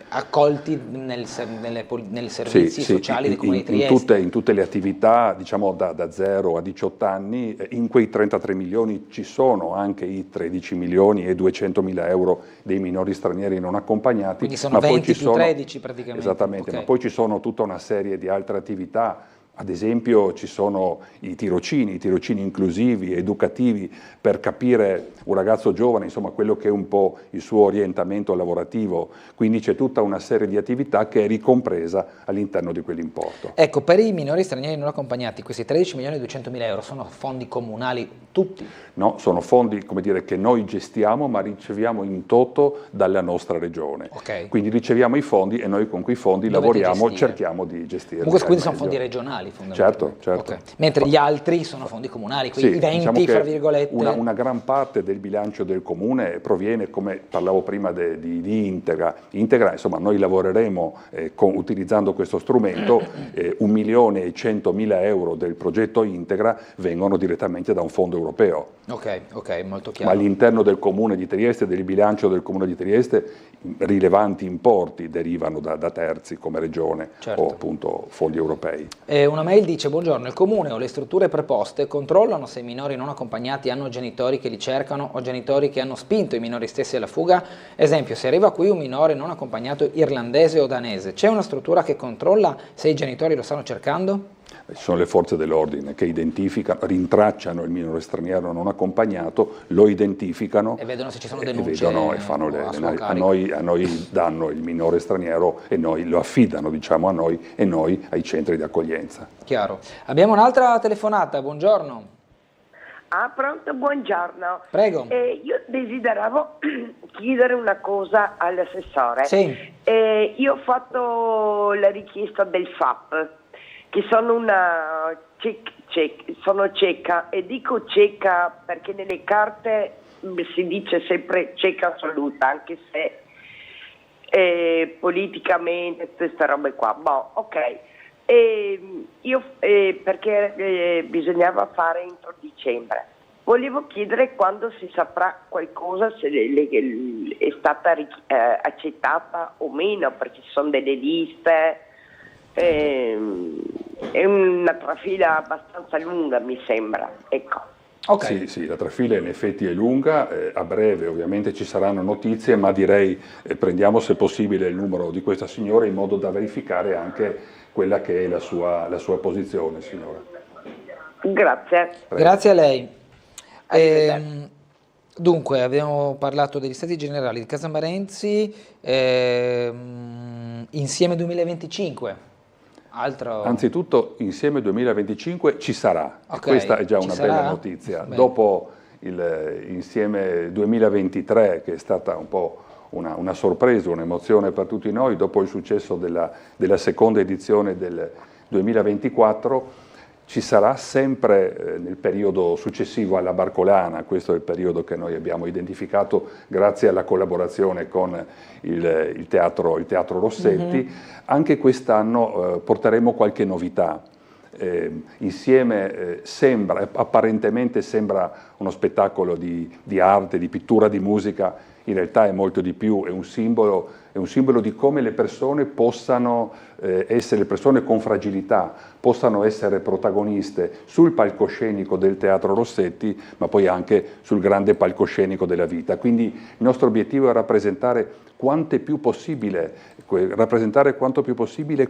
accolti nel servizi sociali dei Comuni di Trieste. In tutte le attività, diciamo da 0 a 18 anni, in quei 33 milioni ci sono anche i 13 milioni e 200 mila euro dei minori stranieri non accompagnati. Quindi sono 20 più 13 praticamente. Esattamente, okay. Ma poi ci sono tutta una serie di altre attività. Ad esempio ci sono i tirocini inclusivi, educativi, per capire un ragazzo giovane, insomma, quello che è un po' il suo orientamento lavorativo, quindi c'è tutta una serie di attività che è ricompresa all'interno di quell'importo. Ecco, per i minori stranieri non accompagnati, questi 13 milioni e 200 mila euro sono fondi comunali tutti? No, sono fondi, come dire, che noi gestiamo ma riceviamo in toto dalla nostra regione. Okay. Quindi riceviamo i fondi e noi con quei fondi lavoriamo, cerchiamo di gestirli. Comunque quindi sono fondi regionali? regionali fondamentalmente. Certo. Okay. Mentre gli altri sono fondi comunali, quindi i 20 diciamo fra virgolette. Una gran parte del bilancio del comune proviene, come parlavo prima, di Integra. Insomma, noi lavoreremo utilizzando questo strumento, 1.100.000 euro del progetto Integra vengono direttamente da un fondo europeo. Ok, molto chiaro. Ma all'interno del comune di Trieste, del bilancio del comune di Trieste, rilevanti importi derivano da terzi come regione o appunto fondi europei. Una mail dice: buongiorno, il comune o le strutture preposte controllano se i minori non accompagnati hanno genitori che li cercano o genitori che hanno spinto i minori stessi alla fuga? Esempio, se arriva qui un minore non accompagnato irlandese o danese, c'è una struttura che controlla se i genitori lo stanno cercando? Ci sono le forze dell'ordine che identificano, rintracciano il minore straniero non accompagnato, lo identificano e vedono se ci sono denunce e fanno a noi danno il minore straniero e noi lo affidano, diciamo, a noi e noi ai centri di accoglienza. Chiaro. Abbiamo un'altra telefonata, buongiorno. Pronto, buongiorno. Prego. Io desideravo chiedere una cosa all'assessore. Sì. Io ho fatto la richiesta del FAP, che sono sono cieca, e dico cieca perché nelle carte si dice sempre cieca assoluta, anche se politicamente queste robe qua. Perché bisognava fare entro dicembre. Volevo chiedere quando si saprà qualcosa, se è stata accettata o meno, perché ci sono delle liste. È una trafila abbastanza lunga, mi sembra, ecco. Sì, la trafila in effetti è lunga, a breve ovviamente ci saranno notizie, ma direi prendiamo se possibile il numero di questa signora in modo da verificare anche quella che è la sua posizione, signora. Grazie. Prego. Grazie a lei. Dunque, abbiamo parlato degli Stati Generali di Casamarenzi, Insieme 2025. Anzitutto Insieme 2025 ci sarà, questa è già una bella notizia. Bene. Dopo il Insieme 2023, che è stata un po' una sorpresa, un'emozione per tutti noi, dopo il successo della seconda edizione del 2024, ci sarà sempre nel periodo successivo alla Barcolana. Questo è il periodo che noi abbiamo identificato grazie alla collaborazione con il Teatro Rossetti. Anche quest'anno porteremo qualche novità. Insieme apparentemente sembra uno spettacolo di arte, di pittura, di musica, in realtà è molto di più, è un simbolo di come le persone possano essere, le persone con fragilità, possano essere protagoniste sul palcoscenico del Teatro Rossetti, ma poi anche sul grande palcoscenico della vita. Quindi il nostro obiettivo è rappresentare quanto più possibile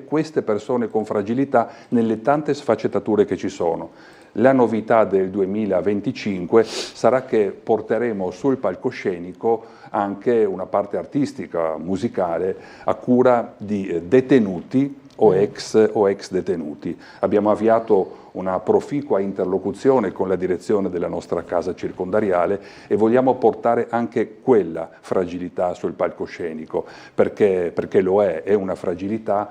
queste persone con fragilità nelle tante sfaccettature che ci sono. La novità del 2025 sarà che porteremo sul palcoscenico anche una parte artistica, musicale, a cura di detenuti o ex detenuti. Abbiamo avviato una proficua interlocuzione con la direzione della nostra casa circondariale e vogliamo portare anche quella fragilità sul palcoscenico, perché lo è una fragilità,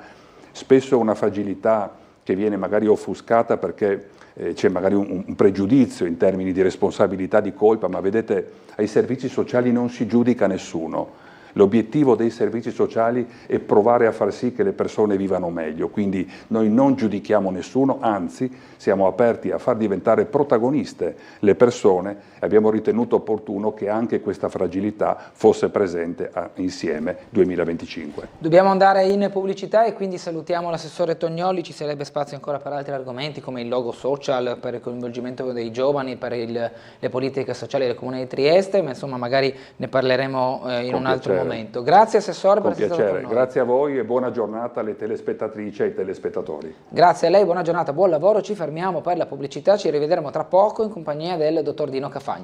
spesso una fragilità che viene magari offuscata perché c'è magari un pregiudizio in termini di responsabilità, di colpa, ma vedete, ai servizi sociali non si giudica nessuno. L'obiettivo dei servizi sociali è provare a far sì che le persone vivano meglio, quindi noi non giudichiamo nessuno, anzi siamo aperti a far diventare protagoniste le persone e abbiamo ritenuto opportuno che anche questa fragilità fosse presente a Insieme 2025. Dobbiamo andare in pubblicità e quindi salutiamo l'assessore Tognoli. Ci sarebbe spazio ancora per altri argomenti come il logo social, per il coinvolgimento dei giovani, per le politiche sociali del Comune di Trieste, ma insomma magari ne parleremo in un altro momento. Grazie Assessore per essere stato con noi. Grazie a voi e buona giornata alle telespettatrici e ai telespettatori. Grazie a lei, buona giornata, buon lavoro, ci fermiamo per la pubblicità, ci rivedremo tra poco in compagnia del dottor Dino Cafagna.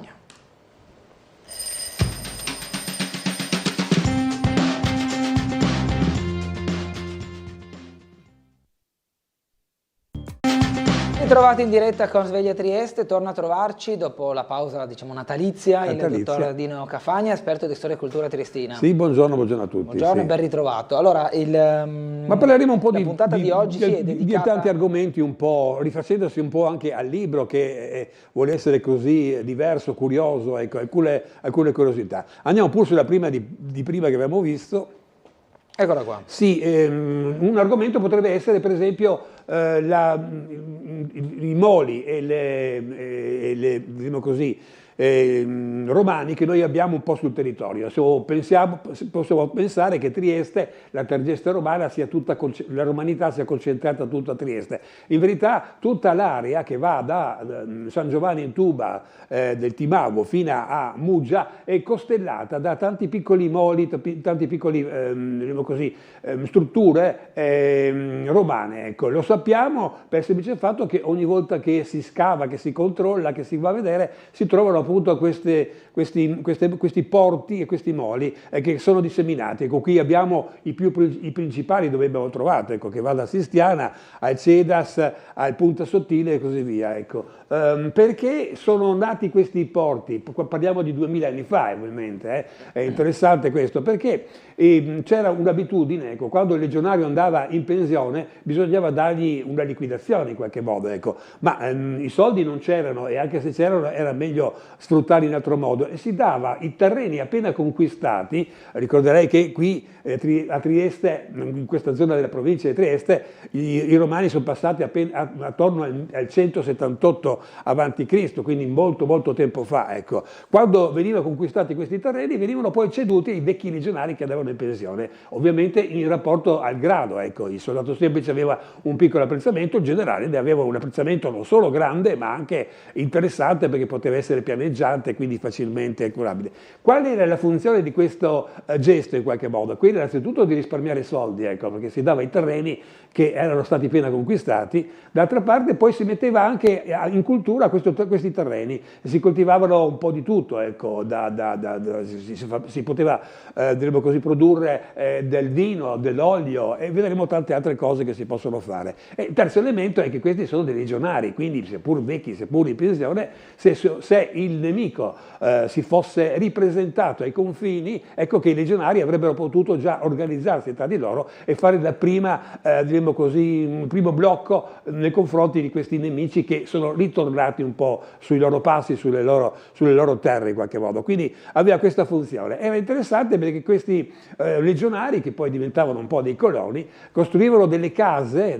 Ritrovati in diretta con Sveglia Trieste, torna a trovarci dopo la pausa, diciamo, natalizia, il dottor Dino Cafagna, esperto di storia e cultura triestina. Sì, buongiorno a tutti. Buongiorno e ben ritrovato. Allora, ma parleremo un po' la puntata di oggi è dedicata di tanti argomenti, un po' rifacendosi un po' anche al libro che vuole essere così diverso, curioso, ecco, alcune curiosità. Andiamo pure sulla prima di prima che abbiamo visto. Eccola qua. Sì, un argomento potrebbe essere per esempio i moli e diciamo così, romani che noi abbiamo un po' sul territorio. Possiamo pensare che Trieste, la Tergeste romana, la romanità sia concentrata tutta a Trieste. In verità tutta l'area che va da San Giovanni in Tuba del Timavo fino a Muggia è costellata da tanti piccoli moli, tanti piccoli diciamo così, strutture romane. Ecco, lo sappiamo per il semplice fatto che ogni volta che si scava, che si controlla, che si va a vedere, si trovano appunto questi porti e questi moli che sono disseminati. Ecco, qui abbiamo i principali dove abbiamo trovato, ecco, che va da Sistiana al Cedas, al Punta Sottile e così via. Ecco. Perché sono nati questi porti? Parliamo di 2000 anni fa, ovviamente, è interessante questo, perché c'era un'abitudine, ecco, quando il legionario andava in pensione bisognava dargli una liquidazione in qualche modo, ecco. Ma i soldi non c'erano e anche se c'erano era meglio sfruttarli in altro modo e si dava i terreni appena conquistati. Ricorderei che qui a Trieste, in questa zona della provincia di Trieste, i romani sono passati attorno al 178 avanti Cristo, quindi molto molto tempo fa, ecco. Quando venivano conquistati questi terreni venivano poi ceduti ai vecchi legionari che andavano in pensione, ovviamente in rapporto al grado, ecco. Il soldato semplice aveva un piccolo apprezzamento, il generale ne aveva un apprezzamento non solo grande ma anche interessante perché poteva essere pianeggiante e quindi facilmente curabile. Qual era la funzione di questo gesto in qualche modo? Quella innanzitutto di risparmiare soldi, ecco, perché si dava i terreni che erano stati appena conquistati, d'altra parte poi si metteva anche in cultura questi terreni, si coltivavano un po' di tutto, ecco, si poteva diremo così, produrre del vino, dell'olio e vedremo tante altre cose che si possono fare. E il terzo elemento è che questi sono dei legionari, quindi seppur vecchi, seppur in pensione, se il nemico si fosse ripresentato ai confini, ecco che i legionari avrebbero potuto già organizzarsi tra di loro e fare da prima, diremo così, un primo blocco nei confronti di questi nemici che sono ritornati un po' sui loro passi, sulle loro terre in qualche modo. Quindi aveva questa funzione. Era interessante perché questi legionari, che poi diventavano un po' dei coloni, costruivano delle case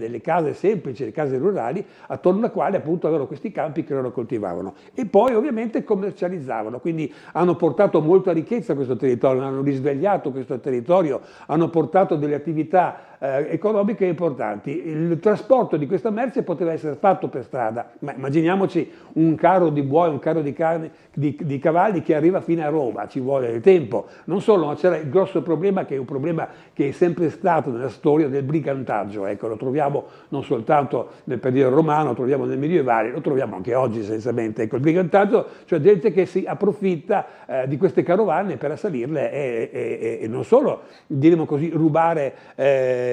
semplici, le case rurali, attorno alle quali appunto avevano questi campi che loro coltivavano. E poi ovviamente commercializzavano, quindi hanno portato molta ricchezza a questo territorio, hanno risvegliato questo territorio, hanno portato delle attività economiche importanti. Il trasporto di questa merce poteva essere fatto per strada, ma immaginiamoci un carro di buoi, un carro di cavalli che arriva fino a Roma, ci vuole del tempo. Non solo, ma c'era il grosso problema, che è un problema che è sempre stato nella storia del brigantaggio, ecco, lo troviamo non soltanto nel periodo romano, lo troviamo nel medievale, lo troviamo anche oggi essenzialmente. Ecco, il brigantaggio, cioè gente che si approfitta di queste carovane per assalirle e non solo, diremo così, rubare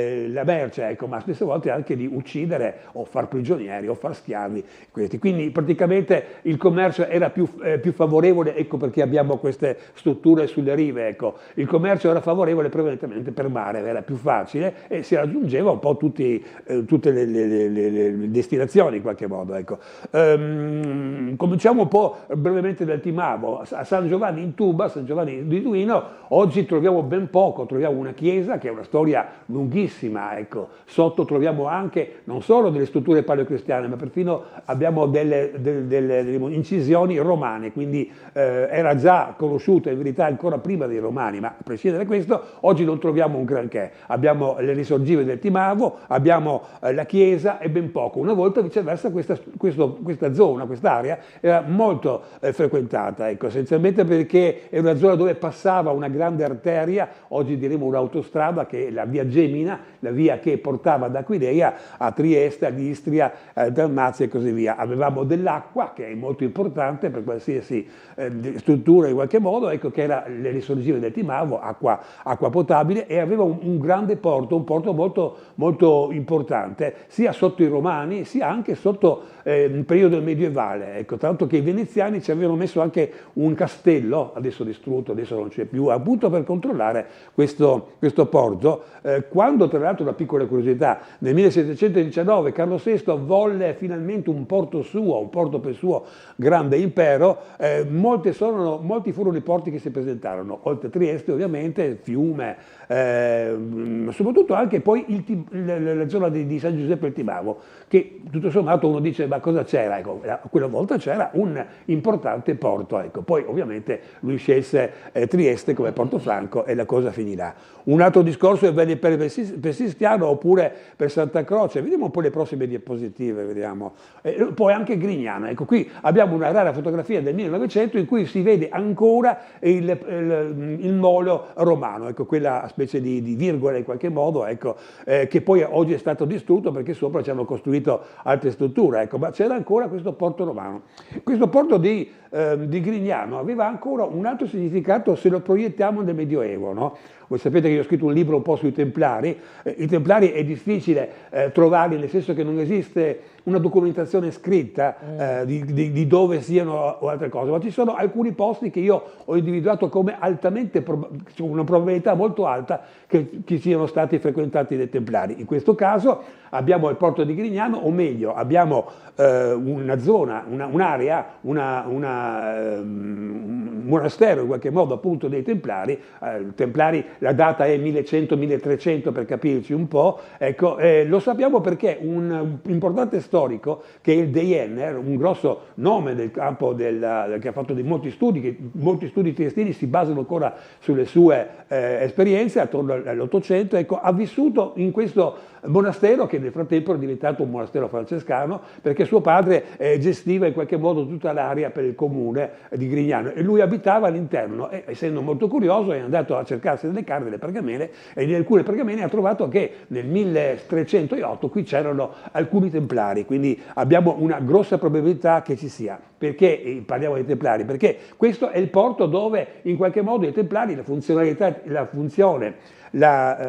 la merce, ecco, ma spesse volte anche di uccidere o far prigionieri o far schiavi questi. Quindi praticamente il commercio era più favorevole, ecco perché abbiamo queste strutture sulle rive, ecco. Il commercio era favorevole prevalentemente per mare, era più facile e si raggiungeva un po' tutte le destinazioni in qualche modo, ecco. Cominciamo un po' brevemente dal Timavo. A San Giovanni in Tuba, San Giovanni di Duino, oggi troviamo ben poco, troviamo una chiesa che è una storia lunghissima, ecco. Sotto troviamo anche non solo delle strutture paleocristiane, ma perfino abbiamo delle incisioni romane, quindi era già conosciuta in verità ancora prima dei Romani, ma a prescindere da questo oggi non troviamo un granché. Abbiamo le risorgive del Timavo, abbiamo la chiesa e ben poco. Una volta viceversa questa zona, quest'area era molto frequentata, ecco, essenzialmente perché è una zona dove passava una grande arteria, oggi diremo un'autostrada, che è la via Gemina, la via che portava da Aquileia a Trieste, all'Istria, Dalmazia e così via. Avevamo dell'acqua, che è molto importante per qualsiasi struttura in qualche modo, ecco, che era le risorgive del Timavo, acqua potabile, e aveva un grande porto, un porto molto, molto importante. importante sia sotto i Romani sia anche sotto il periodo medievale, ecco, tanto che i veneziani ci avevano messo anche un castello, adesso distrutto, adesso non c'è più, appunto per controllare questo porto. Quando, tra l'altro, una piccola curiosità, nel 1719 Carlo VI volle finalmente un porto suo, un porto per il suo grande impero, molti furono i porti che si presentarono, oltre a Trieste ovviamente, Fiume, soprattutto anche poi la zona di San Giuseppe il Timavo, che tutto sommato uno dice ma cosa c'era? Ecco, quella volta c'era un importante porto, ecco. Poi ovviamente lui scelse Trieste come portofranco e la cosa finirà. Un altro discorso è bene per Sistiano oppure per Santa Croce, vediamo un po' le prossime diapositive, vediamo. Poi anche Grignano, ecco, qui abbiamo una rara fotografia del 1900 in cui si vede ancora il molo romano, ecco, quella specie di virgola in qualche modo, ecco, che poi oggi è stato distrutto perché sopra ci hanno costruito altre strutture, ecco, ma c'era ancora questo porto romano. Questo porto di Grignano aveva ancora un altro significato se lo proiettiamo nel Medioevo, no? Voi sapete che io ho scritto un libro un po' sui Templari. I Templari è difficile trovarli, nel senso che non esiste una documentazione scritta di dove siano o altre cose, ma ci sono alcuni posti che io ho individuato come altamente, una probabilità molto alta che siano stati frequentati dai Templari. In questo caso abbiamo il porto di Grignano, o meglio, abbiamo una zona, un'area, un monastero in qualche modo appunto dei Templari. Templari, la data è 1100-1300 per capirci un po', ecco, lo sappiamo perché un importante storico che è il De Jenner, un grosso nome del campo che ha fatto molti studi triestini si basano ancora sulle sue esperienze attorno all'800, ecco, ha vissuto in questo monastero che nel frattempo è diventato un monastero francescano perché suo padre gestiva in qualche modo tutta l'area per il comune di Grignano e lui abitava all'interno e essendo molto curioso è andato a cercarsi delle carte, delle pergamene e in alcune pergamene ha trovato che nel 1308 qui c'erano alcuni templari, quindi abbiamo una grossa probabilità che ci sia. Perché parliamo dei Templari? Perché questo è il porto dove in qualche modo i Templari,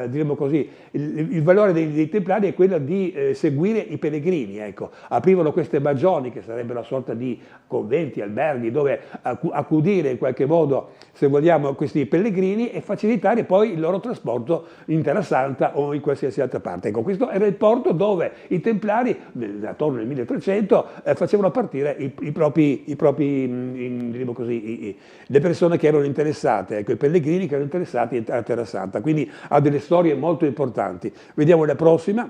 diremo così, il valore dei Templari è quello di seguire i pellegrini, ecco. Aprivano queste magioni che sarebbero una sorta di conventi, alberghi dove accudire in qualche modo, se vogliamo, questi pellegrini e facilitare poi il loro trasporto in Terra Santa o in qualsiasi altra parte. Ecco, questo era il porto dove i Templari, attorno al 1300, facevano partire diremo così, le persone che erano interessate, ecco, i pellegrini che erano interessati a Terra Santa. Quindi ha delle storie molto importanti. Vediamo la prossima.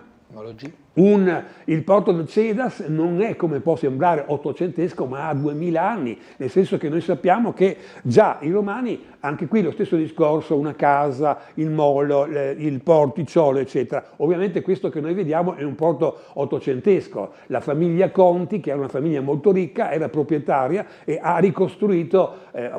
Il porto del Cedas non è, come può sembrare, ottocentesco, ma ha 2000 anni, nel senso che noi sappiamo che già i Romani, anche qui lo stesso discorso, una casa, il molo, il porticciolo, eccetera. Ovviamente questo che noi vediamo è un porto ottocentesco. La famiglia Conti, che era una famiglia molto ricca, era proprietaria e ha ricostruito,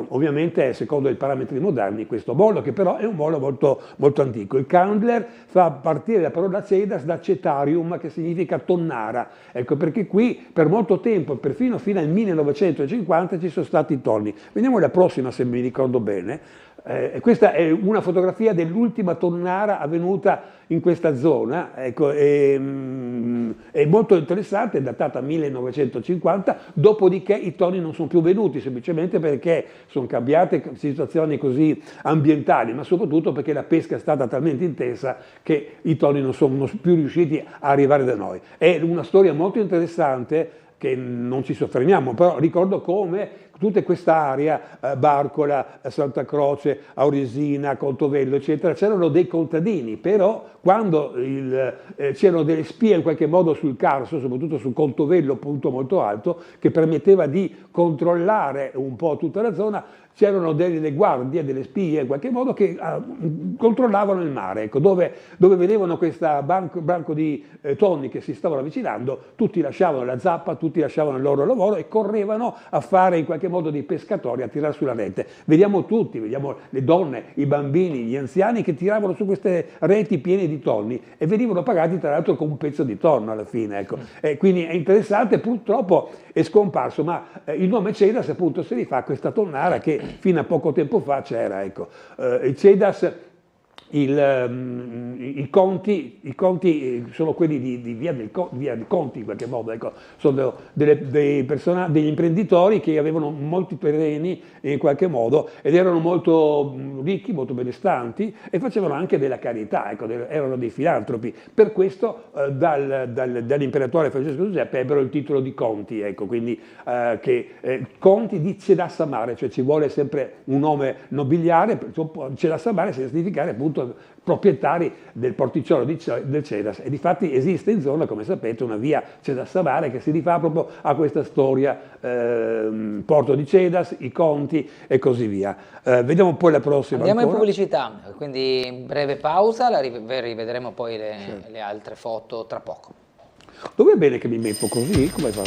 ovviamente secondo i parametri moderni, questo molo, che però è un molo molto, molto antico. Il Candler fa partire la parola Cedas da Cetarium, che significa tonnara, ecco perché qui per molto tempo, perfino fino al 1950, ci sono stati i tonni. Vediamo la prossima se mi ricordo bene. Questa è una fotografia dell'ultima tonnara avvenuta in questa zona, ecco, è molto interessante, è datata 1950, dopodiché i tonni non sono più venuti, semplicemente perché sono cambiate situazioni così ambientali, ma soprattutto perché la pesca è stata talmente intensa che i tonni non sono più riusciti a arrivare da noi. È una storia molto interessante che non ci soffermiamo, però ricordo come tutta questa area, Barcola, Santa Croce, Auresina, Contovello, eccetera, c'erano dei contadini, però quando c'erano delle spie in qualche modo sul Carso, soprattutto sul Contovello, punto molto alto, che permetteva di controllare un po' tutta la zona, c'erano delle guardie, delle spie in qualche modo che controllavano il mare, ecco, dove vedevano questo banco di tonni che si stavano avvicinando, tutti lasciavano la zappa, tutti lasciavano il loro lavoro e correvano a fare in qualche modo dei pescatori, a tirare sulla rete. Vediamo tutti, vediamo le donne, i bambini, gli anziani che tiravano su queste reti piene di tonni e venivano pagati tra l'altro con un pezzo di tonno alla fine, ecco. Quindi è interessante, purtroppo è scomparso, ma il nome Cedas appunto si rifà a questa tonnara che fino a poco tempo fa c'era, ecco. Il Cedas I conti sono quelli di via di Conti in qualche modo, ecco. Sono degli imprenditori che avevano molti terreni in qualche modo ed erano molto ricchi, molto benestanti e facevano anche della carità, ecco, erano dei filantropi. Per questo dall'imperatore Francesco Giuseppe ebbero il titolo di conti, ecco, quindi conti di Cedassamare, cioè ci vuole sempre un nome nobiliare. Cedassamare significa appunto proprietari del porticciolo del Cedas, e difatti esiste in zona, come sapete, una via Cedassamare che si rifà proprio a questa storia, porto di Cedas, i conti e così via. Vediamo poi la prossima. Andiamo in pubblicità, quindi breve pausa, rivedremo poi le altre foto tra poco. Dove è bene che mi metto così? Come fa?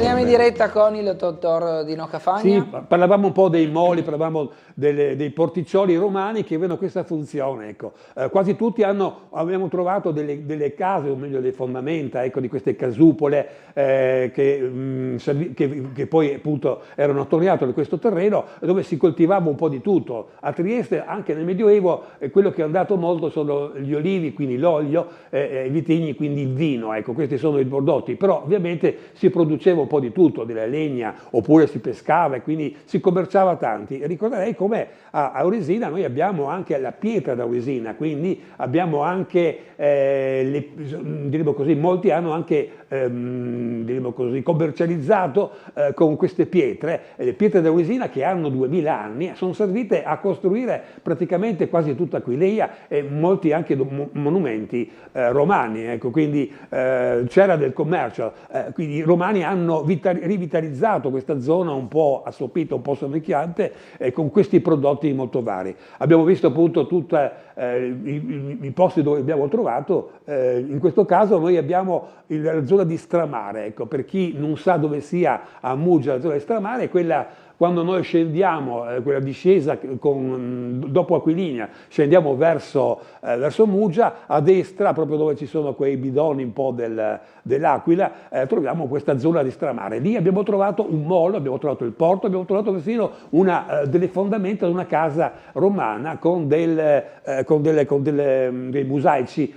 Andiamo in diretta con il dottor Dino Cafagna. Sì, parlavamo un po' dei moli, parlavamo dei porticcioli romani che avevano questa funzione. Ecco. Quasi tutti abbiamo trovato delle case, o meglio le fondamenta, ecco, di queste casupole che poi appunto erano attorniate da questo terreno dove si coltivava un po' di tutto. A Trieste, anche nel Medioevo, quello che è andato molto sono gli olivi, quindi l'olio, i vitigni, quindi il vino. Ecco, questi sono i prodotti, però ovviamente si produceva un po' di tutto, della legna, oppure si pescava e quindi si commerciava tanti. E ricorderei come a Auresina noi abbiamo anche la pietra d'Auresina, quindi abbiamo anche, diremo così, molti hanno anche diremo così, commercializzato con queste pietre, le pietre d'Auresina che hanno 2000 anni, sono servite a costruire praticamente quasi tutta Aquileia e molti anche monumenti romani, ecco, quindi c'era del commercio, quindi i romani hanno rivitalizzato questa zona un po' assopita, un po' sommicchiante, con questi prodotti molto vari. Abbiamo visto appunto tutti i posti dove abbiamo trovato, in questo caso noi abbiamo la zona di Stramare, ecco, per chi non sa dove sia a Muggia la zona di Stramare, è quella quando noi scendiamo, quella discesa dopo Aquiligna, scendiamo verso Muggia, a destra, proprio dove ci sono quei bidoni un po' dell'Aquila, troviamo questa zona di Stramare. Lì abbiamo trovato un molo, abbiamo trovato il porto, abbiamo trovato persino delle fondamenta di una casa romana con dei mosaici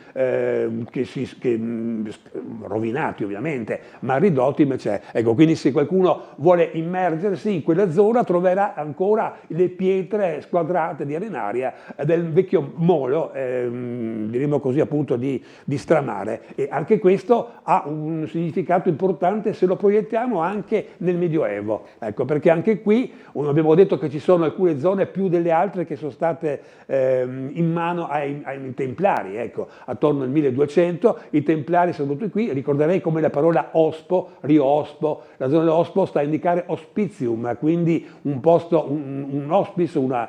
rovinati ovviamente, ma ridotti invece. Ecco, quindi se qualcuno vuole immergersi in quella zona troverà ancora le pietre squadrate di arenaria del vecchio molo, diremo così appunto di Stramare, e anche questo ha un significato importante se lo proiettiamo anche nel Medioevo, ecco, perché anche qui abbiamo detto che ci sono alcune zone più delle altre che sono state in mano ai Templari, ecco, attorno al 1200 i Templari sono venuti qui. Ricorderei come la parola ospo, riospo, la zona dell'ospo sta a indicare hospitium, quindi un posto, un hospice, un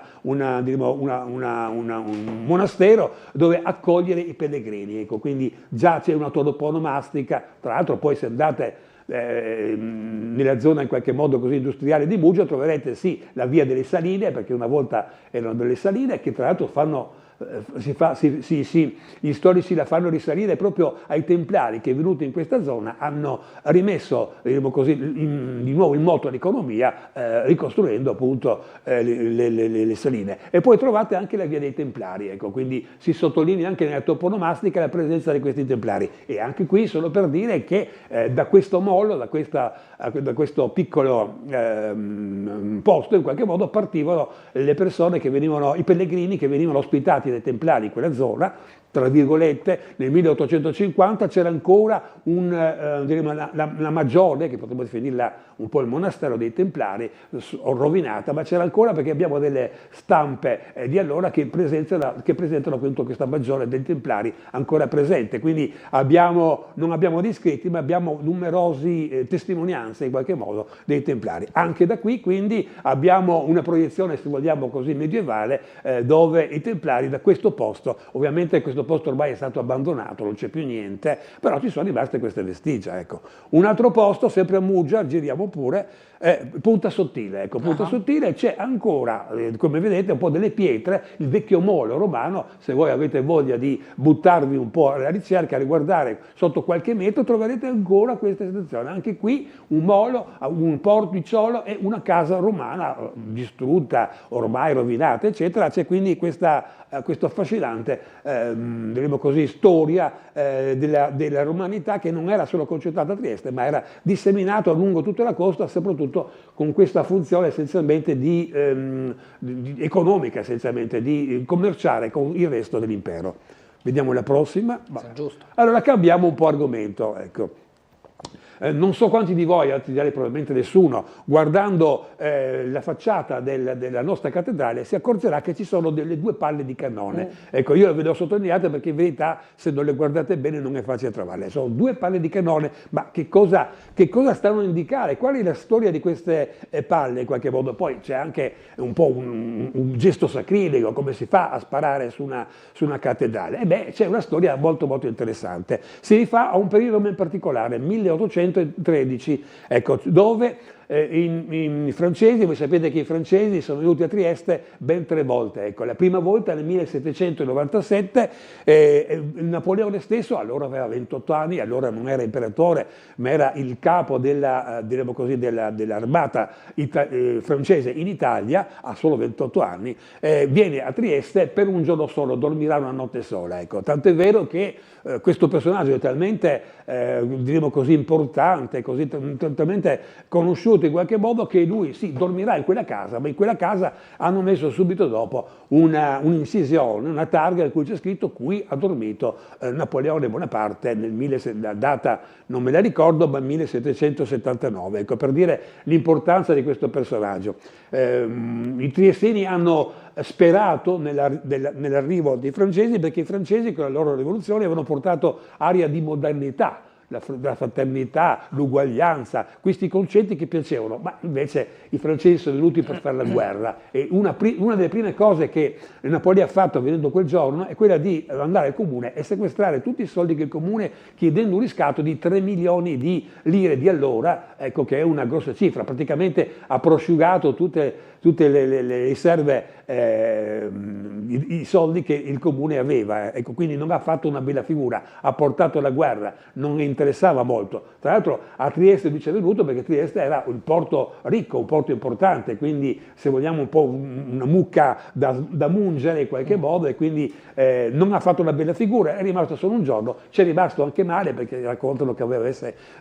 monastero dove accogliere i pellegrini, ecco, quindi già c'è una toponomastica. Tra l'altro poi se andate nella zona in qualche modo così industriale di Muggia troverete sì la via delle saline, perché una volta erano delle saline che tra l'altro fanno gli storici la fanno risalire proprio ai Templari che venuti in questa zona hanno rimesso, diciamo così, di nuovo in moto l'economia, ricostruendo appunto le saline. E poi trovate anche la via dei Templari, ecco, quindi si sottolinea anche nella toponomastica la presenza di questi Templari. E anche qui solo per dire che da questo mollo, da questo piccolo posto in qualche modo partivano le persone che venivano, i pellegrini che venivano ospitati dai Templari in quella zona. Tra virgolette, nel 1850 c'era ancora la maggiore, che potremmo definirla un po' il monastero dei Templari, rovinata, ma c'era ancora perché abbiamo delle stampe di allora che presentano appunto questa maggiore dei Templari ancora presente. Quindi non abbiamo dei scritti, ma abbiamo numerosi testimonianze in qualche modo dei Templari. Anche da qui quindi abbiamo una proiezione, se vogliamo così, medievale, dove i Templari da questo posto. Ovviamente questo posto ormai è stato abbandonato, non c'è più niente, però ci sono rimaste queste vestigia. Ecco. Un altro posto, sempre a Muggia, giriamo pure, Punta Sottile. Ecco, Punta Sottile c'è ancora, come vedete, un po' delle pietre, il vecchio molo romano. Se voi avete voglia di buttarvi un po' alla ricerca, a riguardare sotto qualche metro, troverete ancora questa situazione. Anche qui un molo, un porticciolo e una casa romana distrutta, ormai rovinata, eccetera. C'è quindi questa affascinante, diremo così, storia della romanità, che non era solo concentrata a Trieste, ma era disseminata lungo tutta la costa, soprattutto con questa funzione essenzialmente economica, essenzialmente di commerciare con il resto dell'impero. Vediamo la prossima. Allora cambiamo un po' argomento, ecco. Non so quanti di voi, altri direi probabilmente nessuno, guardando la facciata della nostra cattedrale si accorgerà che ci sono delle due palle di cannone. Ecco, io ve le ho sottolineate perché in verità, se non le guardate bene, non è facile trovarle. Sono due palle di cannone, ma che cosa stanno a indicare? Qual è la storia di queste palle in qualche modo? Poi c'è anche un po' un gesto sacrilego, come si fa a sparare su una cattedrale? C'è una storia molto molto interessante. Si rifà a un periodo in particolare, 1813, ecco, dove i francesi, voi sapete che i francesi sono venuti a Trieste ben 3 volte, ecco, la prima volta nel 1797, Napoleone stesso allora aveva 28 anni, allora non era imperatore, ma era il capo dell'armata francese in Italia, ha solo 28 anni, viene a Trieste per un giorno solo, dormirà una notte sola, ecco, tanto è vero che questo personaggio è talmente, diremo così, importante, così talmente conosciuto in qualche modo, che lui dormirà in quella casa, ma in quella casa hanno messo subito dopo un'incisione, una targa in cui c'è scritto: qui ha dormito Napoleone Bonaparte, la data non me la ricordo, ma 1779, ecco, per dire l'importanza di questo personaggio. I triestini hanno sperato nell'arrivo dei francesi, perché i francesi con la loro rivoluzione avevano portato aria di modernità, la fraternità, l'uguaglianza, questi concetti che piacevano, ma invece i francesi sono venuti per fare la guerra, e una delle prime cose che Napoleone ha fatto venendo quel giorno è quella di andare al comune e sequestrare tutti i soldi che il comune, chiedendo un riscatto di 3 milioni di lire di allora, ecco, che è una grossa cifra. Praticamente ha prosciugato tutte le riserve, i soldi che il comune aveva, ecco, quindi non ha fatto una bella figura, ha portato la guerra, non interessava molto. Tra l'altro a Trieste lui ci è venuto perché Trieste era un porto ricco, un porto importante, quindi se vogliamo un po' una mucca da mungere in qualche modo, e quindi non ha fatto una bella figura, è rimasto solo un giorno, ci è rimasto anche male perché raccontano che aveva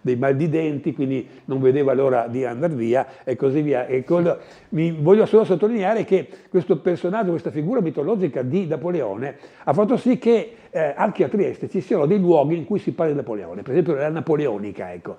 dei mal di denti, quindi non vedeva l'ora di andare via e così via. E voglio solo sottolineare che questo personaggio, questa figura mitologica di Napoleone ha fatto sì che anche a Trieste ci siano dei luoghi in cui si parla di Napoleone, per esempio la Napoleonica, ecco.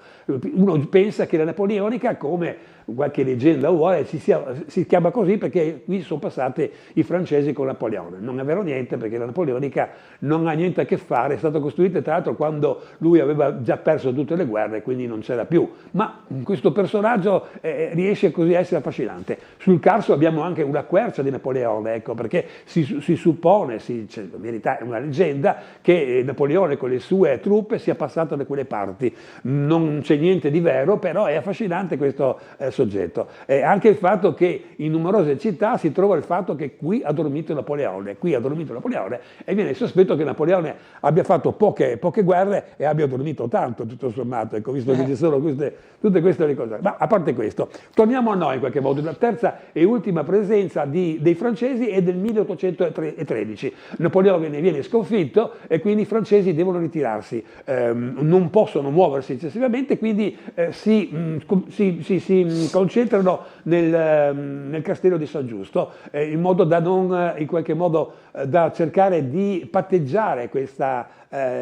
Uno pensa che la Napoleonica, come qualche leggenda vuole, si chiama così perché qui sono passati i francesi con Napoleone. Non è vero niente, perché la Napoleonica non ha niente a che fare, è stata costruita tra l'altro quando lui aveva già perso tutte le guerre, quindi non c'era più. Ma questo personaggio riesce così a essere affascinante. Sul Carso abbiamo anche una quercia di Napoleone, ecco, perché si suppone, in verità è una leggenda, che Napoleone con le sue truppe sia passato da quelle parti. Non c'è niente di vero, però è affascinante questo soggetto. Anche il fatto che in numerose città si trova il fatto che qui ha dormito Napoleone, e viene il sospetto che Napoleone abbia fatto poche guerre e abbia dormito tanto, tutto sommato, ecco, visto che ci sono tutte queste cose. Ma a parte questo, torniamo a noi in qualche modo. La terza e ultima presenza dei francesi è del 1813. Napoleone viene sconfitto e quindi i francesi devono ritirarsi, non possono muoversi eccessivamente, quindi si concentrano nel castello di San Giusto, in modo da non, in qualche modo, da cercare di patteggiare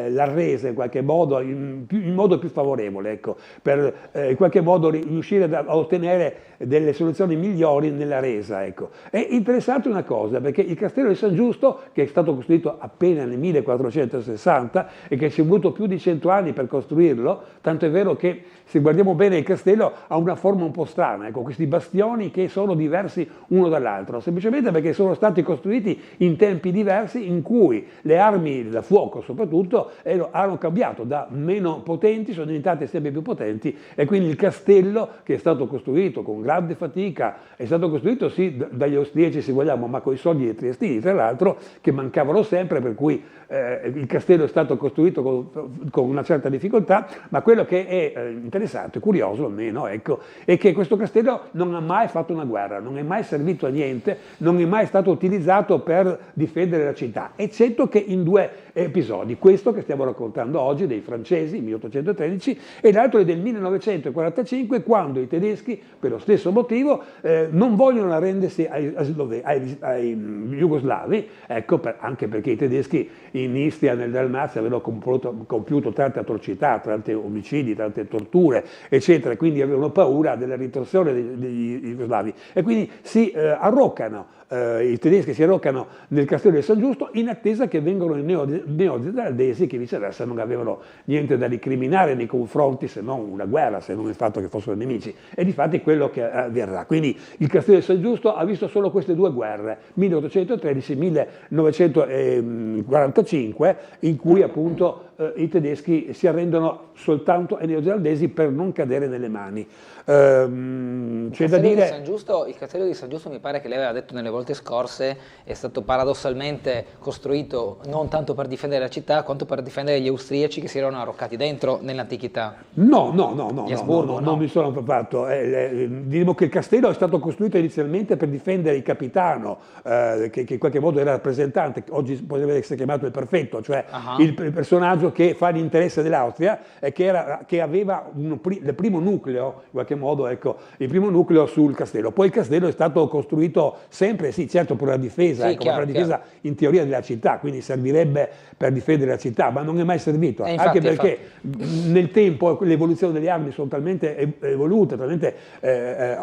l'Arrese in qualche modo, in modo più favorevole, ecco, per in qualche modo riuscire a ottenere delle soluzioni migliori nella resa, ecco. È interessante una cosa, perché il castello di San Giusto, che è stato costruito appena nel 1460 e che ci è voluto più di 100 anni per costruirlo, tanto è vero che se guardiamo bene il castello ha una forma un po' strana, ecco, questi bastioni che sono diversi uno dall'altro, semplicemente perché sono stati costruiti in tempi diversi in cui le armi da fuoco soprattutto hanno cambiato, da meno potenti sono diventate sempre più potenti, e quindi il castello, che è stato costruito con grande fatica, è stato costruito sì dagli austriaci se vogliamo, ma con i soldi dei triestini tra l'altro, che mancavano sempre, per cui il castello è stato costruito con una certa difficoltà, ma quello che è interessante, curioso almeno, ecco, è che questo castello non ha mai fatto una guerra, non è mai servito a niente, non è mai stato utilizzato per difendere la città, eccetto che in due episodi, questo che stiamo raccontando oggi dei francesi, 1813, e l'altro è del 1945, quando i tedeschi, per lo stesso motivo, non vogliono arrendersi ai jugoslavi, ecco, anche perché i tedeschi in Istria, nel Dalmazia, avevano compiuto tante atrocità, tanti omicidi, tante torture, eccetera, quindi avevano paura della ritorsione degli jugoslavi e quindi si arroccano. I tedeschi si arroccano nel castello di San Giusto in attesa che vengano i neozelandesi, che viceversa non avevano niente da ricriminare nei confronti, se non una guerra, se non il fatto che fossero nemici, e difatti quello che avverrà. Quindi il castello di San Giusto ha visto solo queste due guerre, 1813-1945, in cui appunto i tedeschi si arrendono soltanto ai neozelandesi per non cadere nelle mani. C'è da dire... Il castello di San Giusto, mi pare che lei aveva detto nelle volte scorse, è stato paradossalmente costruito non tanto per difendere la città quanto per difendere gli austriaci che si erano arroccati dentro nell'antichità. No, non mi sono fatto. Diciamo che il castello è stato costruito inizialmente per difendere il capitano, che in qualche modo era rappresentante, oggi potrebbe essere chiamato il prefetto, cioè il personaggio che fa l'interesse dell'Austria e che aveva il primo nucleo, in qualche modo, ecco, il primo nucleo sul castello. Poi il castello è stato costruito sempre, sì, certo, per la difesa, sì, per la difesa in teoria della città, quindi servirebbe per difendere la città, ma non è mai servito, anche perché nel tempo l'evoluzione delle armi sono talmente evolute,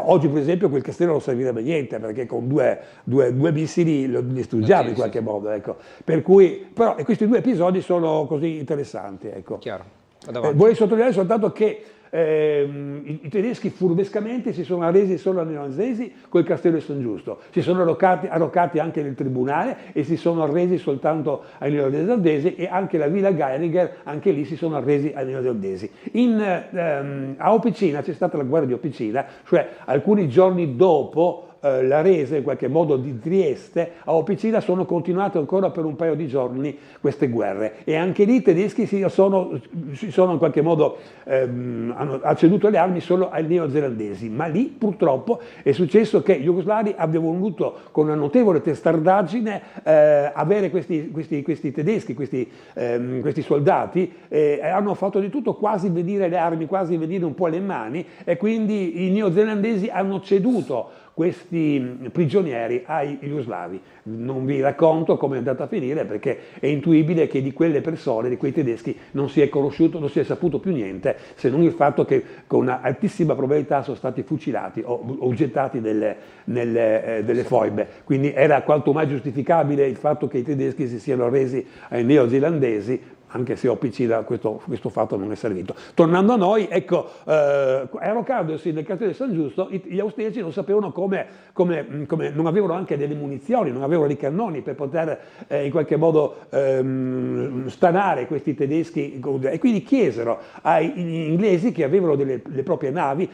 oggi per esempio quel castello non servirebbe a niente, perché con due missili lo distruggiamo in qualche modo, ecco. Per cui, però questi due episodi sono così interessanti, ecco. Vorrei sottolineare soltanto che i tedeschi furbescamente si sono arresi solo ai neozelandesi col castello di San Giusto, si sono arroccati anche nel tribunale e si sono arresi soltanto ai neozelandesi, e anche la Villa Geiringer, anche lì si sono arresi ai neozelandesi. A Opicina c'è stata la guerra di Opicina, cioè alcuni giorni dopo la resa in qualche modo di Trieste, a Opicina sono continuate ancora per un paio di giorni queste guerre, e anche lì i tedeschi si sono in qualche modo hanno ceduto le armi solo ai neozelandesi, ma lì purtroppo è successo che gli jugoslavi abbiano voluto, con una notevole testardaggine, avere questi tedeschi, questi soldati, e hanno fatto di tutto, quasi venire le armi, quasi venire un po' le mani, e quindi i neozelandesi hanno ceduto questi prigionieri ai jugoslavi. Non vi racconto come è andata a finire, perché è intuibile che di quelle persone, di quei tedeschi, non si è conosciuto, non si è saputo più niente, se non il fatto che con una altissima probabilità sono stati fucilati o gettati delle foibe. Quindi era quanto mai giustificabile il fatto che i tedeschi si siano resi ai neozelandesi, anche se a Opicina questo fatto non è servito. Tornando a noi, ecco, arroccandosi nel castello di San Giusto, gli austriaci non sapevano come non avevano anche delle munizioni, non avevano dei cannoni per poter in qualche modo stanare questi tedeschi, e quindi chiesero agli inglesi, che avevano le proprie navi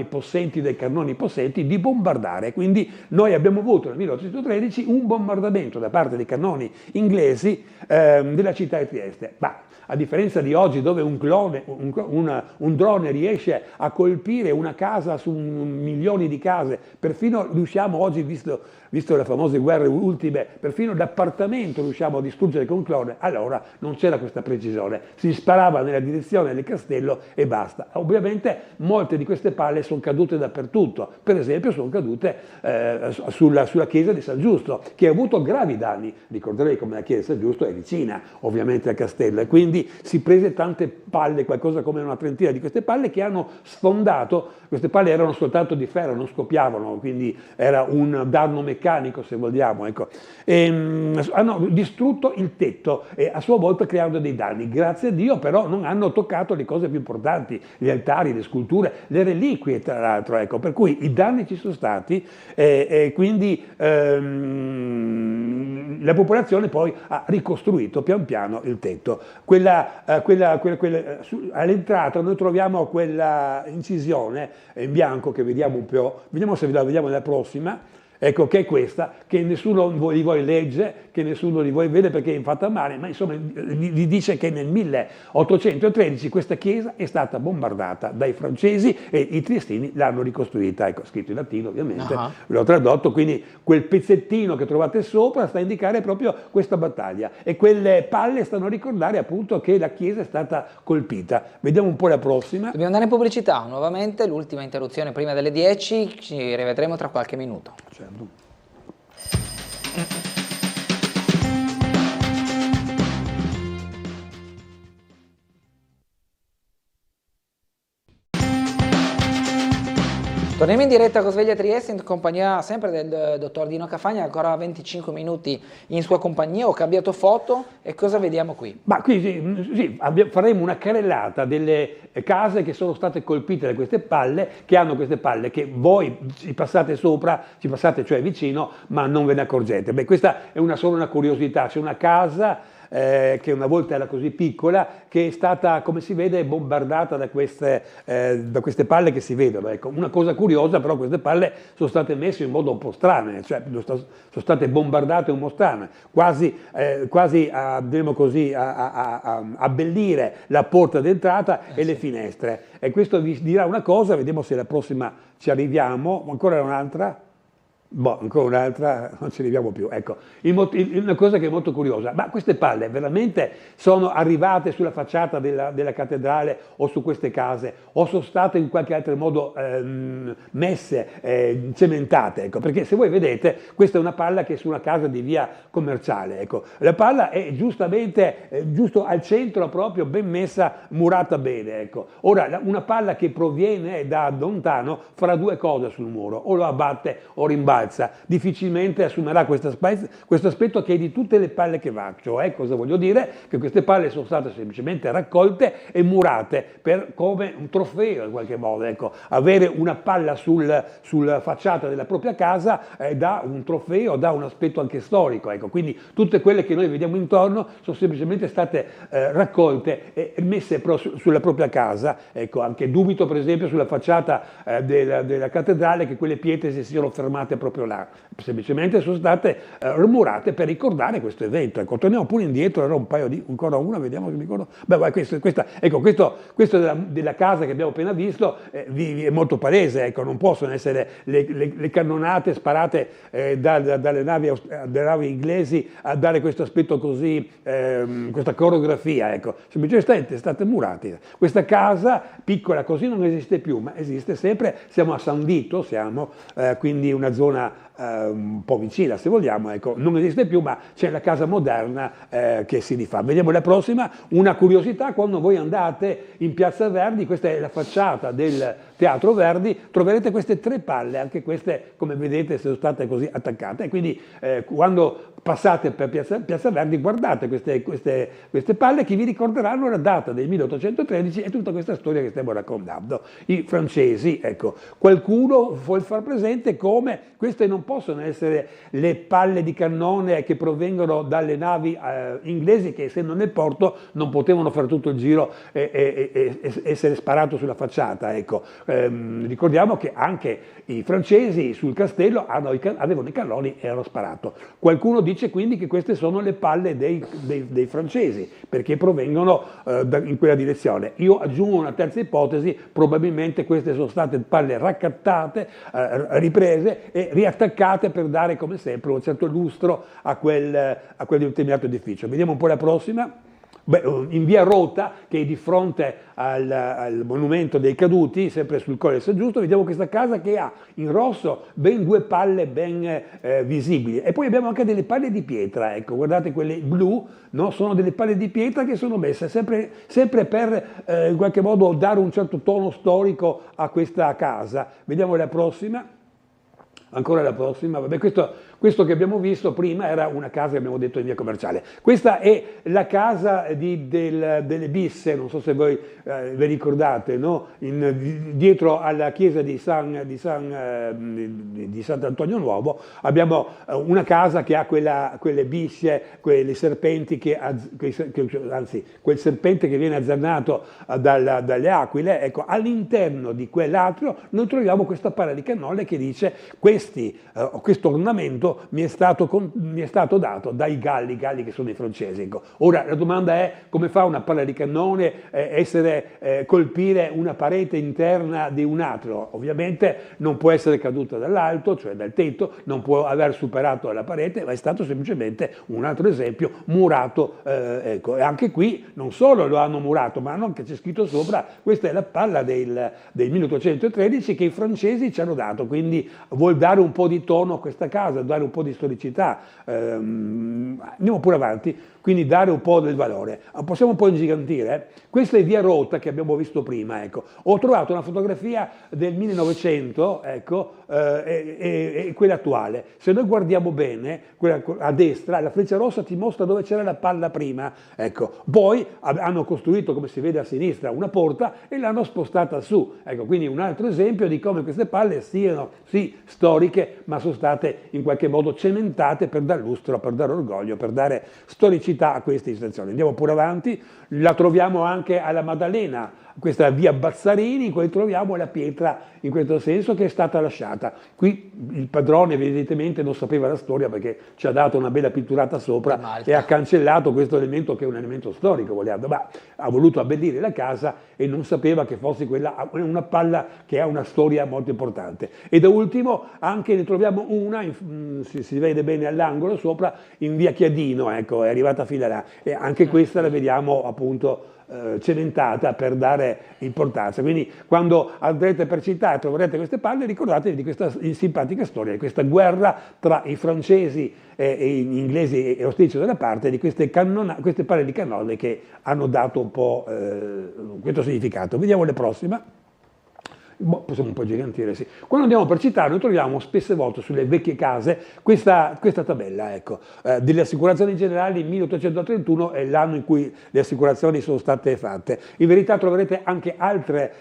possenti, dei cannoni possenti, di bombardare. Quindi noi abbiamo avuto nel 1813 un bombardamento da parte dei cannoni inglesi della città di Trieste. Ma a differenza di oggi, dove un drone riesce a colpire una casa su milioni di case, perfino riusciamo oggi, visto le famose guerre ultime, perfino l'appartamento riusciamo a distruggere con un clone, allora non c'era questa precisione, si sparava nella direzione del castello e basta. Ovviamente molte di queste palle sono cadute dappertutto, per esempio sono cadute sulla chiesa di San Giusto, che ha avuto gravi danni. Ricorderei come la chiesa di San Giusto è vicina ovviamente al castello, e quindi quindi si prese tante palle, qualcosa come una trentina di queste palle che hanno sfondato. Queste palle erano soltanto di ferro, non scoppiavano, quindi era un danno meccanico, se vogliamo, ecco. Hanno distrutto il tetto e a sua volta creando dei danni. Grazie a Dio però non hanno toccato le cose più importanti, gli altari, le sculture, le reliquie tra l'altro, ecco. Per cui i danni ci sono stati e quindi la popolazione poi ha ricostruito pian piano il tetto. All'entrata noi troviamo quella incisione in bianco che vediamo un po', vediamo se la vediamo nella prossima, ecco, che è questa, che nessuno di voi legge, che nessuno di voi vede perché è fatta male, ma insomma vi dice che nel 1813 questa chiesa è stata bombardata dai francesi e i triestini l'hanno ricostruita, ecco, scritto in latino ovviamente, l'ho tradotto, quindi quel pezzettino che trovate sopra sta a indicare proprio questa battaglia e quelle palle stanno a ricordare appunto che la chiesa è stata colpita. Vediamo un po' la prossima. Dobbiamo andare in pubblicità nuovamente, l'ultima interruzione prima delle 10, ci rivedremo tra qualche minuto. Certo. Torniamo in diretta con Sveglia Trieste in compagnia sempre del dottor Dino Cafagna, ancora 25 minuti in sua compagnia. Ho cambiato foto e cosa vediamo qui? Ma qui sì, faremo una carrellata delle case che sono state colpite da queste palle, che hanno queste palle che voi ci passate sopra, ci passate cioè vicino, ma non ve ne accorgete. Beh, questa è solo una curiosità, c'è una casa che una volta era così piccola, che è stata, come si vede, bombardata da queste palle che si vedono. Ecco. Una cosa curiosa, però, queste palle sono state messe in modo un po' strano, cioè sono state bombardate un po' strane, quasi a abbellire la porta d'entrata e le finestre. E questo vi dirà una cosa, vediamo se la prossima ci arriviamo, ancora un'altra. Ancora un'altra, non ci arriviamo più. Ecco, una cosa che è molto curiosa, ma queste palle veramente sono arrivate sulla facciata della cattedrale o su queste case o sono state in qualche altro modo messe, cementate? Ecco, perché se voi vedete, questa è una palla che è su una casa di via Commerciale. Ecco. La palla è giustamente giusto al centro, proprio ben messa, murata bene. Ecco. Ora, una palla che proviene da lontano farà due cose sul muro, o lo abbatte o rimbalza. Difficilmente assumerà questo aspetto che è di tutte le palle che va, cioè cosa voglio dire? Che queste palle sono state semplicemente raccolte e murate come un trofeo in qualche modo, ecco. Avere una palla sulla facciata della propria casa dà un trofeo, dà un aspetto anche storico, ecco. Quindi tutte quelle che noi vediamo intorno sono semplicemente state raccolte e messe sulla propria casa, ecco. Anche dubito per esempio sulla facciata della cattedrale che quelle pietre si siano fermate proprio là, semplicemente sono state murate per ricordare questo evento. Ecco, torniamo pure indietro, era un paio di, ancora una, vediamo che mi ricordo. Questo della casa che abbiamo appena visto è molto palese, ecco, non possono essere le cannonate sparate dalle navi inglesi a dare questo aspetto così, questa coreografia, ecco, semplicemente state murate. Questa casa piccola così non esiste più, ma esiste sempre, siamo a San Vito, quindi una zona un po' vicina se vogliamo, ecco, non esiste più, ma c'è la casa moderna che si rifà. Vediamo la prossima, una curiosità: quando voi andate in Piazza Verdi, questa è la facciata del Teatro Verdi, troverete queste tre palle, anche queste come vedete sono state così attaccate, e quindi quando passate per Piazza Verdi guardate queste palle che vi ricorderanno la data del 1813 e tutta questa storia che stiamo raccontando. I francesi, ecco, qualcuno vuol far presente come queste non possono essere le palle di cannone che provengono dalle navi inglesi, che essendo nel porto non potevano fare tutto il giro e essere sparato sulla facciata, ecco. Ricordiamo che anche i francesi sul castello avevano i cannoni e hanno sparato. Qualcuno dice quindi che queste sono le palle dei francesi, perché provengono in quella direzione. Io aggiungo una terza ipotesi: probabilmente queste sono state palle raccattate, riprese e riattaccate per dare, come sempre, un certo lustro a quel determinato edificio. Vediamo un po' la prossima. in via Rota, che è di fronte al monumento dei caduti, sempre sul Colle San Giusto, vediamo questa casa che ha in rosso ben 2 palle ben visibili, e poi abbiamo anche delle palle di pietra, ecco, guardate quelle blu, no? Sono delle palle di pietra che sono messe sempre per in qualche modo dare un certo tono storico a questa casa. Vediamo la prossima. Ancora la prossima, vabbè, questo che abbiamo visto prima era una casa che abbiamo detto in via Commerciale. Questa è la casa delle Bisse, non so se voi vi ricordate, no? Dietro alla chiesa di Sant'Antonio Nuovo abbiamo una casa che ha quelle bisse, quei serpenti anzi, quel serpente che viene azzannato dalle aquile. Ecco, all'interno di quell'atrio noi troviamo questa pala di cannone che dice questo ornamento mi è stato dato dai galli che sono i francesi. Ecco. Ora la domanda è: come fa una palla di cannone colpire una parete interna di un atrio? Ovviamente non può essere caduta dall'alto, cioè dal tetto, non può aver superato la parete, ma è stato semplicemente un altro esempio murato. Ecco. E anche qui non solo lo hanno murato, ma hanno anche c'è scritto sopra: questa è la palla del 1813 che i francesi ci hanno dato, quindi vuol dare un po' di tono a questa casa, dare un po' di storicità, andiamo pure avanti, quindi dare un po' del valore. Possiamo un po' ingigantire. Questa è via Rota che abbiamo visto prima. Ecco. Ho trovato una fotografia del 1900, ecco, e quella attuale. Se noi guardiamo bene, quella a destra, la freccia rossa ti mostra dove c'era la palla prima. Ecco. Poi hanno costruito, come si vede a sinistra, una porta e l'hanno spostata su. Ecco, quindi un altro esempio di come queste palle siano sì storiche, ma sono state in qualche modo cementate per dar lustro, per dare orgoglio, per dare storicità a queste istituzioni. Andiamo pure avanti, la troviamo anche alla Maddalena, questa via Bazzarini, in cui troviamo la pietra in questo senso che è stata lasciata. Qui il padrone evidentemente non sapeva la storia perché ci ha dato una bella pitturata sopra e ha cancellato questo elemento che è un elemento storico, volendo, ma ha voluto abbellire la casa e non sapeva che fosse quella una palla che ha una storia molto importante. E da ultimo anche ne troviamo una, si vede bene all'angolo sopra, in via Chiadino, ecco, è arrivata fino là, e anche questa la vediamo appunto cementata per dare importanza. Quindi quando andrete per città e troverete queste palle, ricordatevi di questa simpatica storia, di questa guerra tra i francesi e gli inglesi e Osticcio da una parte, di queste palle di cannone che hanno dato un po' questo significato. Vediamo le prossime. Possiamo un po' gigantire, sì. Quando andiamo per città noi troviamo spesse volte sulle vecchie case questa tabella, ecco, delle assicurazioni generali. 1831 è l'anno in cui le assicurazioni sono state fatte. In verità troverete anche altre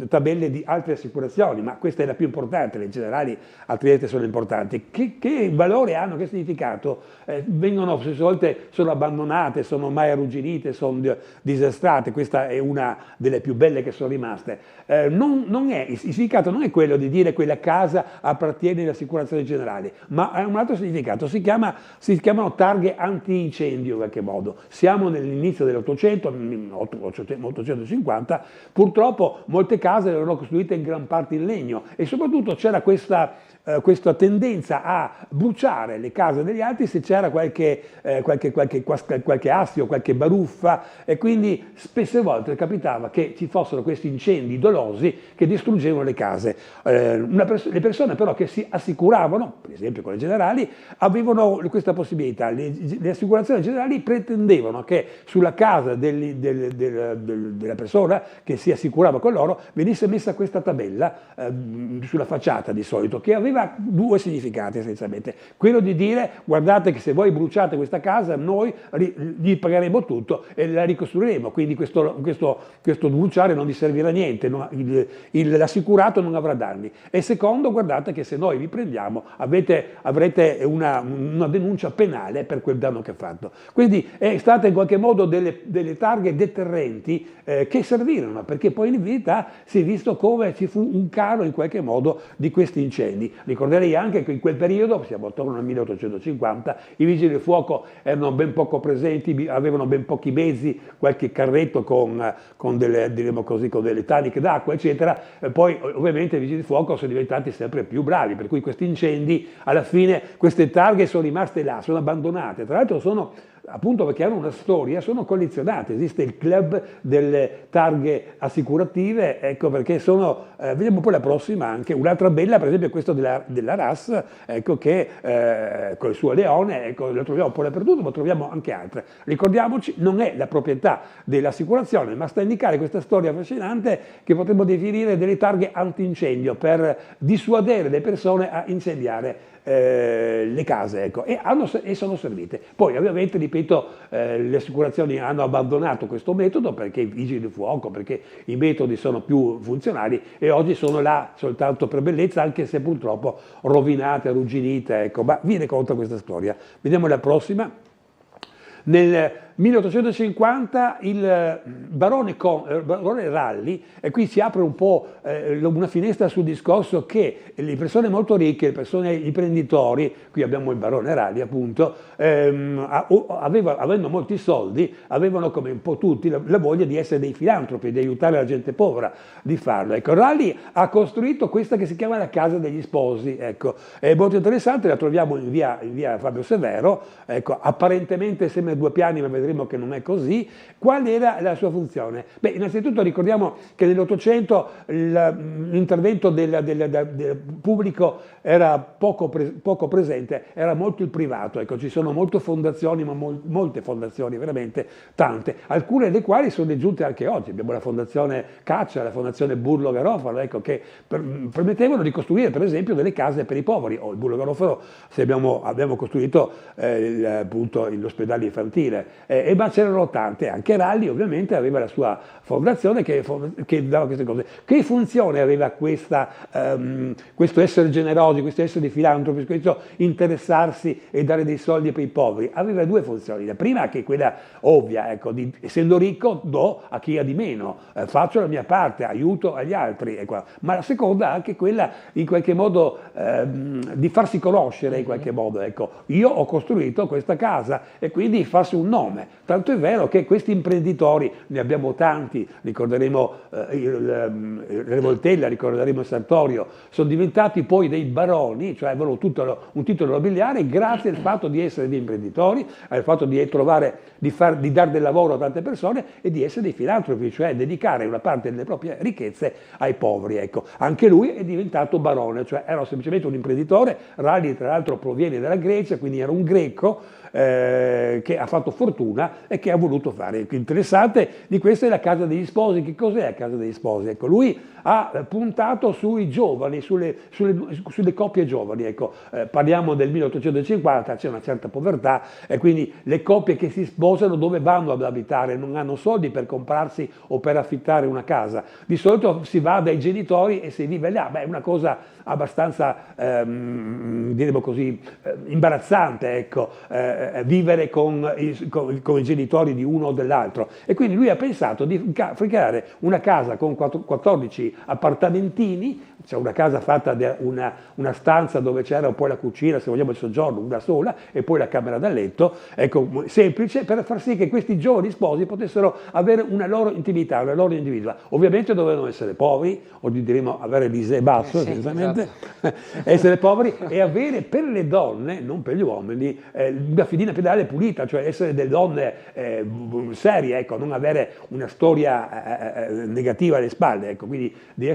tabelle di altre assicurazioni, ma questa è la più importante. Le generali a Trieste sono importanti. Che valore hanno, che significato? Vengono spesse volte, sono abbandonate, sono mai arrugginite, sono disastrate. Questa è una delle più belle che sono rimaste. Il significato non è quello di dire quella casa appartiene alle assicurazioni generali, ma ha un altro significato, si chiamano targhe antincendio in qualche modo. Siamo nell'inizio dell'Ottocento, 1850, purtroppo molte case erano costruite in gran parte in legno e soprattutto c'era questa tendenza a bruciare le case degli altri se c'era qualche astio, qualche baruffa, e quindi spesse volte capitava che ci fossero questi incendi dolosi che distruggevano le case. Le persone però che si assicuravano, per esempio con le generali, avevano questa possibilità. Le assicurazioni generali pretendevano che sulla casa della persona che si assicurava con loro venisse messa questa tabella sulla facciata di solito, che aveva due significati essenzialmente. Quello di dire: guardate che se voi bruciate questa casa noi gli pagheremo tutto e la ricostruiremo, quindi questo bruciare non vi servirà a niente, l'assicurato non avrà danni. E secondo, guardate che se noi vi prendiamo avrete una denuncia penale per quel danno che ha fatto. Quindi è stata in qualche modo delle targhe deterrenti che servirono, perché poi in verità si è visto come ci fu un calo in qualche modo di questi incendi. Ricorderei anche che in quel periodo, siamo attorno al 1850, i vigili del fuoco erano ben poco presenti, avevano ben pochi mezzi, qualche carretto con delle taniche d'acqua, eccetera. Poi ovviamente i vigili del fuoco sono diventati sempre più bravi, per cui questi incendi, alla fine, queste targhe sono rimaste là, sono abbandonate. Tra l'altro sono appunto perché hanno una storia, sono collezionate. Esiste il club delle targhe assicurative, ecco perché sono, vediamo poi la prossima anche, un'altra bella per esempio è questa della RAS, ecco che con il suo leone, ecco, lo troviamo un po' dappertutto, ma troviamo anche altre. Ricordiamoci, non è la proprietà dell'assicurazione, ma sta a indicare questa storia affascinante che potremmo definire delle targhe antincendio per dissuadere le persone a incendiare le case, ecco, e sono servite. Poi ovviamente, ripeto, le assicurazioni hanno abbandonato questo metodo perché i vigili del fuoco, perché i metodi sono più funzionali e oggi sono là soltanto per bellezza, anche se purtroppo rovinate, arrugginite, ecco. Ma vi racconto questa storia. Vediamo la prossima. Nel 1850 il barone Ralli, e qui si apre un po' una finestra sul discorso che le persone molto ricche, le persone imprenditori, qui abbiamo il barone Ralli appunto, avendo molti soldi, avevano come un po' tutti la voglia di essere dei filantropi, di aiutare la gente povera, di farlo. Ecco, Ralli ha costruito questa che si chiama la Casa degli Sposi, ecco, è molto interessante, la troviamo in via Fabio Severo, ecco, apparentemente sembra 2 piani, ma vedremo che non è così. Qual era la sua funzione? Beh, innanzitutto ricordiamo che nell'Ottocento l'intervento del pubblico era poco presente, era molto il privato, ecco, ci sono molte fondazioni, ma molte fondazioni, veramente tante, alcune delle quali sono giunte anche oggi. Abbiamo la fondazione Caccia, la fondazione Burlo Garofalo, ecco, che permettevano di costruire per esempio delle case per i poveri, o il Burlo Garofalo se abbiamo costruito appunto l'ospedale infantile, ma c'erano tante, anche Ralli ovviamente aveva la sua fondazione che dava queste cose. Che funzione aveva questo essere generosi, questo essere filantropi, questo interessarsi e dare dei soldi per i poveri? Aveva 2 funzioni. La prima, che è quella ovvia, ecco, essendo ricco do a chi ha di meno, faccio la mia parte, aiuto agli altri, ecco. Ma la seconda anche quella in qualche modo di farsi conoscere in qualche modo, ecco. Io ho costruito questa casa e quindi farsi un nome, tanto è vero che questi imprenditori, ne abbiamo tanti, ricorderemo il Revoltella, ricorderemo Sartorio, sono diventati poi dei baroni, cioè avevano tutto un titolo nobiliare grazie al fatto di essere dei imprenditori, al fatto di dare del lavoro a tante persone e di essere dei filantropi, cioè dedicare una parte delle proprie ricchezze ai poveri, ecco. Anche lui è diventato barone, cioè era semplicemente un imprenditore. Ralli tra l'altro proviene dalla Grecia, quindi era un greco che ha fatto fortuna e che ha voluto fare. Il più interessante di questo è la Casa degli Sposi. Che cos'è la Casa degli Sposi? Ecco, lui ha puntato sui giovani, sulle coppie giovani. Ecco, parliamo del 1850, c'è una certa povertà e quindi le coppie che si sposano dove vanno ad abitare? Non hanno soldi per comprarsi o per affittare una casa. Di solito si va dai genitori e si vive là. Beh, è una cosa abbastanza, diremo così, imbarazzante, ecco, vivere con i genitori di uno o dell'altro. E quindi lui ha pensato di creare una casa con 14 appartamentini, c'è una casa fatta da una stanza dove c'era poi la cucina, se vogliamo il soggiorno, una sola, e poi la camera da letto, ecco, semplice, per far sì che questi giovani sposi potessero avere una loro intimità, una loro individualità. Ovviamente dovevano essere poveri, o diremo avere l'ISEE basso, esatto. Essere poveri e avere per le donne, non per gli uomini, una fedina pedale pulita, cioè essere delle donne serie, ecco, non avere una storia negativa alle spalle, ecco, quindi di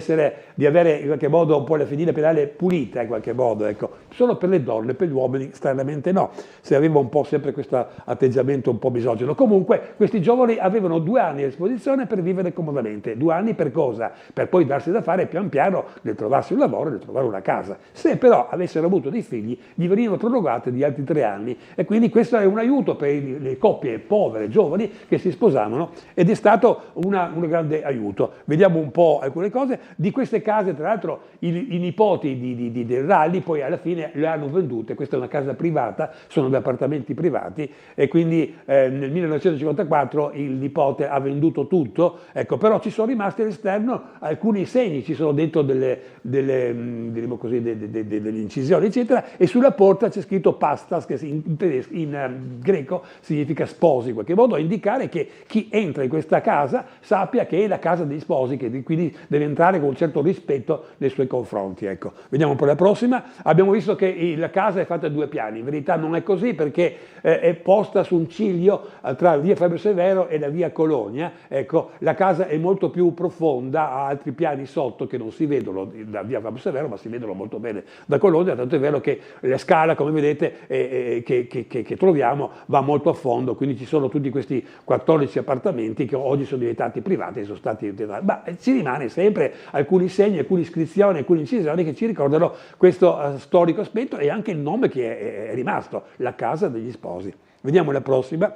avere in qualche modo un po' la fedina pedale pulita in qualche modo, ecco. Solo per le donne, per gli uomini stranamente no, se aveva un po' sempre questo atteggiamento un po' misogino. Comunque questi giovani avevano 2 anni a disposizione per vivere comodamente. 2 anni per cosa? Per poi darsi da fare pian piano nel trovarsi un lavoro e nel trovare una casa. Se però avessero avuto dei figli gli venivano prorogate di altri 3 anni e quindi questo è un aiuto per le coppie povere, giovani che si sposavano ed è stato un grande aiuto. Vediamo un po' alcune cose di queste case. Tra l'altro i nipoti di Ralli poi alla fine le hanno vendute. Questa è una casa privata, sono 2 appartamenti privati e quindi nel 1954 il nipote ha venduto tutto, ecco, però ci sono rimasti all'esterno alcuni segni, ci sono dentro diremo così, delle incisioni eccetera, e sulla porta c'è scritto Pastas, che in in greco significa sposi, in qualche modo a indicare che chi entra in questa casa sappia che è la casa degli sposi, che quindi deve entrare con un certo rispetto nei suoi confronti. Ecco. Vediamo un po' la prossima. Abbiamo visto che la casa è fatta a 2 piani, in verità non è così perché è posta su un ciglio tra via Fabio Severo e la via Colonia. Ecco, la casa è molto più profonda, ha altri piani sotto che non si vedono da via Fabio Severo, ma si vedono molto bene da Colonia, tanto è vero che la scala, come vedete, che troviamo va molto a fondo, quindi ci sono tutti questi 14 appartamenti che oggi sono diventati privati, sono stati ma ci rimane sempre alcuni segni, alcune iscrizioni, alcune incisioni che ci ricordano questo storico aspetto e anche il nome che è rimasto, la casa degli sposi. Vediamo la prossima.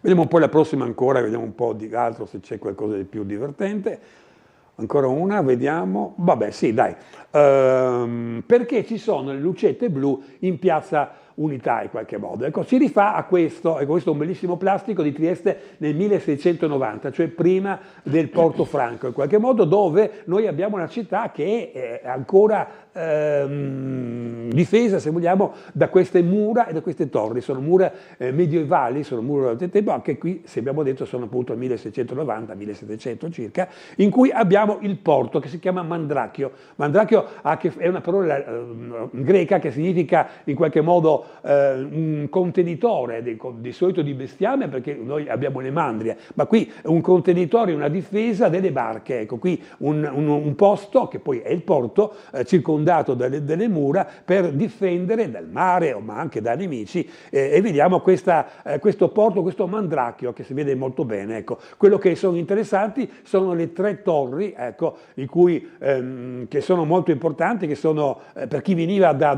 Vediamo un po' la prossima ancora, vediamo un po' di altro se c'è qualcosa di più divertente. Ancora una, vediamo. Vabbè, sì, dai. Perché ci sono le lucette blu in piazza Unità in qualche modo. Ecco, si rifà a questo, ecco, questo è un bellissimo plastico di Trieste nel 1690, cioè prima del Porto Franco, in qualche modo, dove noi abbiamo una città che è ancora difesa, se vogliamo, da queste mura e da queste torri. Sono mura medievali, sono mura del tempo, anche qui, se abbiamo detto, sono appunto 1690-1700 circa, in cui abbiamo il porto che si chiama Mandrachio. Mandrachio è una parola greca che significa in qualche modo un contenitore, di solito di bestiame, perché noi abbiamo le mandrie, ma qui un contenitore, una difesa delle barche. Ecco, qui un posto che poi è il porto, circondato delle mura per difendere dal mare ma anche da nemici, e vediamo questo porto, questo Mandrachio che si vede molto bene. Ecco. Quello che sono interessanti sono le 3 torri, ecco, che sono molto importanti, che sono per chi veniva da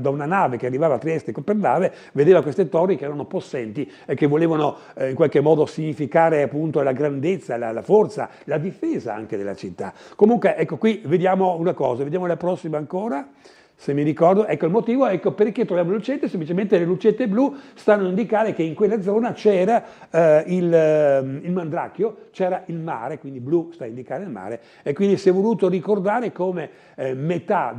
una nave che arrivava a Trieste per nave, vedeva queste torri che erano possenti e che volevano in qualche modo significare appunto la grandezza, la forza, la difesa anche della città. Comunque, ecco, qui vediamo una cosa, vediamo la prossima ancora. Se mi ricordo, ecco il motivo, ecco perché troviamo le lucette, semplicemente le lucette blu stanno a indicare che in quella zona c'era il Mandrachio, c'era il mare, quindi blu sta a indicare il mare, e quindi si è voluto ricordare come metà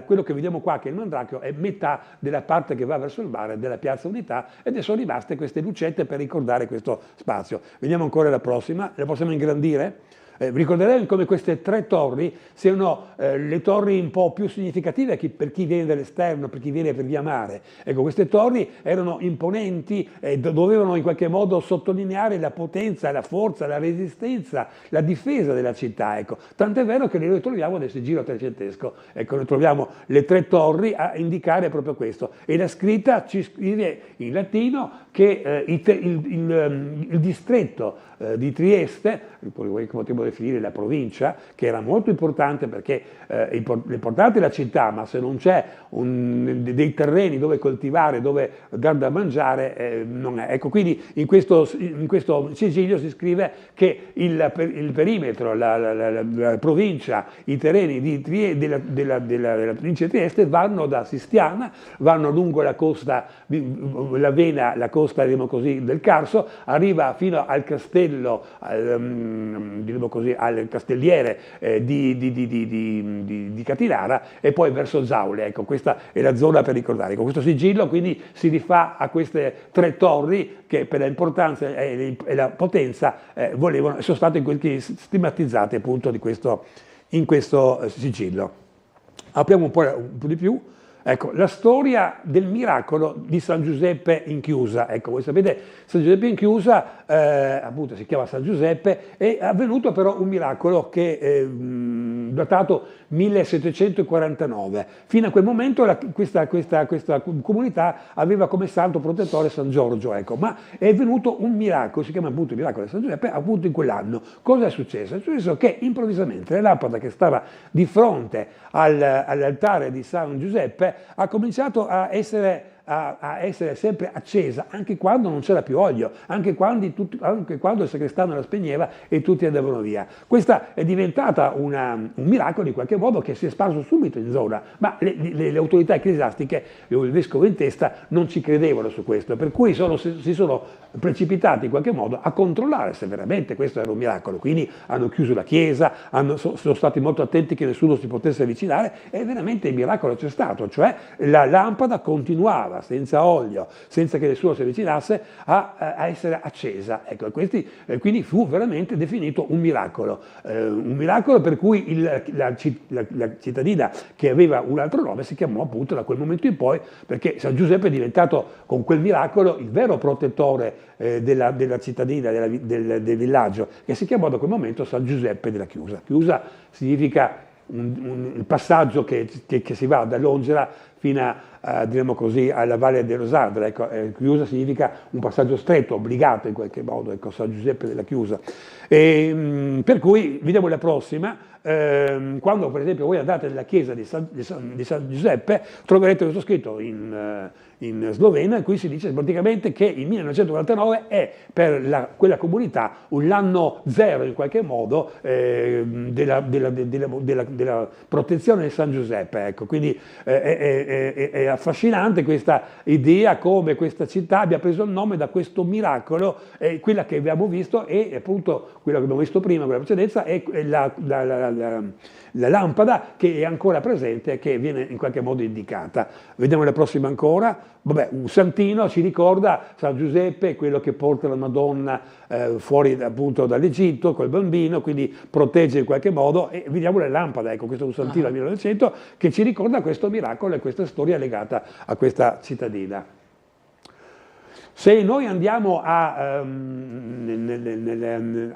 quello che vediamo qua, che è il Mandrachio, è metà della parte che va verso il mare della Piazza Unità, ed ne sono rimaste queste lucette per ricordare questo spazio. Vediamo ancora la possiamo ingrandire? Ricorderemo come queste 3 torri siano le torri un po' più significative per chi viene dall'esterno, per chi viene per via mare. Ecco, queste torri erano imponenti e dovevano in qualche modo sottolineare la potenza, la forza, la resistenza, la difesa della città. Ecco. Tant'è vero che noi troviamo nel sigillo trecentesco. Ecco, noi troviamo le 3 torri a indicare proprio questo. E la scritta ci scrive in latino che il distretto di Trieste, potremmo definire la provincia, che era molto importante perché l'importante è la città, ma se non c'è dei terreni dove coltivare, dove dar da mangiare, non è. Ecco, quindi in questo sigillo si scrive che il perimetro, la provincia, i terreni della provincia di Trieste vanno da Sistiana, vanno lungo la costa, la vena, la costa, diciamo così, del Carso, arriva fino al castello, diciamo così, al castelliere di Catinara, e poi verso Zaule. Ecco, questa è la zona per ricordare. Con questo sigillo quindi si rifà a queste 3 torri che per l'importanza e la potenza sono state stigmatizzate appunto in questo sigillo. Apriamo un po' di più. Ecco, la storia del miracolo di San Giuseppe in Chiusa. Ecco, voi sapete, San Giuseppe in Chiusa, appunto si chiama San Giuseppe, è avvenuto però un miracolo che è datato 1749. Fino a quel momento questa comunità aveva come santo protettore San Giorgio, ecco, ma è venuto un miracolo, si chiama appunto il miracolo di San Giuseppe, appunto in quell'anno. Cosa è successo? È successo che improvvisamente la lampada che stava di fronte all'altare di San Giuseppe ha cominciato a essere sempre accesa, anche quando non c'era più olio, anche quando il sacrestano la spegneva e tutti andavano via. Questa è diventata un miracolo in qualche modo che si è sparso subito in zona, ma le autorità ecclesiastiche, il vescovo in testa, non ci credevano su questo, per cui si sono precipitati in qualche modo a controllare se veramente questo era un miracolo. Quindi hanno chiuso la chiesa, sono stati molto attenti che nessuno si potesse avvicinare, e veramente il miracolo c'è stato, cioè la lampada continuava acqua, senza olio, senza che nessuno si avvicinasse, a essere accesa. Ecco, quindi fu veramente definito un miracolo per cui la cittadina, che aveva un altro nome, si chiamò appunto da quel momento in poi, perché San Giuseppe è diventato con quel miracolo il vero protettore della cittadina, del villaggio, che si chiamò da quel momento San Giuseppe della Chiusa. Chiusa significa il passaggio che si va dall'Ongera fino diremo così, alla Valle del Rosardra. Ecco, Chiusa significa un passaggio stretto, obbligato in qualche modo, ecco, San Giuseppe della Chiusa. Per cui vediamo la prossima. Quando per esempio voi andate nella chiesa di San Giuseppe, troverete questo scritto in sloveno, in cui si dice praticamente che il 1949 è per quella comunità l'anno zero in qualche modo della protezione di San Giuseppe. Ecco, quindi è affascinante questa idea come questa città abbia preso il nome da questo miracolo, quella che abbiamo visto e appunto quella che abbiamo visto prima, quella precedenza, è la lampada che è ancora presente e che viene in qualche modo indicata. Vediamo la prossima ancora. Vabbè, un santino ci ricorda San Giuseppe, quello che porta la Madonna fuori appunto dall'Egitto col bambino, quindi protegge in qualche modo, e vediamo la lampada, ecco, questo è un santino del 1900 che ci ricorda questo miracolo e questa storia legata a questa cittadina. Se noi andiamo a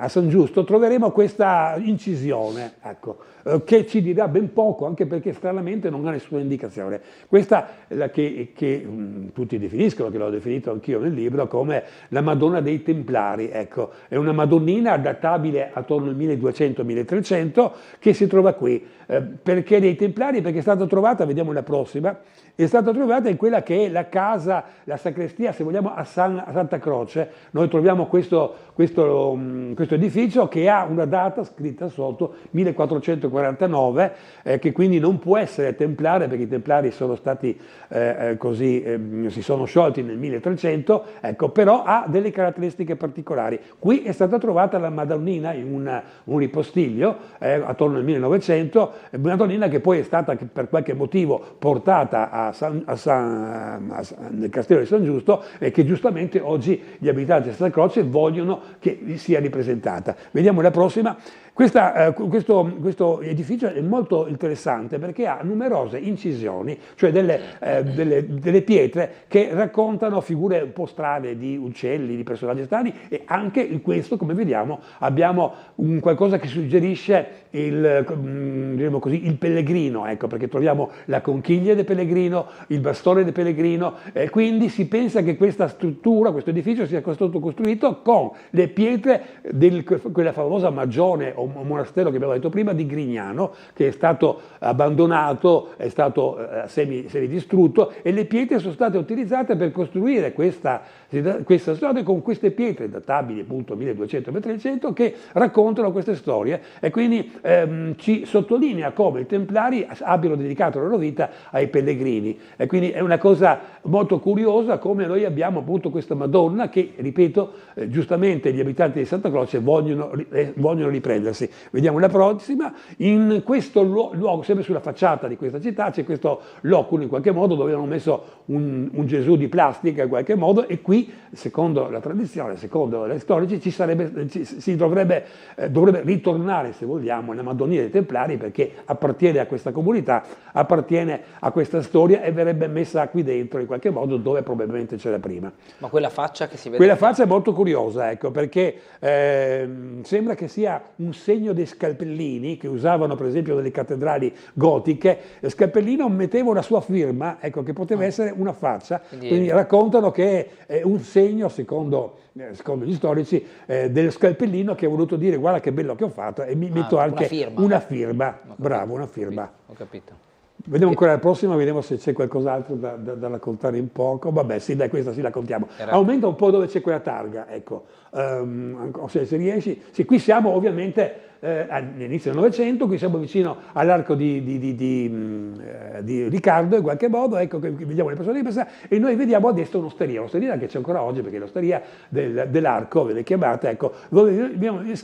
San Giusto troveremo questa incisione, ecco, che ci dirà ben poco, anche perché stranamente non ha nessuna indicazione. Questa è la che tutti definiscono, che l'ho definito anch'io nel libro, come la Madonna dei Templari. Ecco, è una Madonnina databile attorno al 1200-1300 che si trova qui. Perché dei Templari? Perché è stata trovata, vediamo la prossima, è stata trovata in quella che è la casa, la sacrestia, se vogliamo, a Santa Croce. Noi troviamo questo edificio che ha una data scritta sotto, 1449, che quindi non può essere templare, perché i templari sono stati si sono sciolti nel 1300, ecco, però ha delle caratteristiche particolari. Qui è stata trovata la Madonnina in un ripostiglio attorno al 1900, Madonnina che poi è stata per qualche motivo portata nel castello di San Giusto e che giustamente oggi gli abitanti di Santa Croce vogliono che sia ripresentata. Vediamo la prossima. Questo edificio è molto interessante perché ha numerose incisioni, cioè delle pietre che raccontano figure un po' strane di uccelli, di personaggi strani, e anche in questo, come vediamo, abbiamo qualcosa che suggerisce diremo così, il pellegrino, ecco, perché troviamo la conchiglia del pellegrino, il bastone del pellegrino, e quindi si pensa che questa struttura, questo edificio sia stato costruito con le pietre quella famosa magione o monastero che abbiamo detto prima di Grignano, che è stato abbandonato, è stato semidistrutto, e le pietre sono state utilizzate per costruire questa storia con queste pietre databili appunto 1200-1300 che raccontano queste storie, e quindi ci sottolinea come i Templari abbiano dedicato la loro vita ai pellegrini, e quindi è una cosa molto curiosa come noi abbiamo appunto questa Madonna che, ripeto, giustamente gli abitanti di Santa Croce vogliono riprendersi. Vediamo la prossima. In questo luogo, sempre sulla facciata di questa città, c'è questo loculo in qualche modo dove hanno messo un Gesù di plastica in qualche modo, e qui, secondo la tradizione, secondo gli storici, dovrebbe ritornare, se vogliamo, la Madonnina dei Templari, perché appartiene a questa comunità, appartiene a questa storia e verrebbe messa qui dentro in qualche modo dove probabilmente c'era prima. Ma quella faccia che si vede? Quella faccia è molto curiosa, ecco, perché sembra che sia un segno dei scalpellini che usavano per esempio nelle cattedrali gotiche. Lo scalpellino metteva una sua firma, ecco, che poteva essere una faccia, quindi raccontano che è un segno, secondo gli storici, dello scalpellino, che ha voluto dire guarda che bello che ho fatto, e mi metto anche una firma. Bravo, una firma. Ho capito. Vediamo ancora la prossima, vediamo se c'è qualcos'altro da raccontare in poco. Vabbè, sì, dai, questa sì la contiamo. Aumenta un po' dove c'è quella targa, ecco, se riesci. Sì, qui siamo ovviamente all'inizio del Novecento. Qui siamo vicino all'arco di Riccardo, in qualche modo, ecco che vediamo le persone di passare, e noi vediamo a destra un'osteria che c'è ancora oggi, perché l'osteria dell'arco, viene chiamata, ecco, dove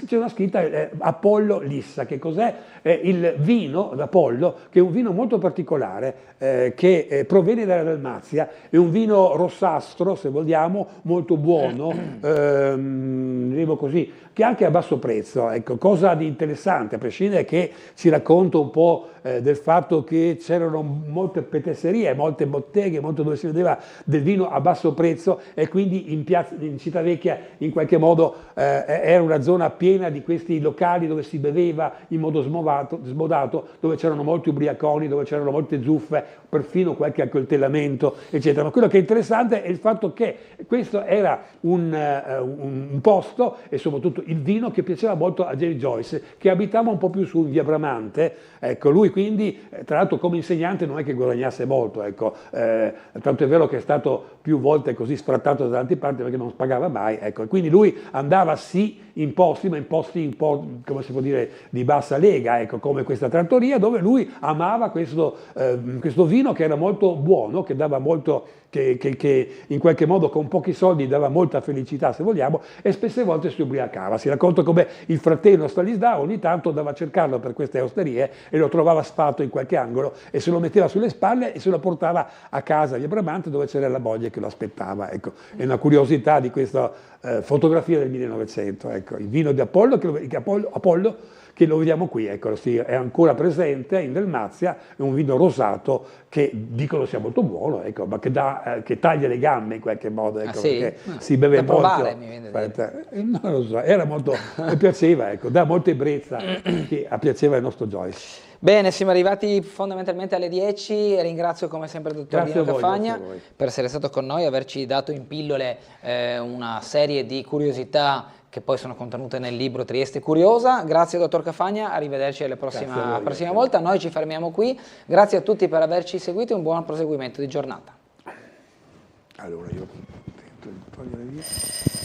c'è una scritta Apollo Lissa. Che cos'è? Il vino d'Apollo, che è un vino molto particolare, che proviene dalla Dalmazia, è un vino rossastro, se vogliamo, molto buono, diremo così, che anche a basso prezzo. Ecco, cosa di interessante, a prescindere che ci racconta un po' del fatto che c'erano molte petisserie, molte botteghe, molto dove si vedeva del vino a basso prezzo, e quindi in Civitavecchia in qualche modo era una zona piena di questi locali dove si beveva in modo smodato, dove c'erano molti ubriaconi, dove c'erano molte zuffe, perfino qualche accoltellamento, eccetera. Ma quello che è interessante è il fatto che questo era un posto, e soprattutto il vino, che piaceva molto a James Joyce, che abitava un po' più su in via Bramante. Ecco, lui quindi, tra l'altro come insegnante non è che guadagnasse molto, ecco, tanto è vero che è stato più volte così sfrattato da tante parti perché non pagava mai, ecco, e quindi lui andava sì in posti, ma in posti un po', come si può dire, di bassa lega, ecco, come questa trattoria, dove lui amava questo vino, che era molto buono, che dava molto, che in qualche modo con pochi soldi dava molta felicità, se vogliamo, e spesse volte si ubriacava. Si racconta come il fratello Stanisla ogni tanto andava a cercarlo per queste osterie e lo trovava sfatto in qualche angolo e se lo metteva sulle spalle e se lo portava a casa via Bramante, dove c'era la moglie che lo aspettava. Ecco, è una curiosità di questa fotografia del 1900. Ecco, il vino di Apollo, che lo vediamo qui, ecco, è ancora presente in Dalmazia, è un vino rosato che dicono sia molto buono, ecco, ma che taglia le gambe in qualche modo, ecco, sì? Perché si beve molto. Provare, mi viene da dire. Non lo so, era molto, mi piaceva, ecco, dà molta ebbrezza che piaceva il nostro Joyce. Bene, siamo arrivati fondamentalmente alle 10, ringrazio come sempre il dottor Dino Cafagna per essere stato con noi, averci dato in pillole una serie di curiosità che poi sono contenute nel libro Trieste Curiosa. Grazie dottor Cafagna, arrivederci alla prossima volta, noi ci fermiamo qui, grazie a tutti per averci seguito e un buon proseguimento di giornata. Allora io tento di togliere via.